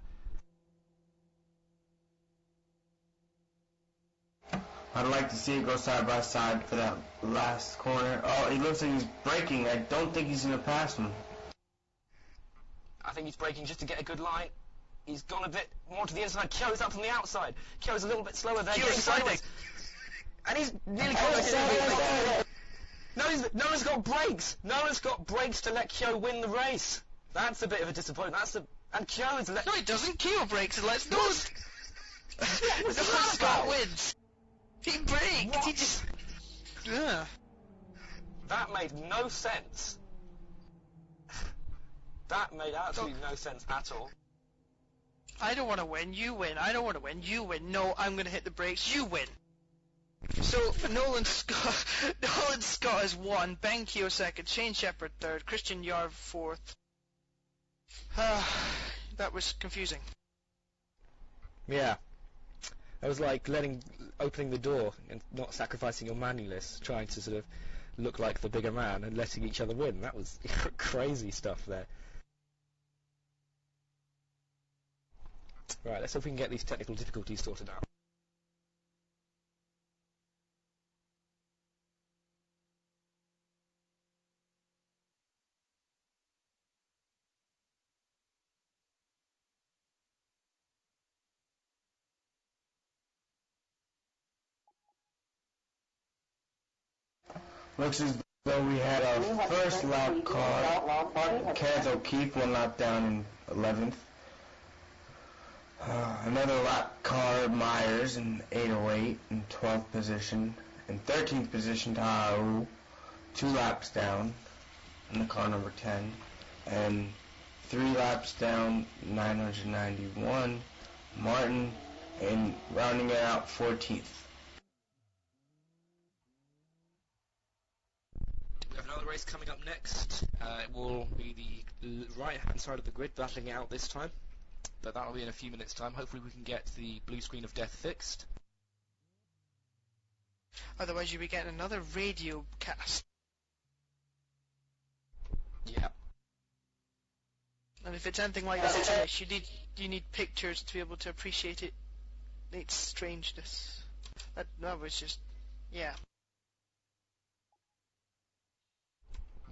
I'd like to see it go side by side for that last corner. Oh, he looks like he's braking. I don't think he's going to pass him. I think he's braking just to get a good line. He's gone a bit more to the inside. Keogh's up from the outside. Keogh's a little bit slower there. Keogh's sideways. And he's nearly close. Nolan's got brakes. Nolan's got brakes to let Keogh win the race. That's a bit of a disappointment. And Keogh is... No, he doesn't. Keogh brakes and lets Nolan Nolan Scott wins. He braked. What? He just... Ugh. That made no sense. That made absolutely no sense at all. I don't want to win, you win. I don't want to win, you win. No, I'm going to hit the brakes, you win. So, Nolan Scott has won, Ben Keogh second, Shane Shepherd third, Christian Yarv fourth. That was confusing. Yeah. It was like opening the door and not sacrificing your manliness, trying to sort of look like the bigger man and letting each other win. That was crazy stuff there. Right, let's hope we can get these technical difficulties sorted out. Looks as though we had our first lap car. Kenneth O'Keefe, 1 lap down in 11th. Another lap car, Myers, in 808 in 12th position. In 13th position, Taha, 2 laps down in the car number 10. And 3 laps down, 991, Martin, and rounding it out, 14th. We have another race coming up next. It will be the right-hand side of the grid battling it out this time. But that'll be in a few minutes' time. Hopefully we can get the blue screen of death fixed. Otherwise you'll be getting another radio cast. Yeah. And if it's anything like this, you need pictures to be able to appreciate it. Its strangeness. That was just... yeah.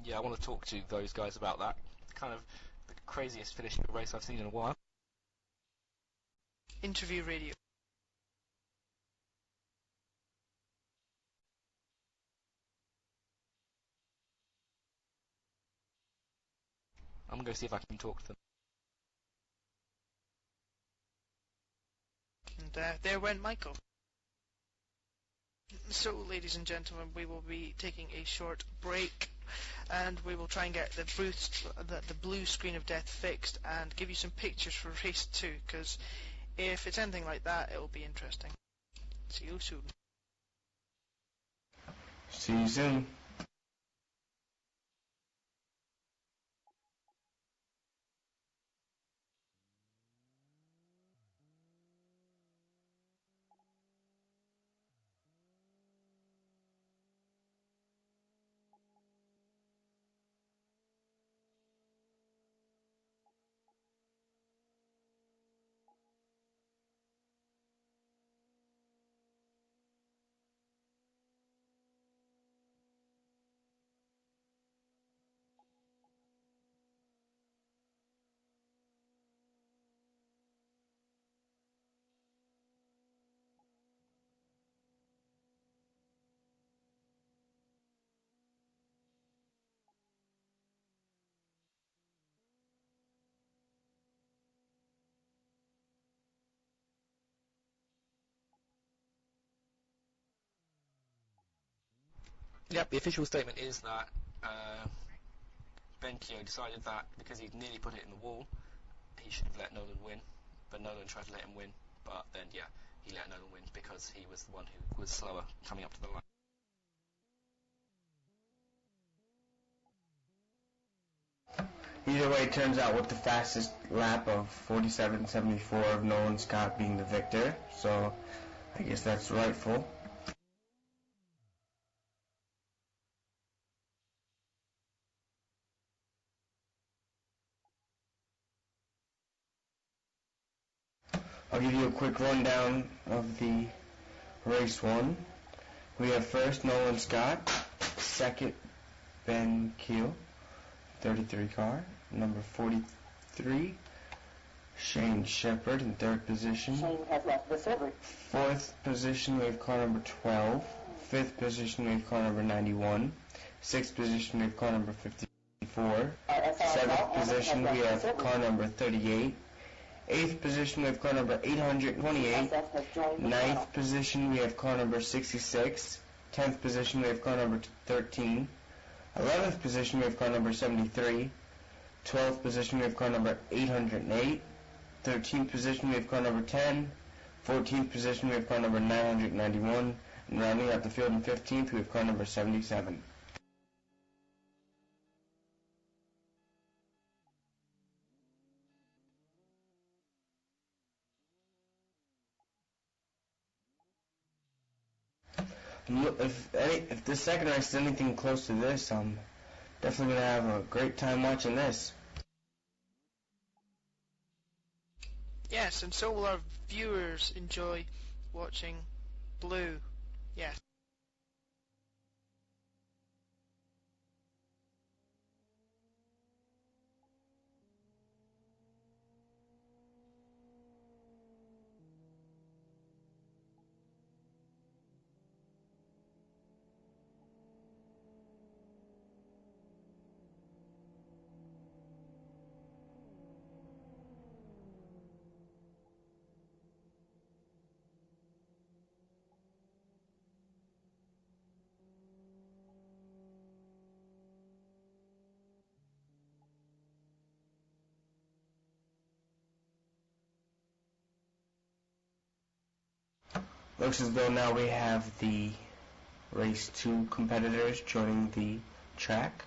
Yeah, I want to talk to those guys about that. Kind of the craziest finish of a race I've seen in a while. Interview radio. I'm going to see if I can talk to them. And there went Michael. So, ladies and gentlemen, we will be taking a short break, and we will try and get the blue screen of death fixed and give you some pictures for race 2, because if it's anything like that, it will be interesting. See you soon. See you soon. Yep, the official statement is that Benkyo decided that because he'd nearly put it in the wall, he should have let Nolan win, but Nolan tried to let him win, but then, yeah, he let Nolan win because he was the one who was slower coming up to the line. Either way, it turns out with the fastest lap of 47.74 of Nolan Scott being the victor, so I guess that's rightful. I'll give you a quick rundown of the race one. We have first Nolan Scott, second Ben Keel, 33 car, number 43. Shane Shepard in third position. Shane has left the server. Fourth position we have car number 12. Fifth position we have car number 91. Sixth position we have car number 54. Seventh position we have car number 38. Eighth position we have car number 828. Ninth position we have car number 66. 10th position we have car number 13. 11th position we have car number 73. 12th position we have car number 808. 13th position we have car number 10. 14th position we have car number 991. And rounding out the field in 15th we have car number 77. If this second race is anything close to this, I'm definitely going to have a great time watching this. Yes, and so will our viewers enjoy watching Blue. Yes. Looks as though now we have the race 2 competitors joining the track.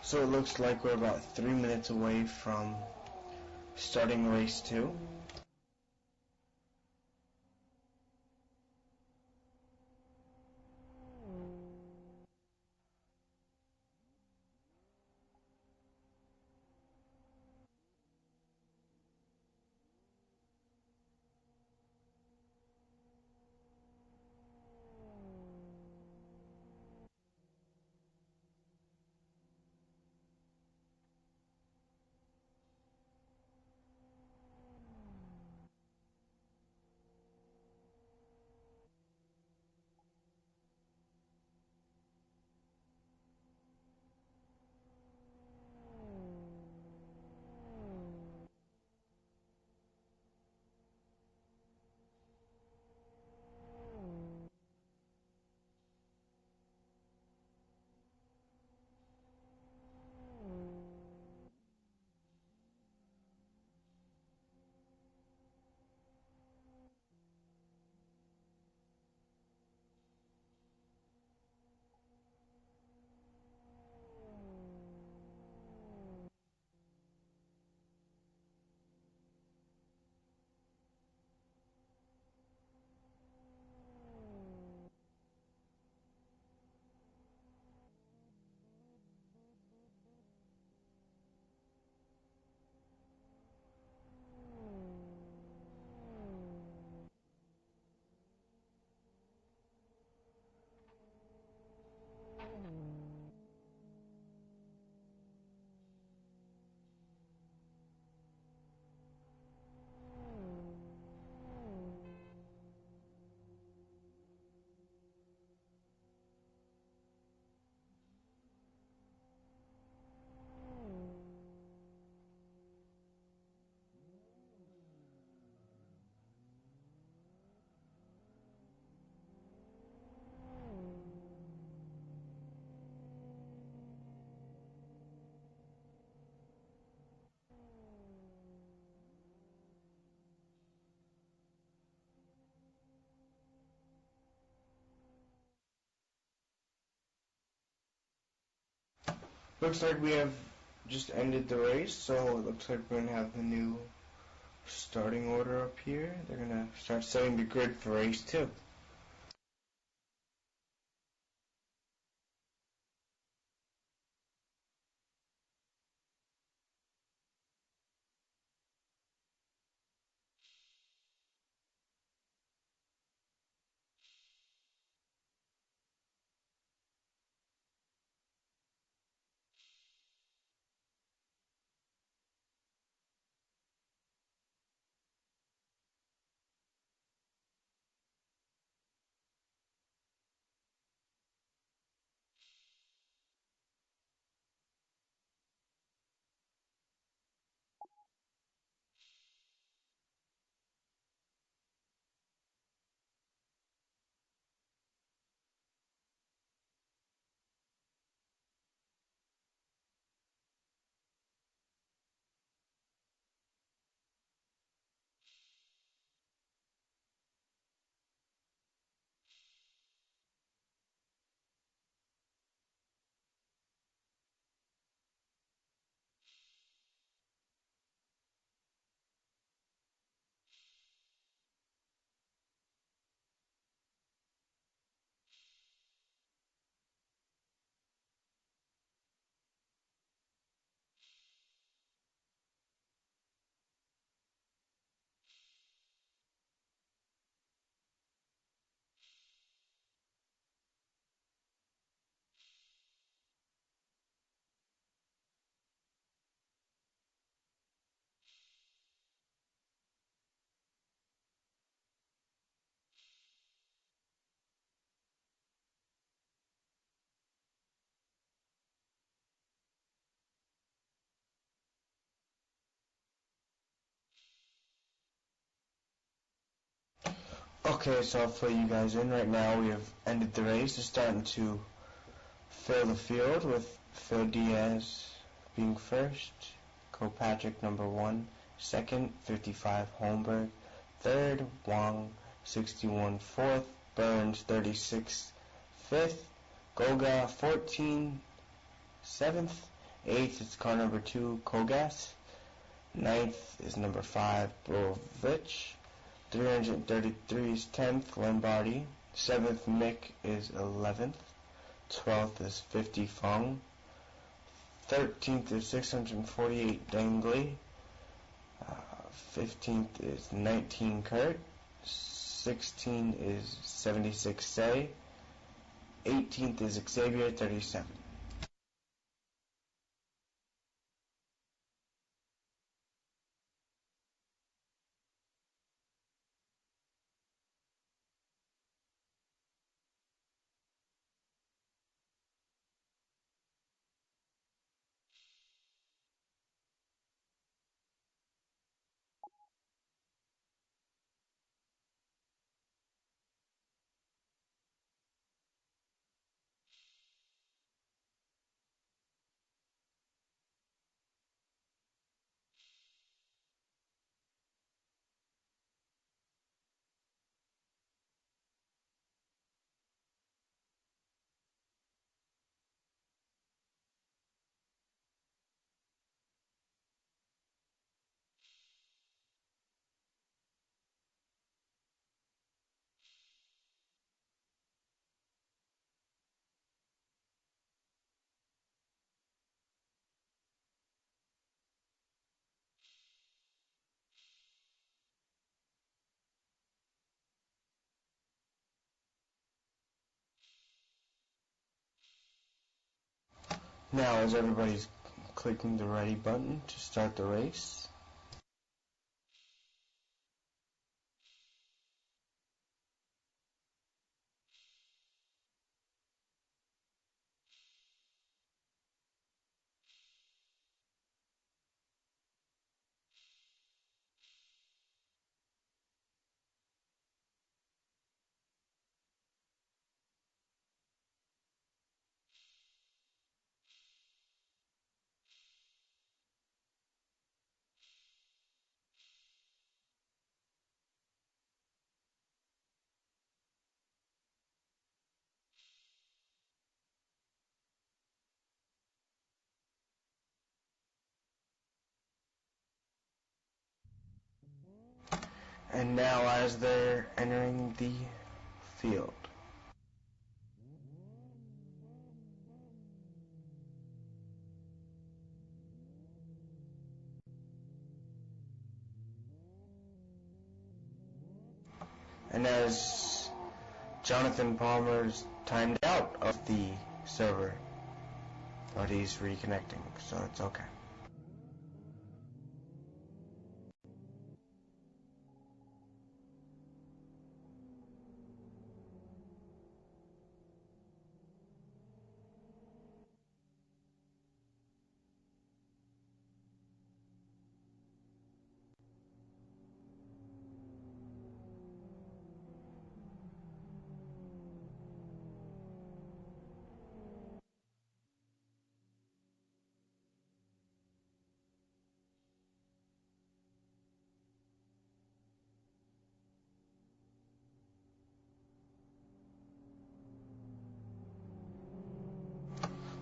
So it looks like we're about 3 minutes away from starting race 2. Looks like we have just ended the race, so it looks like we're going to have the new starting order up here. They're going to start setting the grid for race 2. Okay, so I'll fill you guys in right now. We have ended the race. It's starting to fill the field with Phil Diaz being first, Kilpatrick number 1, second, 55 Holmberg, third, Wang 61 fourth, Burns 36 fifth, Goga 14 seventh, 8th is car number 2, Kogas. 9th is number 5, Brovich. 333 is 10th, Lombardi. 7th, Mick is 11th. 12th is 50, Fong. 13th is 648, Dengley. 15th is 19, Kurt. 16 is 76, Say. 18th is Xavier, 37. Now, as everybody's clicking the ready button to start the race, and now as they're entering the field. And as Jonathan Palmer's timed out of the server, but he's reconnecting, so it's okay.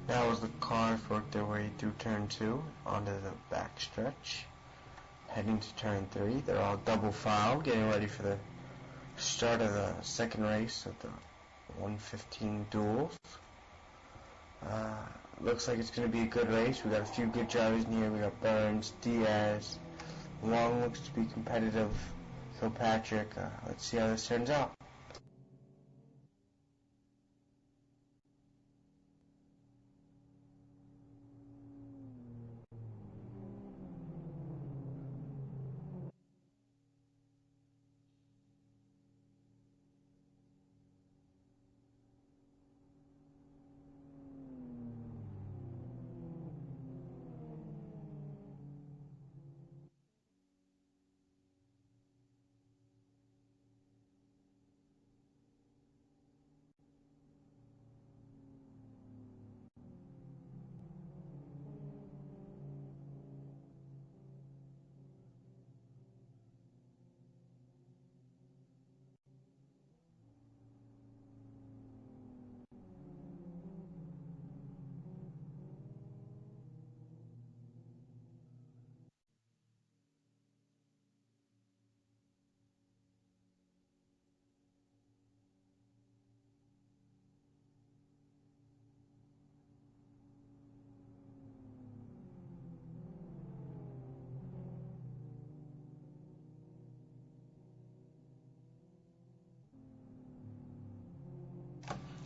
Now as the cars work their way through turn 2 onto the back stretch, heading to turn 3, they're all double filed, getting ready for the start of the second race of the 115 duels. Looks like it's going to be a good race. We got a few good drivers in here. We got Burns, Diaz. Long looks to be competitive. Kilpatrick. Let's see how this turns out.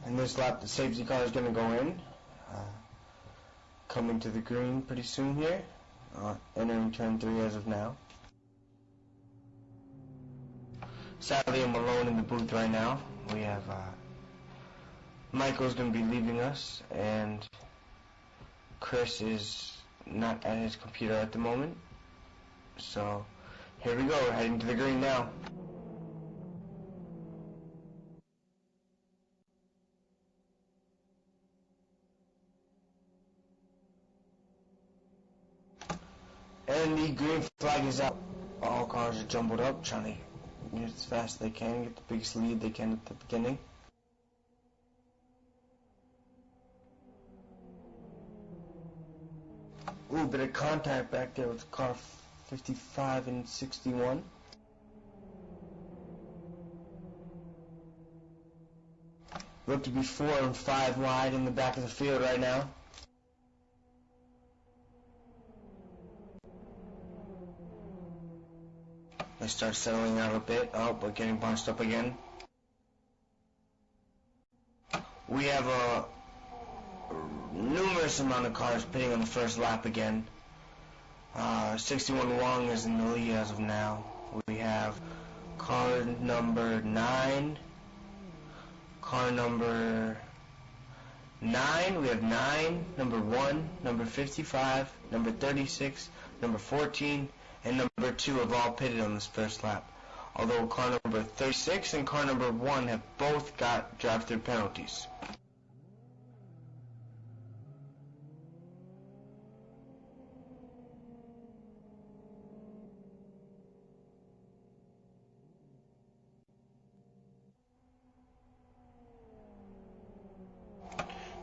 In this lap, the safety car is going to go in. Coming to the green pretty soon here. Entering turn 3 as of now. Sadly, I'm alone in the booth right now. We have Michael's going to be leaving us, and Chris is not at his computer at the moment. So, here we go. We're heading to the green now. And the green flag is out. All cars are jumbled up, trying to get as fast as they can, get the biggest lead they can at the beginning. A little bit of contact back there with car 55 and 61. Look to be 4 and 5 wide in the back of the field right now. They start settling out a bit. Oh, but getting bunched up again. We have a numerous amount of cars pitting on the first lap again. 61 Wong is in the lead as of now. We have car number 9. Car number 9. We have 9, number 1, number 55, number 36, number 14, and number 2 have all pitted on this first lap. Although car number 36 and car number 1 have both got drive-through penalties.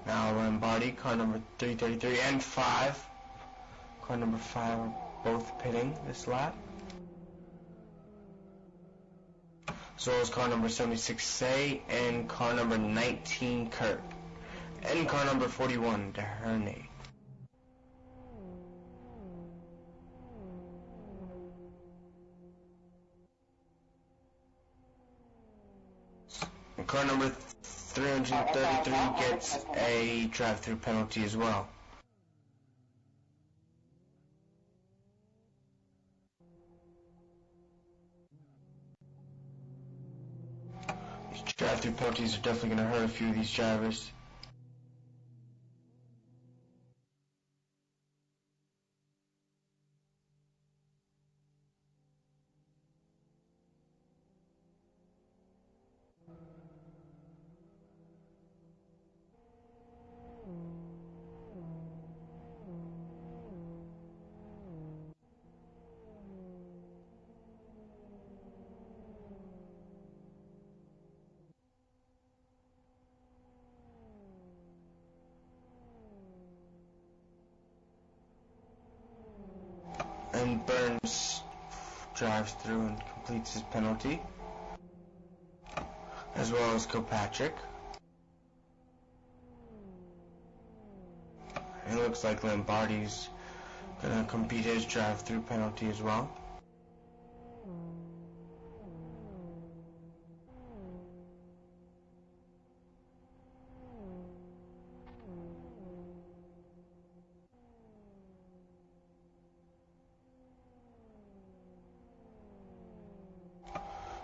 Now Lombardi, car number 333 and 5. Car number 5 are both pitting this lap. So is car number 76 Say and car number 19 Kurt. And car number 41 DeHernay. And car number 333 gets a drive-through penalty as well. These drive-through penalties are definitely going to hurt a few of these drivers. And Burns drives through and completes his penalty, as well as Kilpatrick. It looks like Lombardi's going to complete his drive-through penalty as well.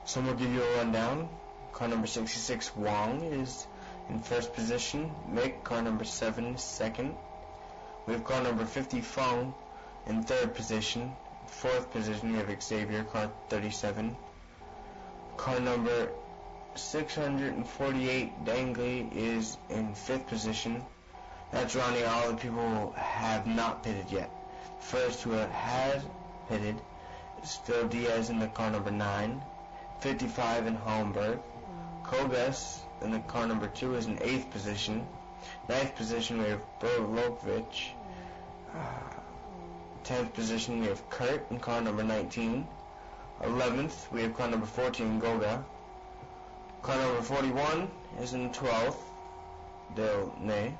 So we'll give you a rundown. Car number 66 Wong is in first position. Mick, car number 7, second. We have car number 50 Fong in third position. Fourth position we have Xavier, car 37. Car number 648 Dangley is in fifth position. That's rounding all the people who have not pitted yet. First who has pitted is Phil Diaz in the car number 9. 55 in Holmberg. Kogas in the car number 2 is in 8th position. 9th position we have Berlovich. 10th position we have Kurt in car number 19. 11th we have car number 14 Goga. Car number 41 is in 12th. Del Ney.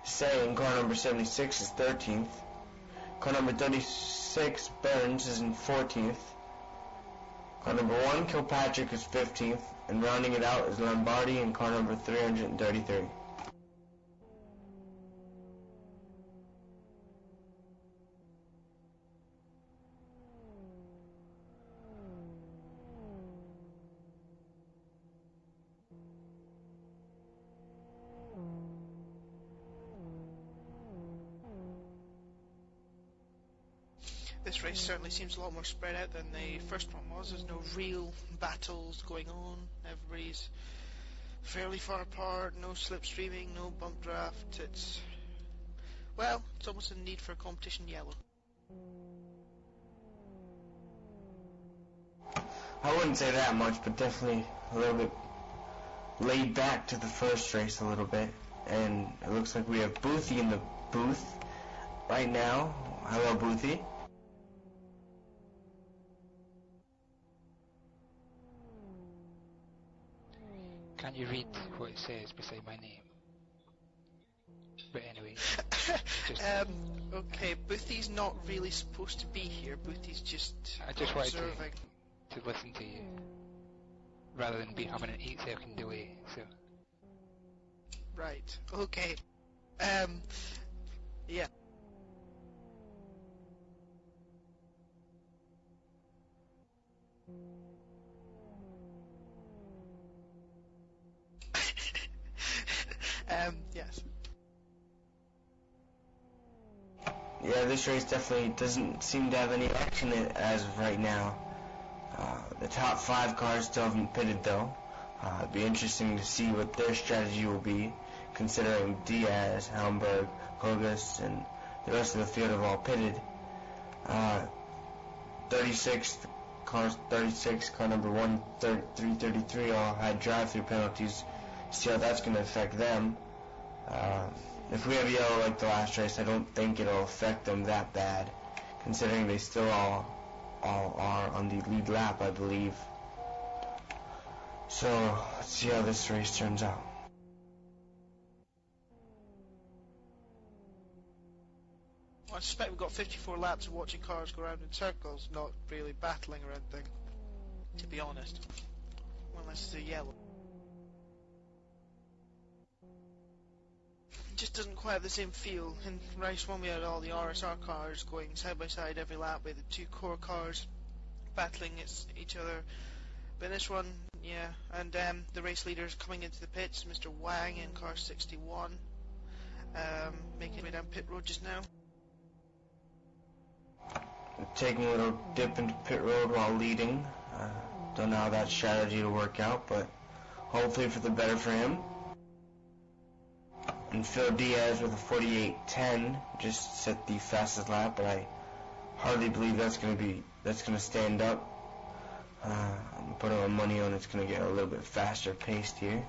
Say in car number 76 is 13th. Car number 36 Burns is in 14th. Car number 1 Kilpatrick is 15th, And rounding it out is Lombardi in car number 333. This race certainly seems a lot more spread out than the first one was. There's no real battles going on. Everybody's fairly far apart, no slipstreaming, no bump draft. It's almost a need for competition yellow. I wouldn't say that much, but definitely a little bit laid back to the first race a little bit. And it looks like we have Boothie in the booth right now. Hello, Boothie. Can you read what it says beside my name? But anyway, just Okay, Boothie's not really supposed to be here. Boothie's just I just wanted observing. to listen to you rather than be having an 8-second delay. So Right. Okay. Yeah. Yes. Yeah, this race definitely doesn't seem to have any action in it as of right now. The top 5 cars still haven't pitted though. It'd be interesting to see what their strategy will be, considering Diaz, Helmberg, Hogus, and the rest of the field have all pitted. 36 car number 333 all had drive-through penalties. See how that's going to affect them. If we have yellow like the last race, I don't think it'll affect them that bad, considering they still all are on the lead lap, I believe. So, let's see how this race turns out. Well, I suspect we've got 54 laps of watching cars go around in circles, not really battling or anything, to be honest. Unless it's a yellow. It just doesn't quite have the same feel. In race 1 we had all the RSR cars going side by side every lap with the 2 core cars battling each other. But in this one, yeah, and the race leaders coming into the pits, Mr. Wang in car 61, making his way down pit road just now. Taking a little dip into pit road while leading. Don't know how that strategy will work out, but hopefully for the better for him. And Phil Diaz with a 48.10 just set the fastest lap, but I hardly believe that's going to stand up. I'm putting my money on it's going to get a little bit faster paced here,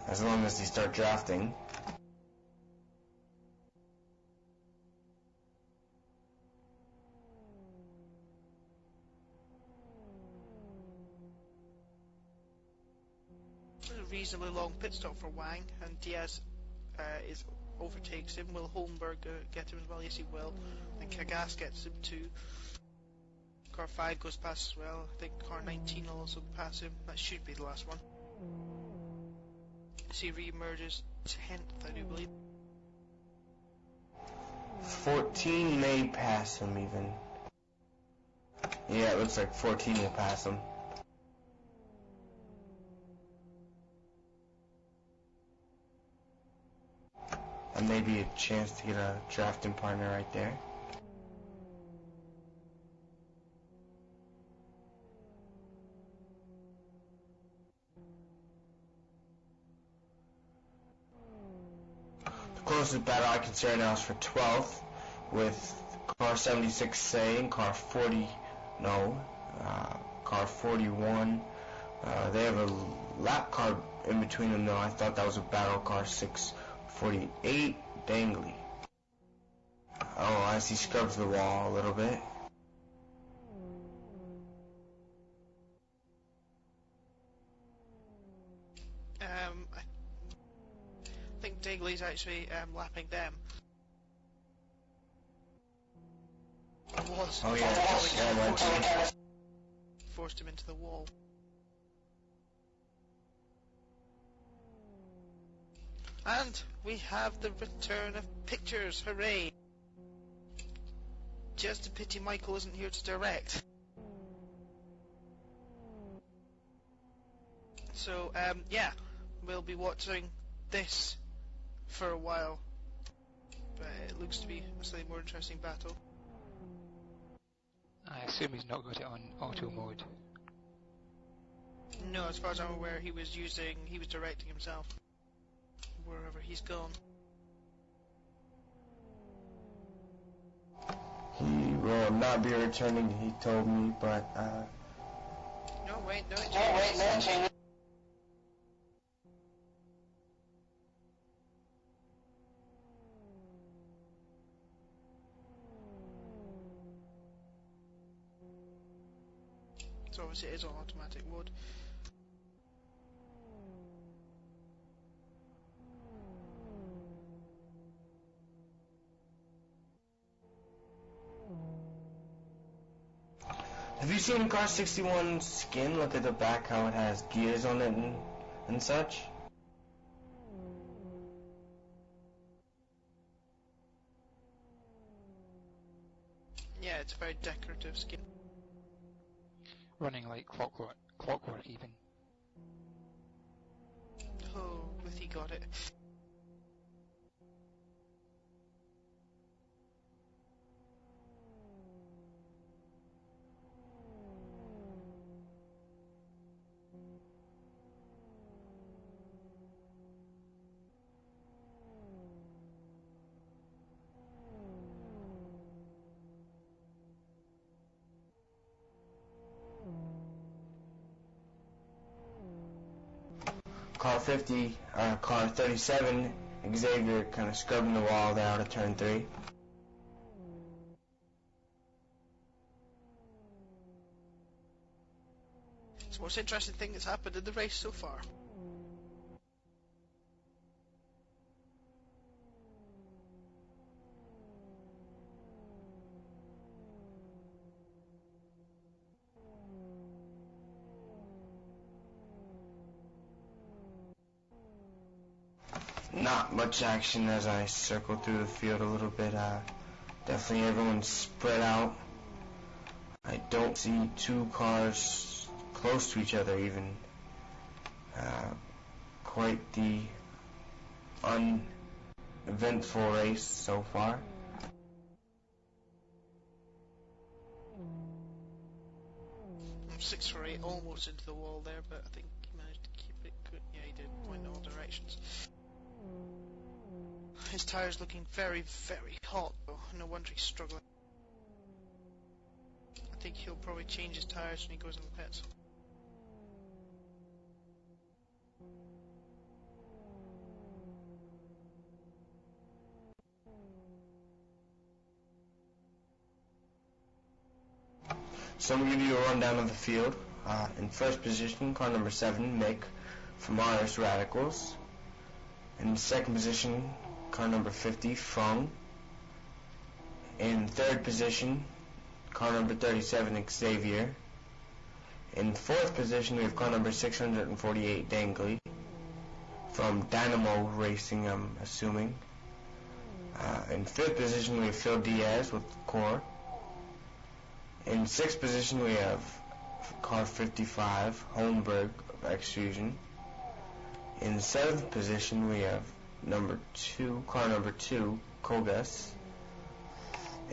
as long as they start drafting. A reasonably long pit stop for Wang, and Diaz overtakes him. Will Holmberg get him as well? Yes, he will. And Kagas gets him too. Car 5 goes past as well. I think car 19 will also pass him. That should be the last one. As he re-emerges 10th, I do believe. 14 may pass him even. Yeah, it looks like 14 will pass him. And maybe a chance to get a drafting partner right there. The closest battle I can see right now is for 12th, with car 76 saying car 41. They have a lap car in between them though. I thought that was a battle car 648 Dangley. Oh, I see scrubs the wall a little bit. I think Dangley's actually lapping them. Oh yeah, Forced him into the wall. And we have the return of pictures, hooray! Just a pity Michael isn't here to direct. So, yeah, we'll be watching this for a while. But it looks to be a slightly more interesting battle. I assume he's not got it on auto mode. No, as far as I'm aware, he was directing himself wherever he's gone. He will not be returning, he told me, but, No, wait, no, it changes. So obviously it is on automatic mode. have you seen Car 61's skin? Look at the back, how it has gears on it and such. Yeah, it's a very decorative skin. Running like clockwork even. Oh, Withy got it. Car 37, Xavier kind of scrubbing the wall there out of turn 3. It's the most interesting thing that's happened in the race so far. Not much action as I circle through the field a little bit. Definitely everyone's spread out. I don't see two cars close to each other even. Quite the uneventful race so far. I'm 6 for 8, almost into the wall there, but I think he managed to keep it good. Yeah, he did, point in all directions. His tyre's looking very, very hot, though. No wonder he's struggling. I think he'll probably change his tyres when he goes in the pits. So I'm going to give you a rundown of the field. In first position, car number 7, Mick from RS Radicals. In second position, car number 50, Fung. In third position, car number 37, Xavier. In fourth position, we have car number 648, Dangley. From Dynamo Racing, I'm assuming. In fifth position, we have Phil Diaz with Core. In sixth position, we have car 55, Holmberg of Extrusion. In seventh position, we have car number 2, Kogas.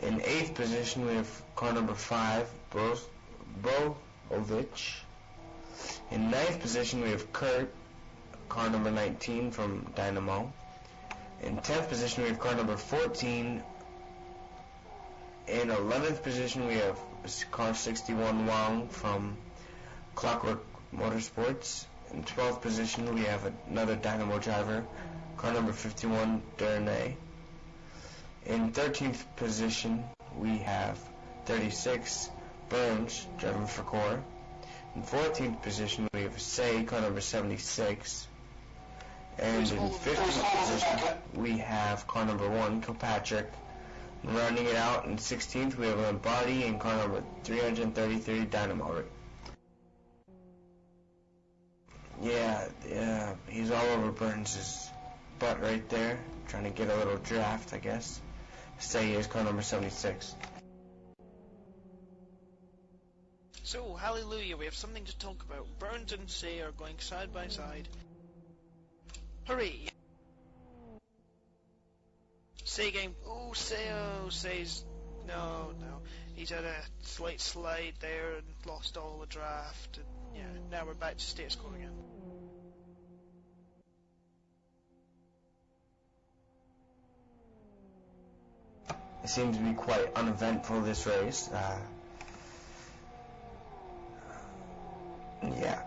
In eighth position, we have car number 5, Brovich. In ninth position, we have Kurt, car number 19 from Dynamo. In 10th position, we have car number 14. In 11th position, we have car 61, Wang from Clockwork Motorsports. In 12th position, we have another Dynamo driver, car number 51, Durnay. In 13th position, we have 36, Burns, driving for Core. In 14th position, we have Say, car number 76. And in 15th position, we have car number 1, Kilpatrick. Rounding it out, in 16th, we have Lombardi and car number 333, Dynamo. Yeah, he's all over Burns' butt right there, trying to get a little draft, I guess. Say is car number 76. So, hallelujah, we have something to talk about. Burns and Say are going side by side. Hooray! Say game. Oh, Say's... No. He's had a slight slide there and lost all the draft. And, yeah, now we're back to status quo again. It seems to be quite uneventful, this race. Yeah.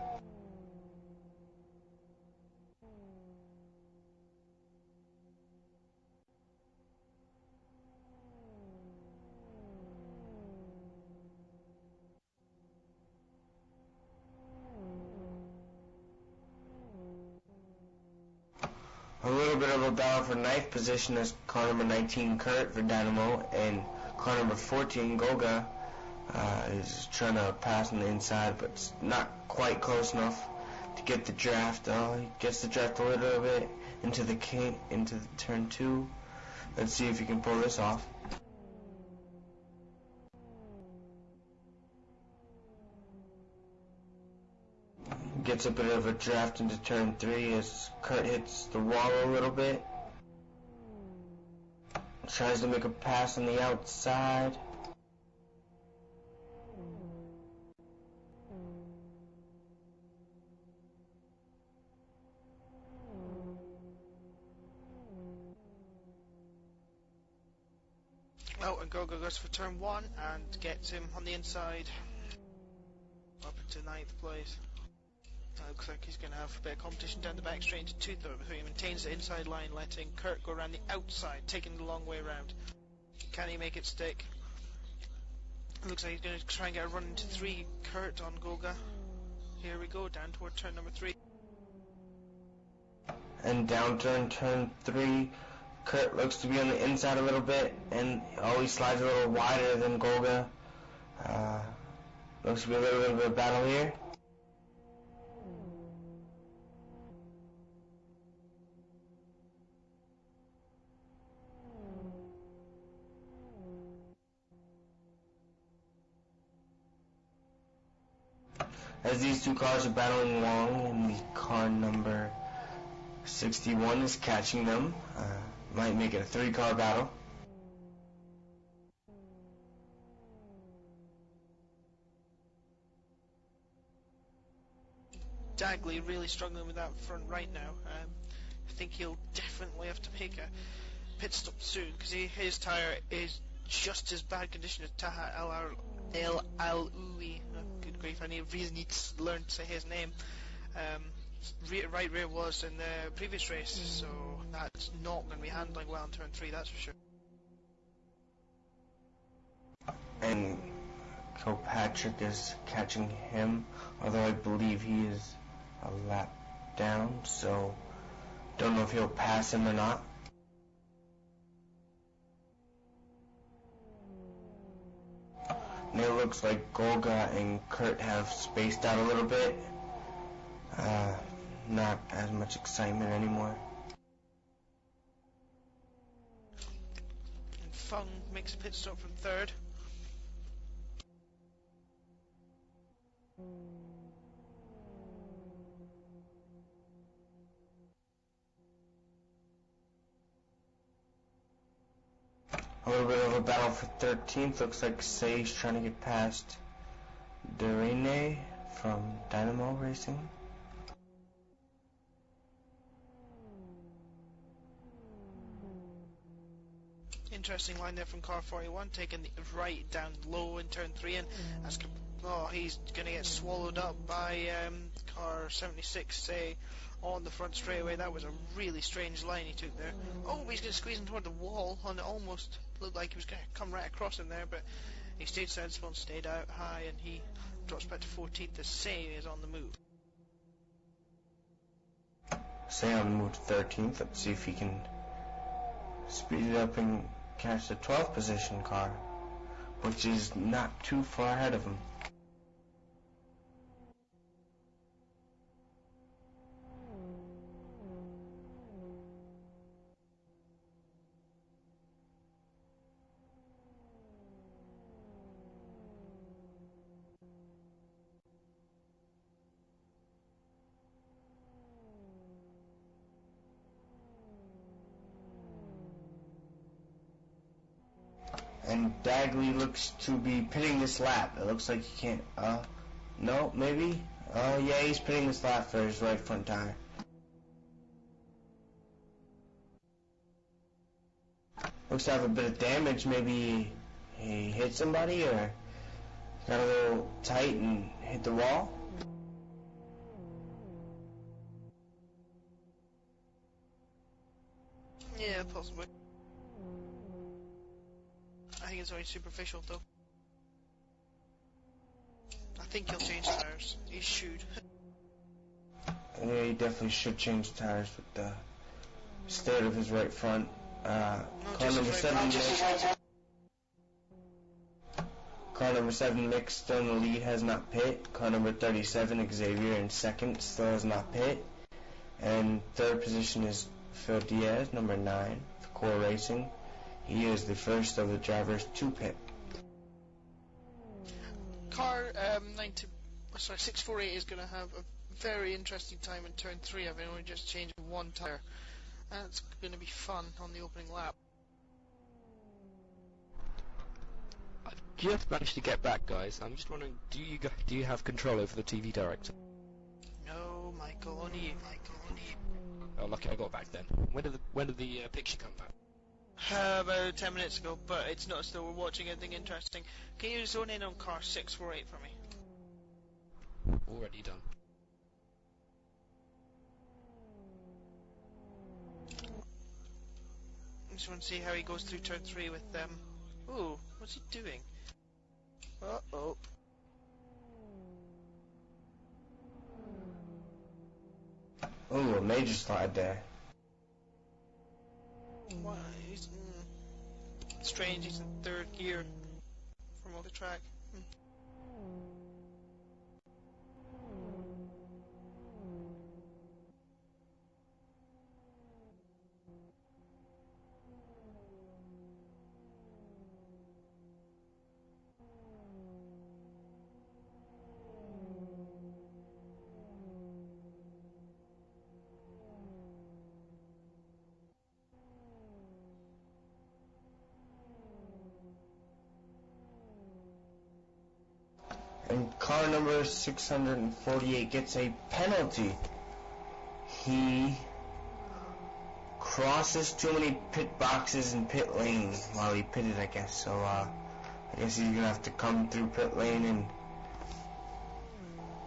A little bit of a battle for ninth position as car number 19 Kurt for Dynamo, and car number 14 Goga is trying to pass on the inside, but it's not quite close enough to get the draft. He gets the draft a little bit into the turn 2. Let's see if he can pull this off. Gets a bit of a draft into turn 3 as Kurt hits the wall a little bit. Tries to make a pass on the outside. Oh, and Gogo goes for turn 1 and gets him on the inside. Up into 9th place. Looks like he's going to have a bit of competition down the back straight into 2nd before he maintains the inside line, letting Kurt go around the outside, taking the long way around. Can he make it stick? Looks like he's going to try and get a run into 3. Kurt on Goga. Here we go, down toward turn number 3. And down turn 3, Kurt looks to be on the inside a little bit, and always slides a little wider than Goga. Looks to be a little bit of battle here. As these two cars are battling along, and the car number 61 is catching them. Might make it a 3-car battle. Dagley really struggling with that front right now. I think he'll definitely have to make a pit stop soon, because his tyre is just as bad condition as Taha El Al-Ui. Good grief, I really need to learn to say his name. Right rear was in the previous race, so that's not going to be handling well in turn 3, that's for sure. And Kilpatrick is catching him, although I believe he is a lap down, so don't know if he'll pass him or not. And it looks like Golga and Kurt have spaced out a little bit. Not as much excitement anymore. And Fung makes a pit stop from 3rd. A little bit of a battle for 13th. Looks like Sage trying to get past Derene from Dynamo Racing. Interesting line there from car 41, taking the right down low in turn 3, and he's going to get swallowed up by car 76, say, on the front straightaway. That was a really strange line he took there. Oh, he's going to squeeze him toward the wall, and it almost looked like he was going to come right across him there, but he stayed sensible and stayed out high, and he drops back to 14th as Say is on the move. Say on the move to 13th. Let's see if he can speed it up and catch the 12th position car, which is not too far ahead of him. And Dagley looks to be pitting this lap. It looks like he can't, no, maybe? Oh, yeah, he's pitting this lap for his right front tire. Looks to have a bit of damage. Maybe he hit somebody or got a little tight and hit the wall. Yeah, possibly. I think it's only superficial, though. I think he'll change tires. He should. Yeah, he definitely should change tires with the state of his right front. Car number 7, Mick, still in the lead, has not pit. Car number 37, Xavier, in second, still has not pit. And third position is Phil Diaz, number 9, for Core Racing. He is the first of the drivers to pit. Car 648 is going to have a very interesting time in turn 3, having only just changed one tire. That's going to be fun on the opening lap. I've just managed to get back, guys. I'm just wondering, do you have control over the TV director? No, Michael, only you. Oh, lucky I got back then. When did the picture come back? About 10 minutes ago, but it's not still. We're watching anything interesting. Can you zone in on car 648 for me? Already done. I just want to see how he goes through turn 3 with them. Ooh, what's he doing? Uh-oh. Ooh, a major slide there. Why? He's, strange, he's in third gear from all the track. And car number 648 gets a penalty. He crosses too many pit boxes in pit lane while he pitted, I guess. So, I guess he's gonna have to come through pit lane and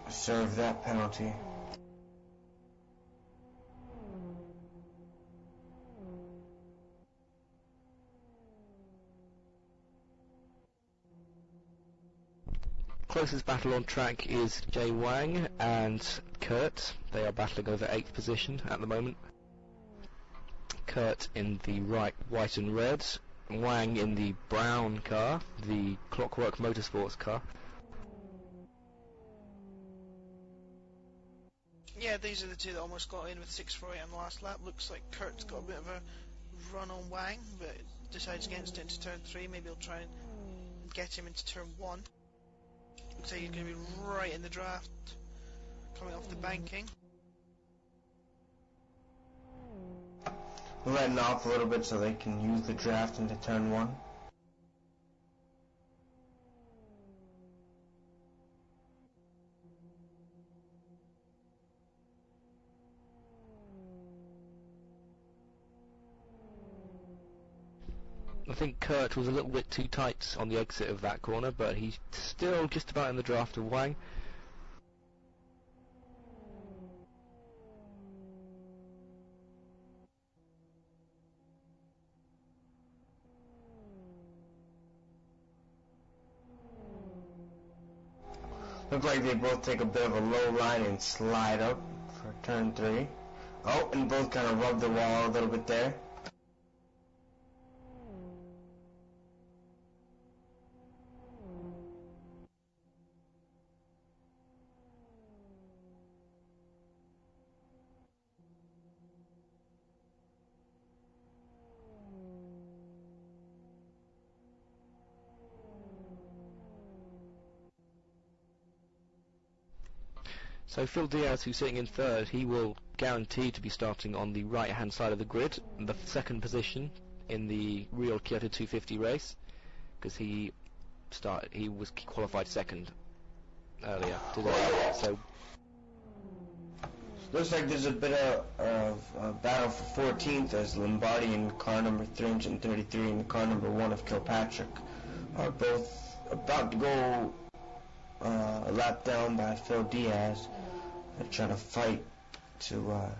serve that penalty. Closest battle on track is Jay Wang and Kurt. They are battling over 8th position at the moment. Kurt in the white and red, Wang in the brown car, the Clockwork Motorsports car. Yeah, these are the two that almost got in with 648 on the last lap. Looks like Kurt's got a bit of a run on Wang, but decides against it into turn 3. Maybe he'll try and get him into turn 1. Looks like he's going to be right in the draft, coming off the banking. Letting off a little bit so they can use the draft into turn 1. I think Kurt was a little bit too tight on the exit of that corner, but he's still just about in the draft of Wang. Look like they both take a bit of a low line and slide up for turn 3. Oh, and both kind of rub the wall a little bit there. So Phil Diaz, who's sitting in third, he will guarantee to be starting on the right-hand side of the grid, the second position in the real Kyoto 250 race. because he was qualified second earlier today. So looks like there's a bit of a battle for 14th as Lombardi and car number 333 and car number 1 of Kilpatrick are both about to go a lap down by Phil Diaz. They're trying to fight to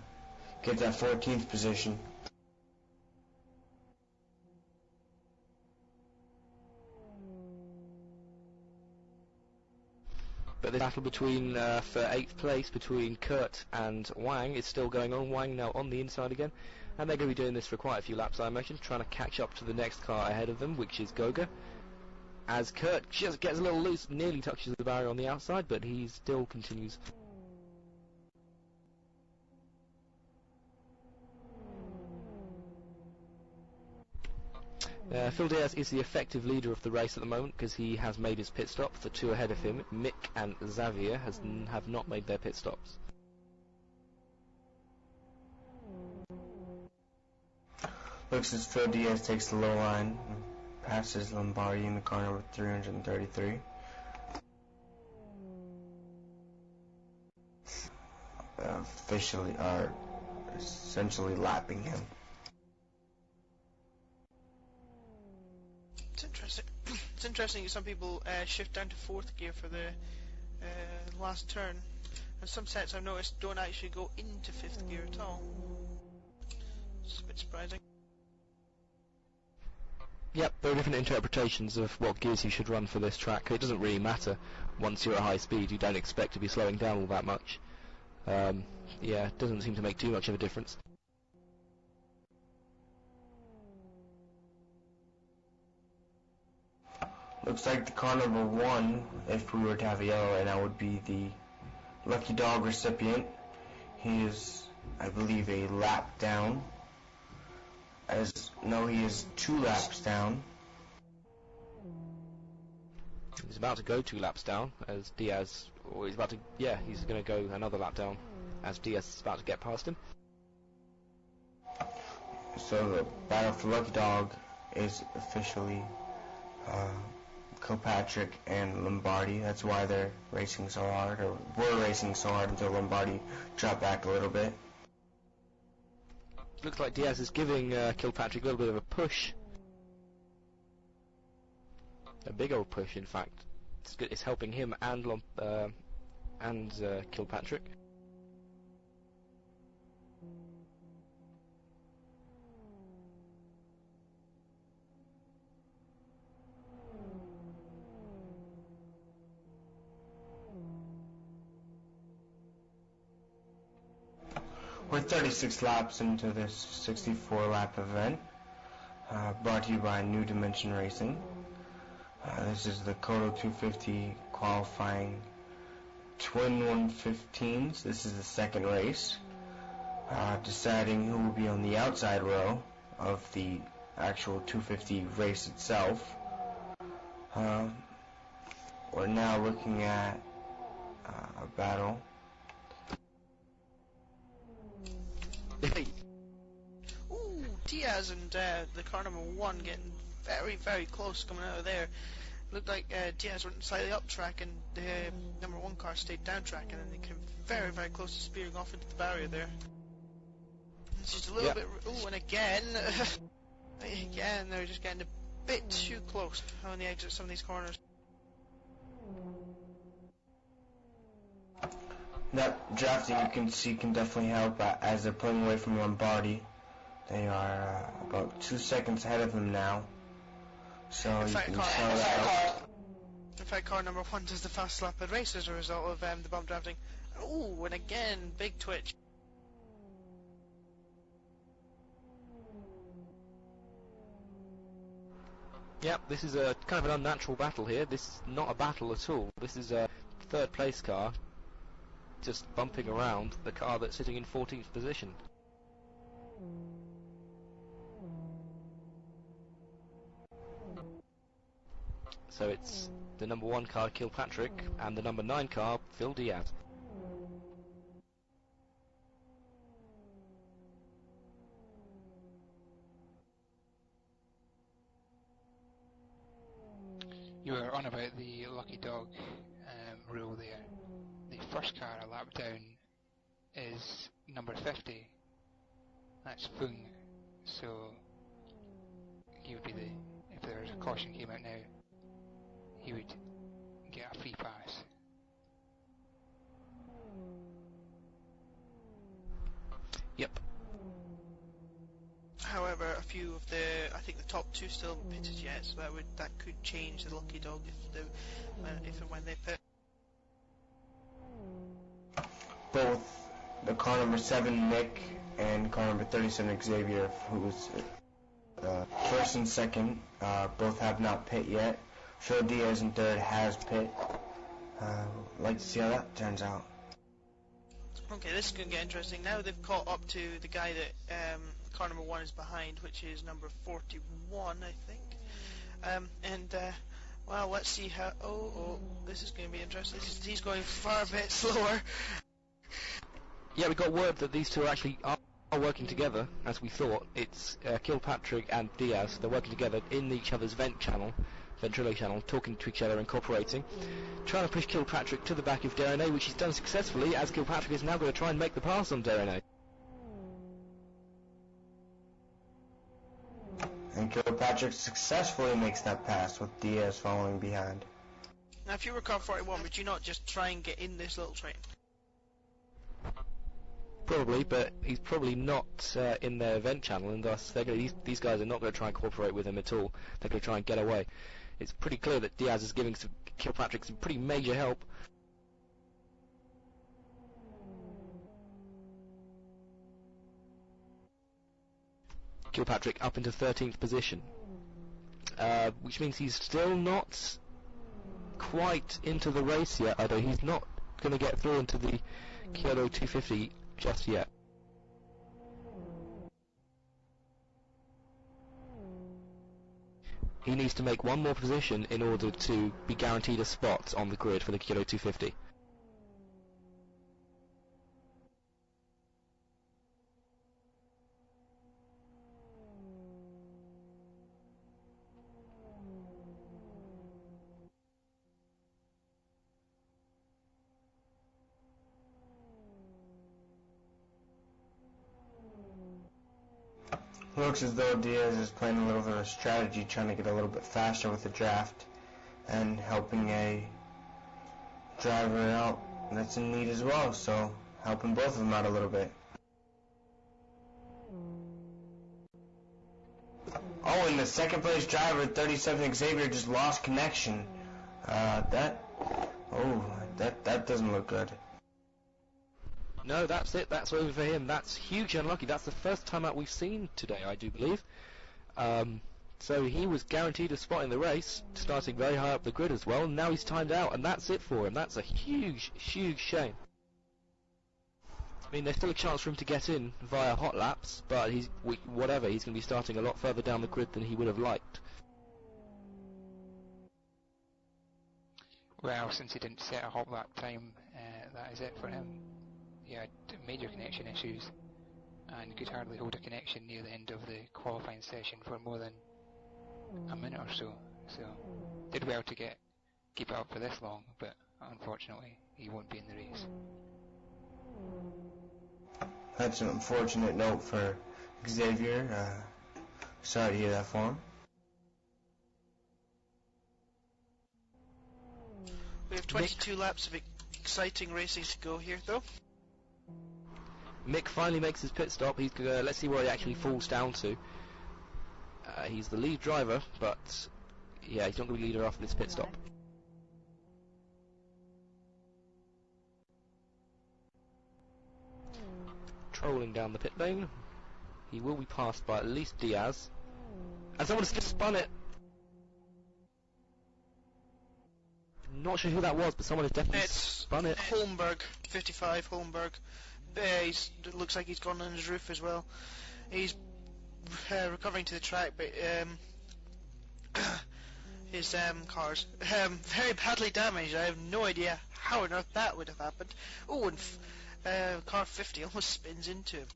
get that 14th position. but the battle between for 8th place between Kurt and Wang is still going on. Wang now on the inside again, and they're going to be doing this for quite a few laps, I imagine, trying to catch up to the next car ahead of them, which is Goga. As Kurt just gets a little loose, nearly touches the barrier on the outside, but he still continues. Phil Diaz is the effective leader of the race at the moment because he has made his pit stop. The two ahead of him, Mick and Xavier, have not made their pit stops. Looks as Phil Diaz takes the low line and passes Lombardi in the car number 333. Officially are essentially lapping him. It's interesting. It's interesting. Some people shift down to 4th gear for the last turn, and some sets I've noticed don't actually go into 5th gear at all. It's a bit surprising. Yep, there are different interpretations of what gears you should run for this track. It doesn't really matter. Once you're at high speed, you don't expect to be slowing down all that much. Yeah, it doesn't seem to make too much of a difference. Looks like the car number 1, if we were to have a yellow right now, would be the Lucky Dog recipient. He is, I believe, a lap down. He is 2 laps down. He's about to go 2 laps down as Diaz, or he's going to go another lap down as Diaz is about to get past him. So the battle for Lucky Dog is officially Kilpatrick and Lombardi. That's why they're racing so hard, or were racing so hard until Lombardi dropped back a little bit. Looks like Diaz is giving Kilpatrick a little bit of a push. A big old push, in fact. It's helping him and Kilpatrick. We're 36 laps into this 64-lap event, brought to you by New Dimension Racing. This is the Kyoto 250 qualifying twin 115s. This is the second race, deciding who will be on the outside row of the actual 250 race itself. We're now looking at a battle. Ooh, Diaz and the car number 1 getting very, very close coming out of there. Looked like Diaz went slightly up track and the number 1 car stayed down track, and then they came very, very close to spearing off into the barrier there. It's just a little bit. Ooh, and again, they're just getting a bit too close on the exit of some of these corners. That drafting you can see can definitely help as they're pulling away from Lombardi. They are about 2 seconds ahead of him now. So you can tell that. In fact, car number 1 does the fast lap at race as a result of the bump drafting. Ooh, and again, big twitch. Yep, this is a kind of an unnatural battle here. This is not a battle at all. This is a 3rd place car just bumping around the car that's sitting in 14th position. So it's the number 1 car, Kilpatrick, and the number 9 car, Phil Diaz. You were on about the lucky dog rule there. The first car a lap down is number 50. That's Fung. So he would be if there was a caution came out now, he would get a free pass. Yep. However, a few of I think the top two still haven't pitted yet, so that could change the lucky dog if and when they pit. Both the car number 7 Nick and car number 37 Xavier, who's first and second, both have not pit yet. Phil Diaz in third has pit. Like to see how that turns out. Okay, this is going to get interesting. Now they've caught up to the guy that car number 1 is behind, which is number 41, I think. Well, let's see how... Oh, this is going to be interesting. He's going far a bit slower. Yeah, we got word that these two actually are working together, as we thought. It's Kilpatrick and Diaz. They're working together in each other's ventrilo channel, talking to each other and cooperating, trying to push Kilpatrick to the back of Derrine, which he's done successfully, as Kilpatrick is now going to try and make the pass on Derrine. And Kilpatrick successfully makes that pass with Diaz following behind. Now, if you were car 41, would you not just try and get in this little train? Probably, but he's probably not in their vent channel, and thus these guys are not going to try and cooperate with him at all. They're going to try and get away. It's pretty clear that Diaz is giving Kilpatrick some pretty major help. Kilpatrick up into 13th position, which means he's still not quite into the race yet, although he's not going to get through into the Kyoto 250 just yet. He needs to make one more position in order to be guaranteed a spot on the grid for the Kyoto 250. Looks as though Diaz is playing a little bit of strategy, trying to get a little bit faster with the draft and helping a driver out that's in need as well, so helping both of them out a little bit. Oh, and the second place driver, 37 Xavier, just lost connection. That doesn't look good. No, that's it. That's over for him. That's huge unlucky. That's the first time out we've seen today, I do believe. So he was guaranteed a spot in the race, starting very high up the grid as well. And now he's timed out, and that's it for him. That's a huge, huge shame. I mean, there's still a chance for him to get in via hot laps, but he's going to be starting a lot further down the grid than he would have liked. Well, since he didn't set a hot lap time, that is it for him. He had major connection issues and could hardly hold a connection near the end of the qualifying session for more than a minute or so. So, did well to keep it up for this long, but unfortunately he won't be in the race. That's an unfortunate note for Xavier. Sorry to hear that for him. We have 22 laps of exciting racing to go here, though. Mick finally makes his pit stop. Let's see where he actually falls down to. He's the lead driver, but yeah, he's not going to be leader after this pit stop. Trolling down the pit lane. He will be passed by at least Diaz. And someone's just spun it. Not sure who that was, but someone has definitely spun it. Holmberg, 55, Holmberg. It looks like he's gone on his roof as well. He's recovering to the track, but his car's very badly damaged. I have no idea how on earth that would have happened. Oh, and car 50 almost spins into him.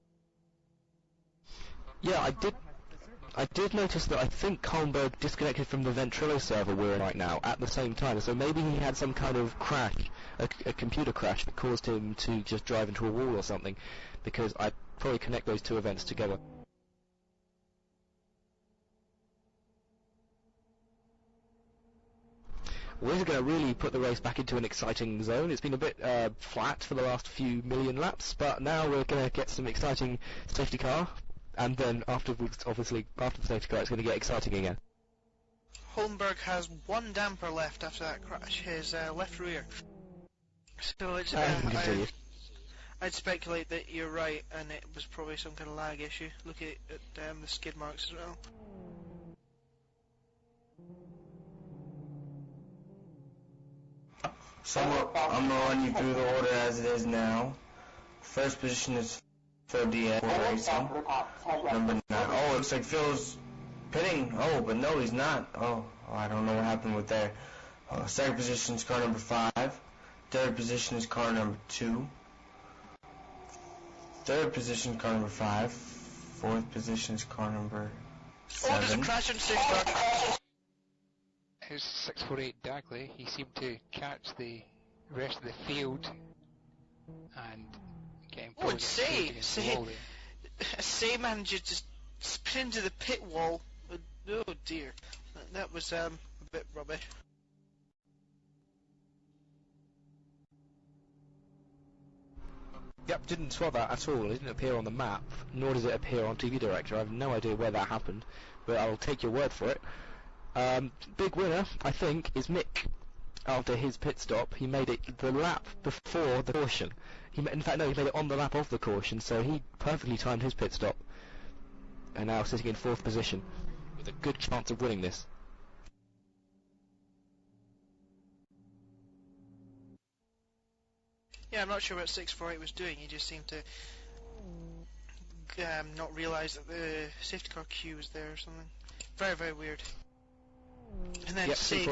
Yeah, I did notice that I think Kolmberg disconnected from the Ventrilo server we're in right now at the same time, so maybe he had some kind of crash, a computer crash that caused him to just drive into a wall or something, because I'd probably connect those two events together. We're going to really put the race back into an exciting zone. It's been a bit flat for the last few million laps, but now we're going to get some exciting safety car, and then afterwards, obviously, after the safety car, it's going to get exciting again. Holmberg has one damper left after that crash, his left rear. So it's, I'd speculate that you're right, and it was probably some kind of lag issue. Look at the skid marks as well. So I'm going to run you through the order as it is now. First position is Phil Diaz Racing. Number 9. Oh, it looks like Phil's pitting. Oh, but no, he's not. Oh, I don't know what happened with there. Second position is car number 5. Third position is car number 2. Third position is car number 5. Fourth position is car number 7. Oh, there's a crash in 6 car. Here's 648 Dagley. He seemed to catch the rest of the field and getting pulled against the wall there. Say managed to just spin into the pit wall. Oh dear, that was a bit rubbish. Yep, didn't spot that at all. It didn't appear on the map, nor does it appear on TV Director. I have no idea where that happened, but I'll take your word for it. Big winner, I think, is Mick. After his pit stop, he made it the lap before the caution. He made it on the lap of the caution, so he perfectly timed his pit stop. And now sitting in 4th position, with a good chance of winning this. Yeah, I'm not sure what 648 was doing. He just seemed to not realise that the safety car queue was there or something. Very, very weird. And then Say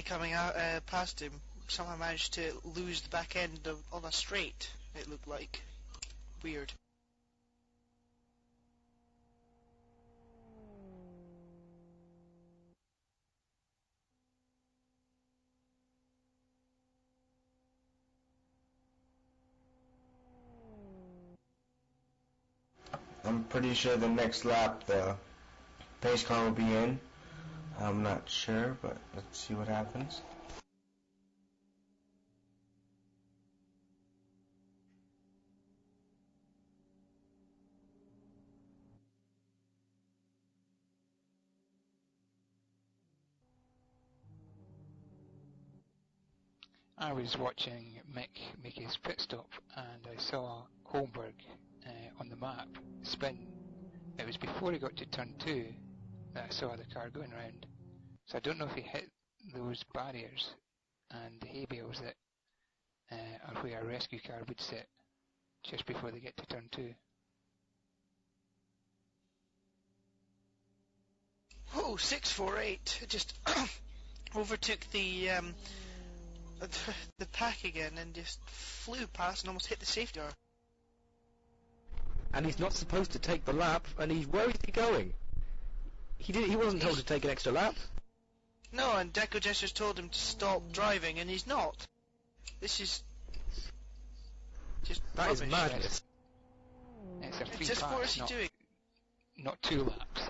coming out past him, somehow managed to lose the back end on a straight, it looked like. Weird. I'm pretty sure the next lap the pace car will be in. I'm not sure, but let's see what happens. I was watching Mick make his pit stop, and I saw Holmberg on the map spin. It was before he got to turn 2 that I saw the car going round. So I don't know if he hit those barriers and the hay bales that are where a rescue car would sit just before they get to turn 2. Oh, 648 just overtook the pack again and just flew past and almost hit the safety car. And he's not supposed to take the lap, and where is he going? He wasn't told to take an extra lap. No, and Deco Gestures told him to stop driving, and he's not. This is just That rubbish. is madness. It's a free Just pass, what is he doing? not 2 laps.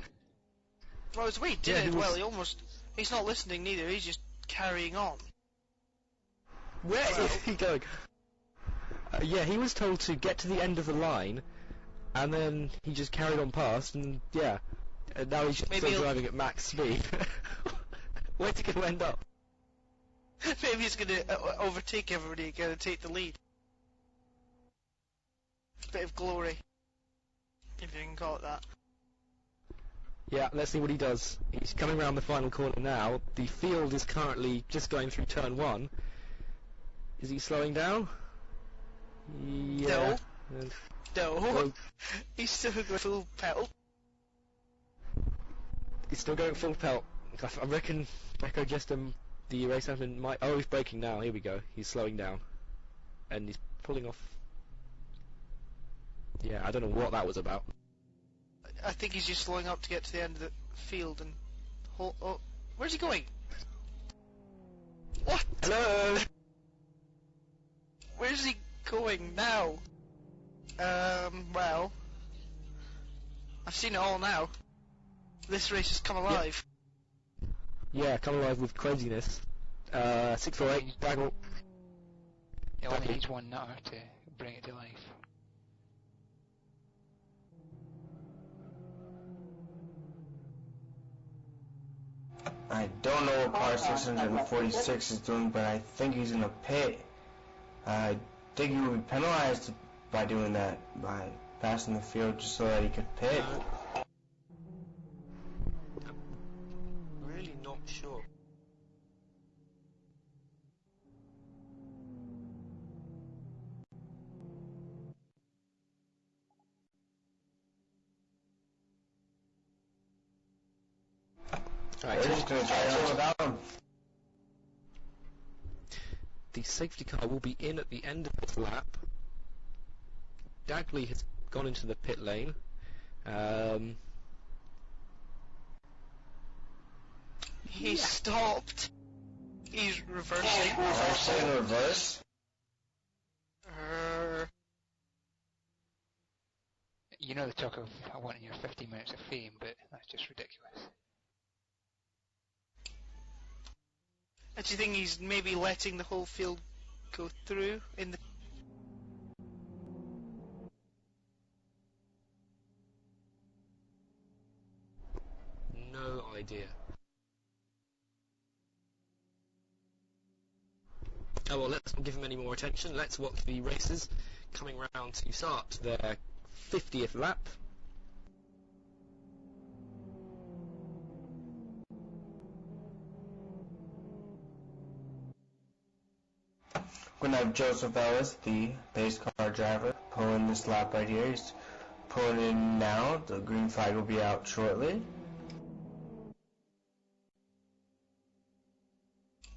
Well, it's the way he did Yeah, it. Well, he's not listening neither. He's just carrying on. Where is he going? Yeah, he was told to get to the end of the line, and then he just carried on past, and yeah, and now he's just still driving at max speed. Where's he going to end up? Maybe he's going to overtake everybody again and take the lead. Bit of glory, if you can call it that. Yeah, let's see what he does. He's coming around the final corner now. The field is currently just going through turn 1. Is he slowing down? Yeah. No. He's still going full pedal. He's still going full pelt. I reckon Echo just the race admin might. Oh, he's braking now. Here we go. He's slowing down, and he's pulling off. Yeah, I don't know what that was about. think he's just slowing up to get to the end of the field and... Oh, where's he going? What? Hello! Where's he going now? Well... I've seen it all now. This race has come alive. Yeah, come alive with craziness. 648, Daggle. It only needs one nutter to bring it to life. I don't know what car 646 is doing, but I think he's in a pit. I think he would be penalized by doing that, by passing the field just so that he could pit. Really not sure. They're just going to try it without him. The safety car will be in at the end of this lap. Dagley has gone into the pit lane. He stopped. He's reversing. Reversing, reverse. You know the talk of wanting your 15 minutes of fame, but that's just ridiculous. Do you think he's maybe letting the whole field go through in the... No idea. Oh well, let's not give him any more attention. Let's watch the races coming round to start their 50th lap. We're going to have Joseph Ellis, the pace car driver, pulling this lap right here. He's pulling in now. The green flag will be out shortly.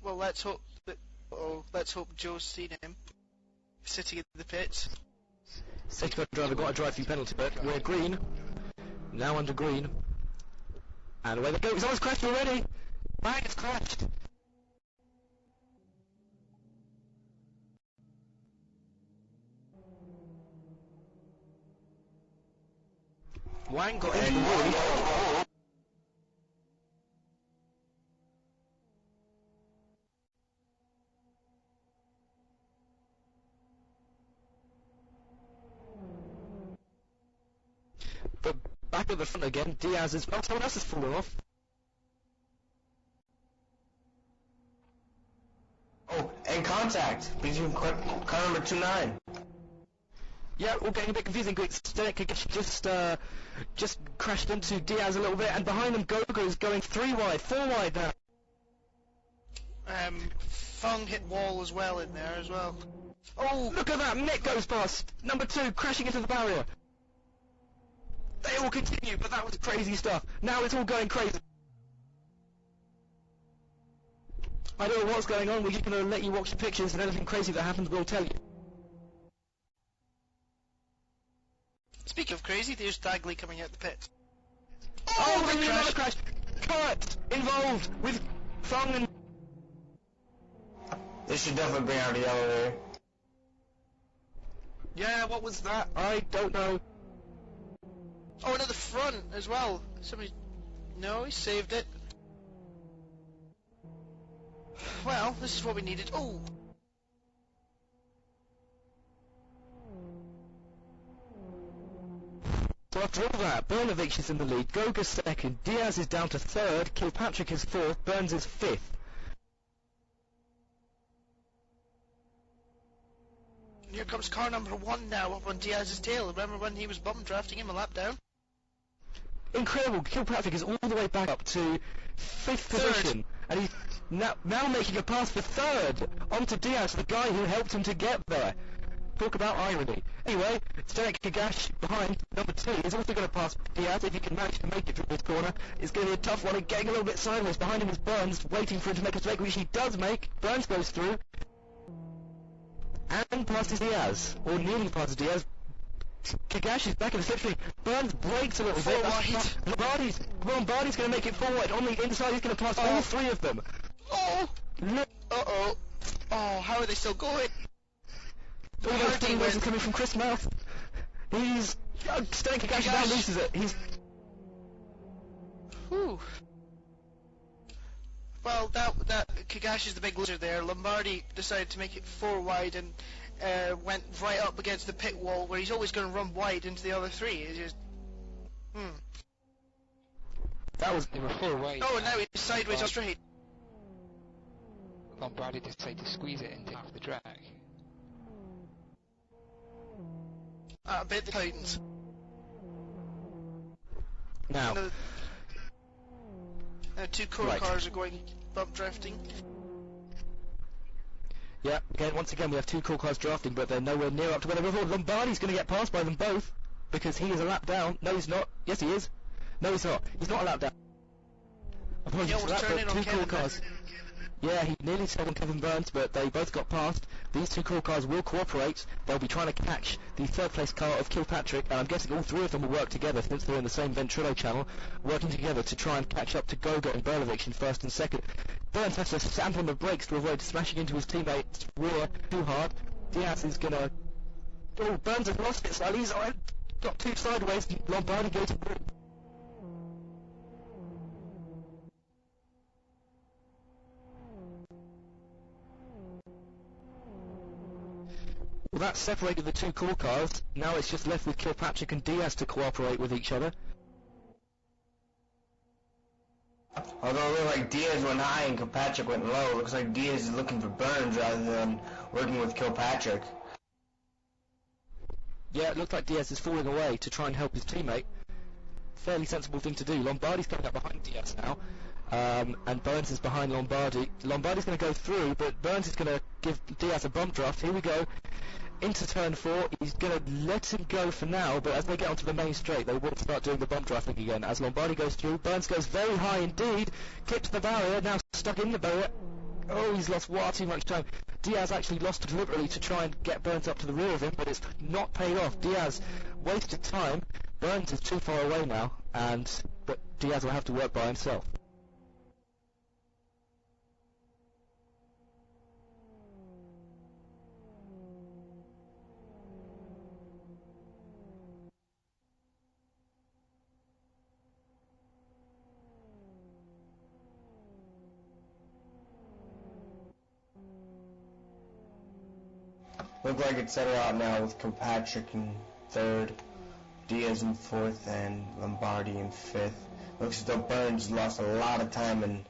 Well, let's hope that... let's hope Joe's seen him sitting in the pits. Safety car driver got a drive-through penalty, but we're green. Now under green. And away they go. He's almost crashed already. Bang, it's crashed. Wang got into the wall. But back at the front again, Diaz is... Oh, someone else has fallen off. Oh, and contact between car number 29. Yeah, all getting a bit confusing. Stenek just crashed into Diaz a little bit, and behind them Gogo's going 3 wide, 4 wide now. Fung hit wall as well in there as well. Oh, look at that! Mick goes past. Number 2 crashing into the barrier. They all continue, but that was crazy stuff. Now it's all going crazy. I don't know what's going on. We're just going to let you watch the pictures, and anything crazy that happens, we'll tell you. Speaking of crazy, there's Dagley coming out the pit. Oh, there's another crash! Kurt involved with Fung and... This should definitely bring out the elevator. Yeah, what was that? I don't know. Oh, and at the front as well. Somebody... No, he saved it. Well, this is what we needed. Oh! So after all that, Bernovich is in the lead, Goga's second, Diaz is down to third, Kilpatrick is fourth, Burns is fifth. Here comes car number 1 now up on Diaz's tail. Remember when he was bum drafting him a lap down? Incredible, Kilpatrick is all the way back up to fifth position, and he's now making a pass for third, onto Diaz, the guy who helped him to get there. Talk about irony. Anyway, Stenek Kagash behind number 2 is also going to pass Diaz if he can manage to make it through this corner. It's going to be a tough one and getting a little bit sideways. Behind him is Burns, waiting for him to make a mistake, which he does make. Burns goes through and passes Diaz, or nearly passes Diaz. Kagashi's back in the slipstream. Burns breaks a little Four bit. That's wide. Lombardi's going to make it forward. On the inside, he's going to pass all three of them. Oh! Look, Uh-oh. Oh, how are they still going? all those Hardy stingrays are went. coming from Chris' mouth. He's... staring Kagashi down, loses it. He's... Whew. Well, that Kagashi's the big loser there. Lombardi decided to make it 4 wide and went right up against the pit wall where he's always going to run wide into the other three. It's just... They were 4 wide. Oh, and now he's sideways or straight. Lombardi decided to squeeze it into half the track. I bet the Titans. Now, Two core Right. cars are going bump drifting. yeah, once again we have 2 core cars drafting, but they're nowhere near up to where they were before. Lombardi's going to get passed by them both, because he is a lap down. No, he's not. Yes, he is. No, he's not. He's not a lap down. Apologies Yeah, for we'll that, turn in but on 2 core Kevin cars. Yeah, he nearly stole on Kevin Burns, but they both got past. These 2 core cars will cooperate. They'll be trying to catch the 3rd place car of Kilpatrick, and I'm guessing all 3 of them will work together since they're in the same Ventrilo channel, working together to try and catch up to Goga and Berlovich in 1st and 2nd. Burns has to stamp on the brakes to avoid smashing into his teammate's rear too hard. Diaz is gonna... Oh, Burns has lost it slightly. He's got 2 sideways. Lombardi goes through. Well, that separated the 2 core cars. Now it's just left with Kilpatrick and Diaz to cooperate with each other. Although it looked like Diaz went high and Kilpatrick went low, it looks like Diaz is looking for Burns rather than working with Kilpatrick. Yeah, it looked like Diaz is falling away to try and help his teammate. Fairly sensible thing to do. Lombardi's coming up behind Diaz now, and Burns is behind Lombardi. Lombardi's going to go through, but Burns is going to give Diaz a bump draft. Here we go. Into turn 4, he's going to let him go for now, but as they get onto the main straight, they will start doing the bump drafting again. As Lombardi goes through, Burns goes very high indeed, clips the barrier, now stuck in the barrier. Oh, he's lost far too much time. Diaz actually lost deliberately to try and get Burns up to the rear of him, but it's not paid off. Diaz wasted time. Burns is too far away now, but Diaz will have to work by himself. Look like it's settled out now with Kilpatrick in 3rd, Diaz in 4th, and Lombardi in 5th. Looks as though Burns lost a lot of time, and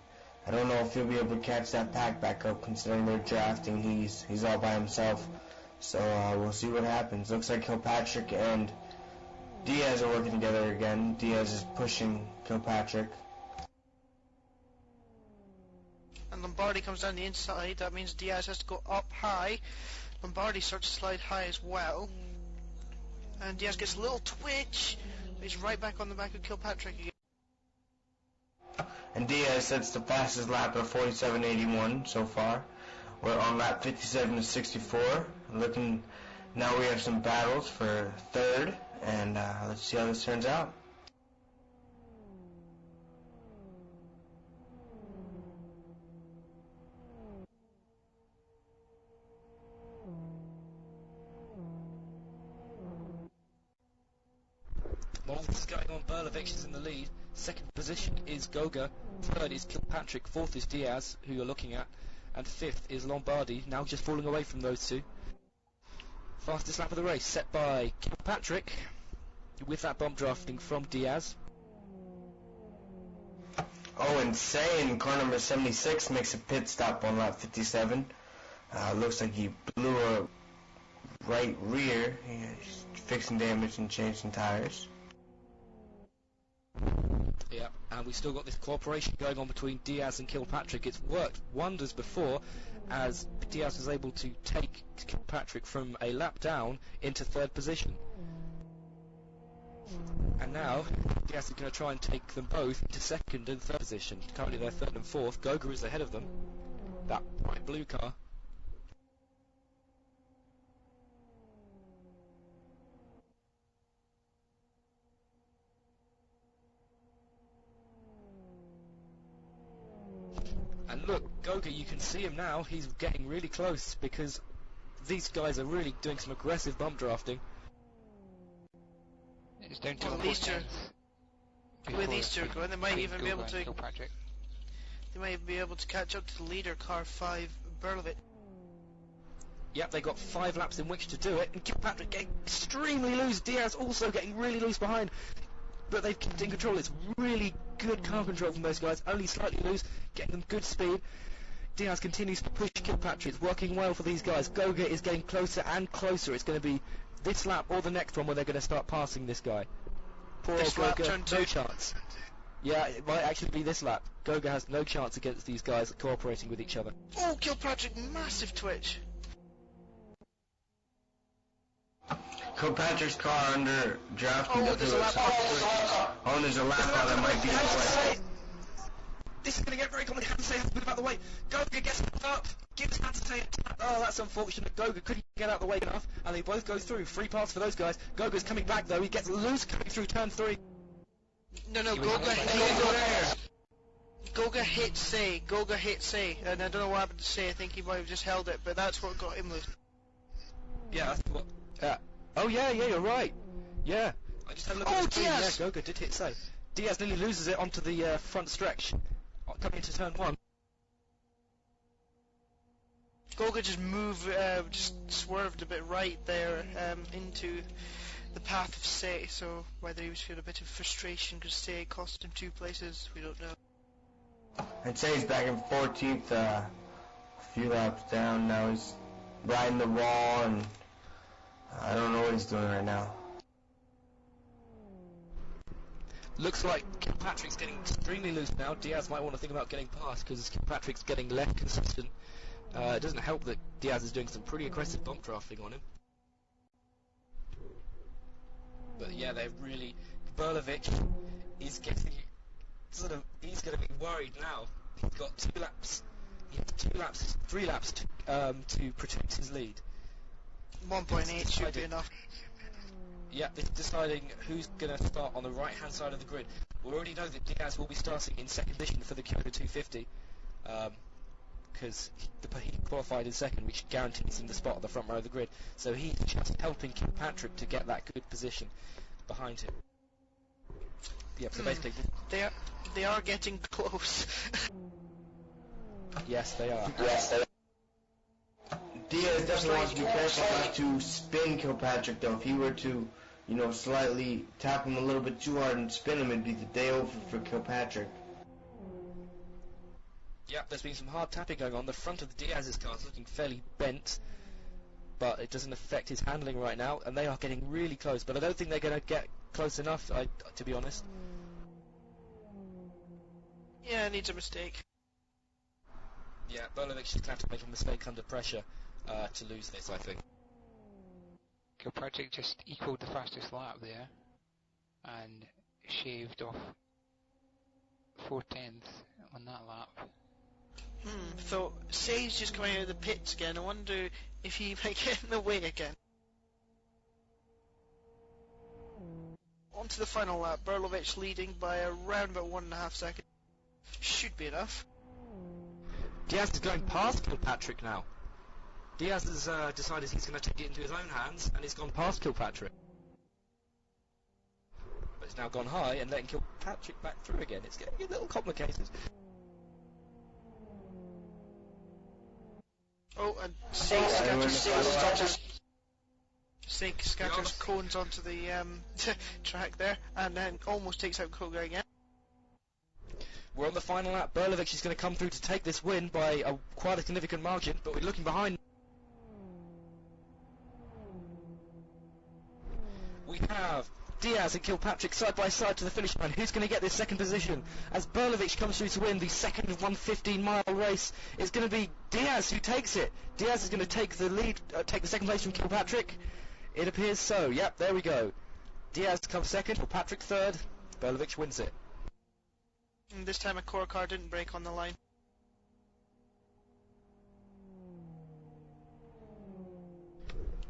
I don't know if he'll be able to catch that pack back up considering they're drafting. He's all by himself. So we'll see what happens. Looks like Kilpatrick and Diaz are working together again. Diaz is pushing Kilpatrick. And Lombardi comes down the inside. That means Diaz has to go up high. Lombardi starts to slide high as well. And Diaz gets a little twitch. He's right back on the back of Kilpatrick again. And Diaz sets the fastest lap of 47.81 so far. We're on lap 57 to 64. Looking, now we have some battles for 3rd, and let's see how this turns out. While this is going on, Berlovich is in the lead. 2nd position is Goga. 3rd is Kilpatrick. 4th is Diaz, who you're looking at. And 5th is Lombardi, now just falling away from those 2. Fastest lap of the race set by Kilpatrick, with that bump drafting from Diaz. Oh, insane. Car number 76 makes a pit stop on lap 57. Looks like he blew a right rear. He's fixing damage and changing tires. Yeah, and we've still got this cooperation going on between Diaz and Kilpatrick. It's worked wonders before, as Diaz was able to take Kilpatrick from a lap down into 3rd position. And now, Diaz is going to try and take them both into 2nd and 3rd position. Currently they're 3rd and 4th. Goga is ahead of them. That bright blue car. And look, Goga, you can see him now. He's getting really close because these guys are really doing some aggressive bump drafting. It's down to Well, the these two- 14th. With these two going, they might between even be able Goga to. and Kilpatrick. They might even be able to catch up to the leader, car 5, Berlovich. Yep, they got 5 laps in which to do it, and Kilpatrick getting extremely loose. Diaz also getting really loose behind, but they've kept in control. It's really good car control from those guys, only slightly loose, getting them good speed. Diaz continues to push Kilpatrick. It's working well for these guys. Goga is getting closer and closer. It's going to be this lap or the next one where they're going to start passing this guy. Poor old This lap, Goga, turn no 2. chance. Yeah, it might actually be this lap. Goga has no chance against these guys cooperating with each other. Oh, Kilpatrick, massive twitch. Kilpatrick's car under drafting. Oh, there's a lap. Oh, and there's a lap out that might be I have to the say, this is going to get very complicated. I have to say, has to move out of the way. Goga gets up, gives Hatsute a tap. Oh, that's unfortunate. Goga couldn't get out of the way enough, and they both go through. Free pass for those guys. Goga's coming back, though. He gets loose coming through turn 3. No, Goga hit Say. Goga hit Say. And I don't know what happened to Say. I think he might have just held it, but that's what got him loose. Yeah, that's what... oh, yeah, you're right. Yeah. I just had a look at the screen. Diaz! Yeah, Goga did hit Say. Diaz nearly loses it onto the front stretch, coming into turn 1. Goga just just swerved a bit right there into the path of Say, so whether he was feeling a bit of frustration because Say cost him 2 places, we don't know. I'd say he's back in 14th, a few laps down. Now he's riding the wall, and I don't know what he's doing right now. Looks like Kilpatrick's getting extremely loose now. Diaz might want to think about getting past because Kilpatrick's getting less consistent. It doesn't help that Diaz is doing some pretty aggressive bump drafting on him. But yeah, they're really... Berlovich is getting he's going to be worried now. He's got 2 laps. He has 3 laps to protect his lead. 1.8 should be enough. Yeah, they're deciding who's going to start on the right-hand side of the grid. We already know that Diaz will be starting in second position for the Kyoto 250, because he qualified in second, which guarantees him the spot on the front row of the grid. So he's just helping Kilpatrick to get that good position behind him. Yeah, so basically... They are getting close. Yes, they are. Diaz definitely wants to be careful not to spin Kilpatrick, though. If he were to, slightly tap him a little bit too hard and spin him, it'd be the day over for Kilpatrick. Yep, there's been some hard tapping going on. The front of the Diaz's car is looking fairly bent, but it doesn't affect his handling right now, and they are getting really close, but I don't think they're going to get close enough, to be honest. Yeah, needs a mistake. Yeah, Berlovich is going to have to make a mistake under pressure to lose this, I think. Kilpatrick just equaled the fastest lap there and shaved off 4/10 on that lap. So, Say's just coming out of the pits again. I wonder if he might get in the way again. On to the final lap. Berlovich leading by around about 1.5 seconds. Should be enough. Diaz is going past Kilpatrick now. Diaz has decided he's going to take it into his own hands, and he's gone past Kilpatrick. But it's now gone high and letting Kilpatrick back through again. It's getting a little complicated. Oh, and Say scatters cones onto the track there, and then almost takes out Koga again. We're on the final lap. Berlovich is going to come through to take this win by quite a significant margin, but we're looking behind. We have Diaz and Kilpatrick side by side to the finish line. Who's going to get this second position? As Berlovich comes through to win the second 115-mile race, it's going to be Diaz who takes it. Diaz is going to take the lead, take the second place from Kilpatrick. It appears so. Yep, there we go. Diaz comes second, Kilpatrick third. Berlovich wins it. And this time a core car didn't break on the line.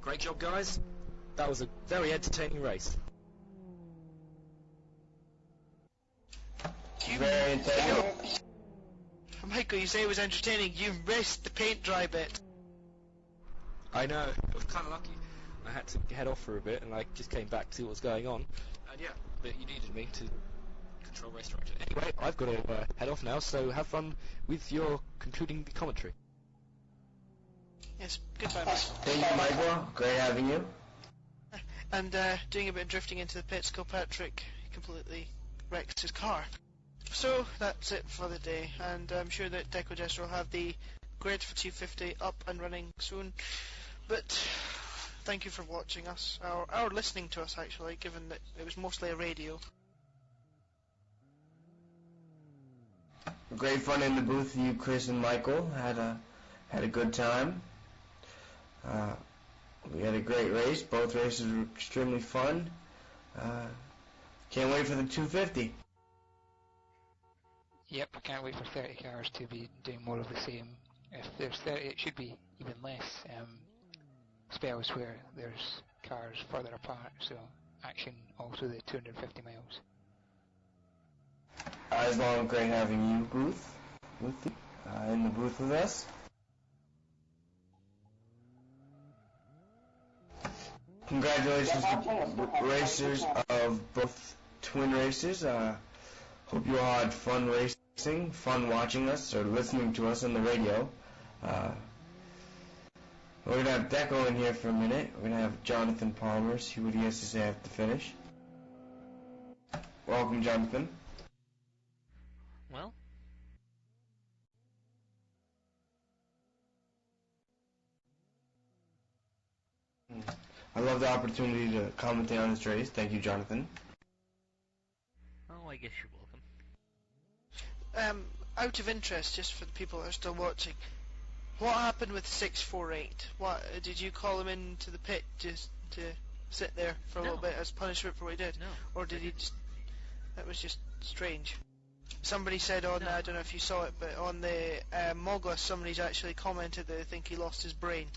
Great job, guys. That was a very entertaining race. Very entertaining. Michael, you say it was entertaining. You missed the paint dry bit. I know. I was kind of lucky. I had to head off for a bit, and I just came back to see what was going on. And yeah, but you needed me to control race structure. Anyway, I've got to head off now, so have fun with your concluding commentary. Yes, goodbye, Michael. Thank you, Michael. Great having you. And doing a bit of drifting into the pits, Kilpatrick completely wrecked his car. So that's it for the day, and I'm sure that Decogester will have the grid for 250 up and running soon. But thank you for watching us, or listening to us actually, given that it was mostly a radio. Great fun in the booth with you, Chris and Michael. Had a good time. We had a great race. Both races were extremely fun. Can't wait for the 250. Yep, I can't wait for 30 cars to be doing more of the same. If there's 30, it should be even less spells where there's cars further apart, so action all through the 250 miles. As long, great having you, in the booth with us. Congratulations to racers of both twin races. Hope you all had fun racing, fun watching us or listening to us on the radio. We're going to have Deco in here for a minute. We're going to have Jonathan Palmer see what he has to say after the finish. Welcome, Jonathan. Well, I love the opportunity to commentate on this race. Thank you, Jonathan. oh, I guess you're welcome. Out of interest, just for the people that are still watching, what happened with 648? What did you call him into the pit just to sit there for a No. little bit as punishment for what he did, No. or did he just? That was just strange. Somebody said on, No. I don't know if you saw it, but on the Mogla, somebody's actually commented that they think he lost his brain.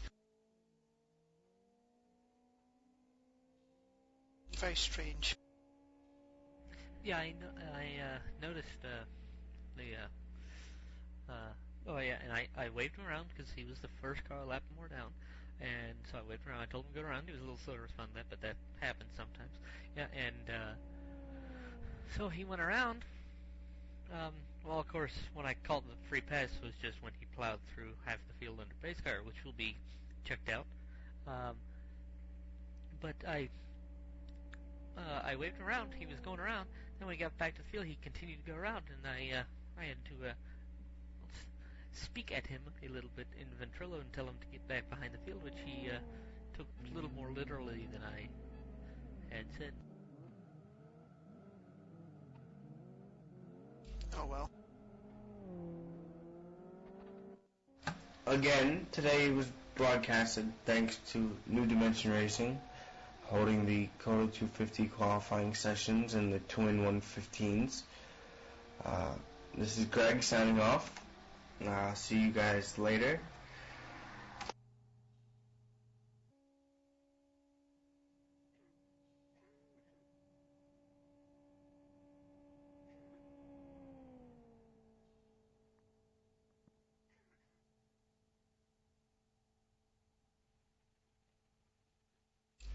Very strange. Yeah, I noticed oh yeah, and I waved him around because he was the first car a lap more down, and so I waved him around. I told him to go around. He was a little slow to respond to that, but that happens sometimes. Yeah, and so he went around. Well, of course, when I called the free pass was just when he plowed through half the field under pace car, which will be checked out. But I waved him around. He was going around. Then when he got back to the field, he continued to go around, and I had to speak at him a little bit in Ventrilo and tell him to get back behind the field, which he took a little more literally than I had said. Oh well. Again, today was broadcasted thanks to New Dimension Racing, holding the Kyoto 250 qualifying sessions and the Twin 115s. This is Greg signing off. See you guys later.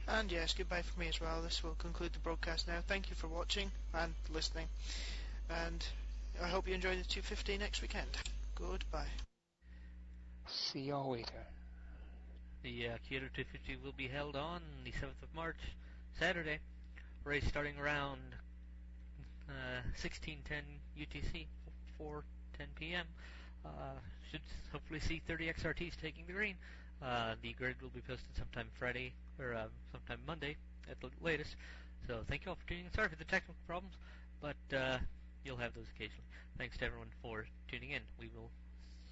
And yes, goodbye from me as well. This will conclude the broadcast now. Thank you for watching and listening. And I hope you enjoy the 250 next weekend. Goodbye. See y'all later. The Kyoto 250 will be held on the 7th of March, Saturday. Race starting around 16:10 UTC, 4:10 p.m. Should hopefully see 30 XRTs taking the green. The grid will be posted sometime Friday or sometime Monday at the latest. So thank you all for tuning in. Sorry for the technical problems, but you'll have those occasionally. Thanks to everyone for tuning in. We will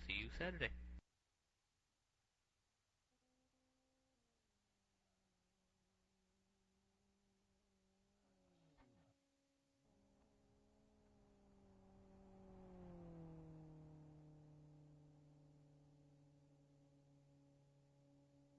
see you Saturday.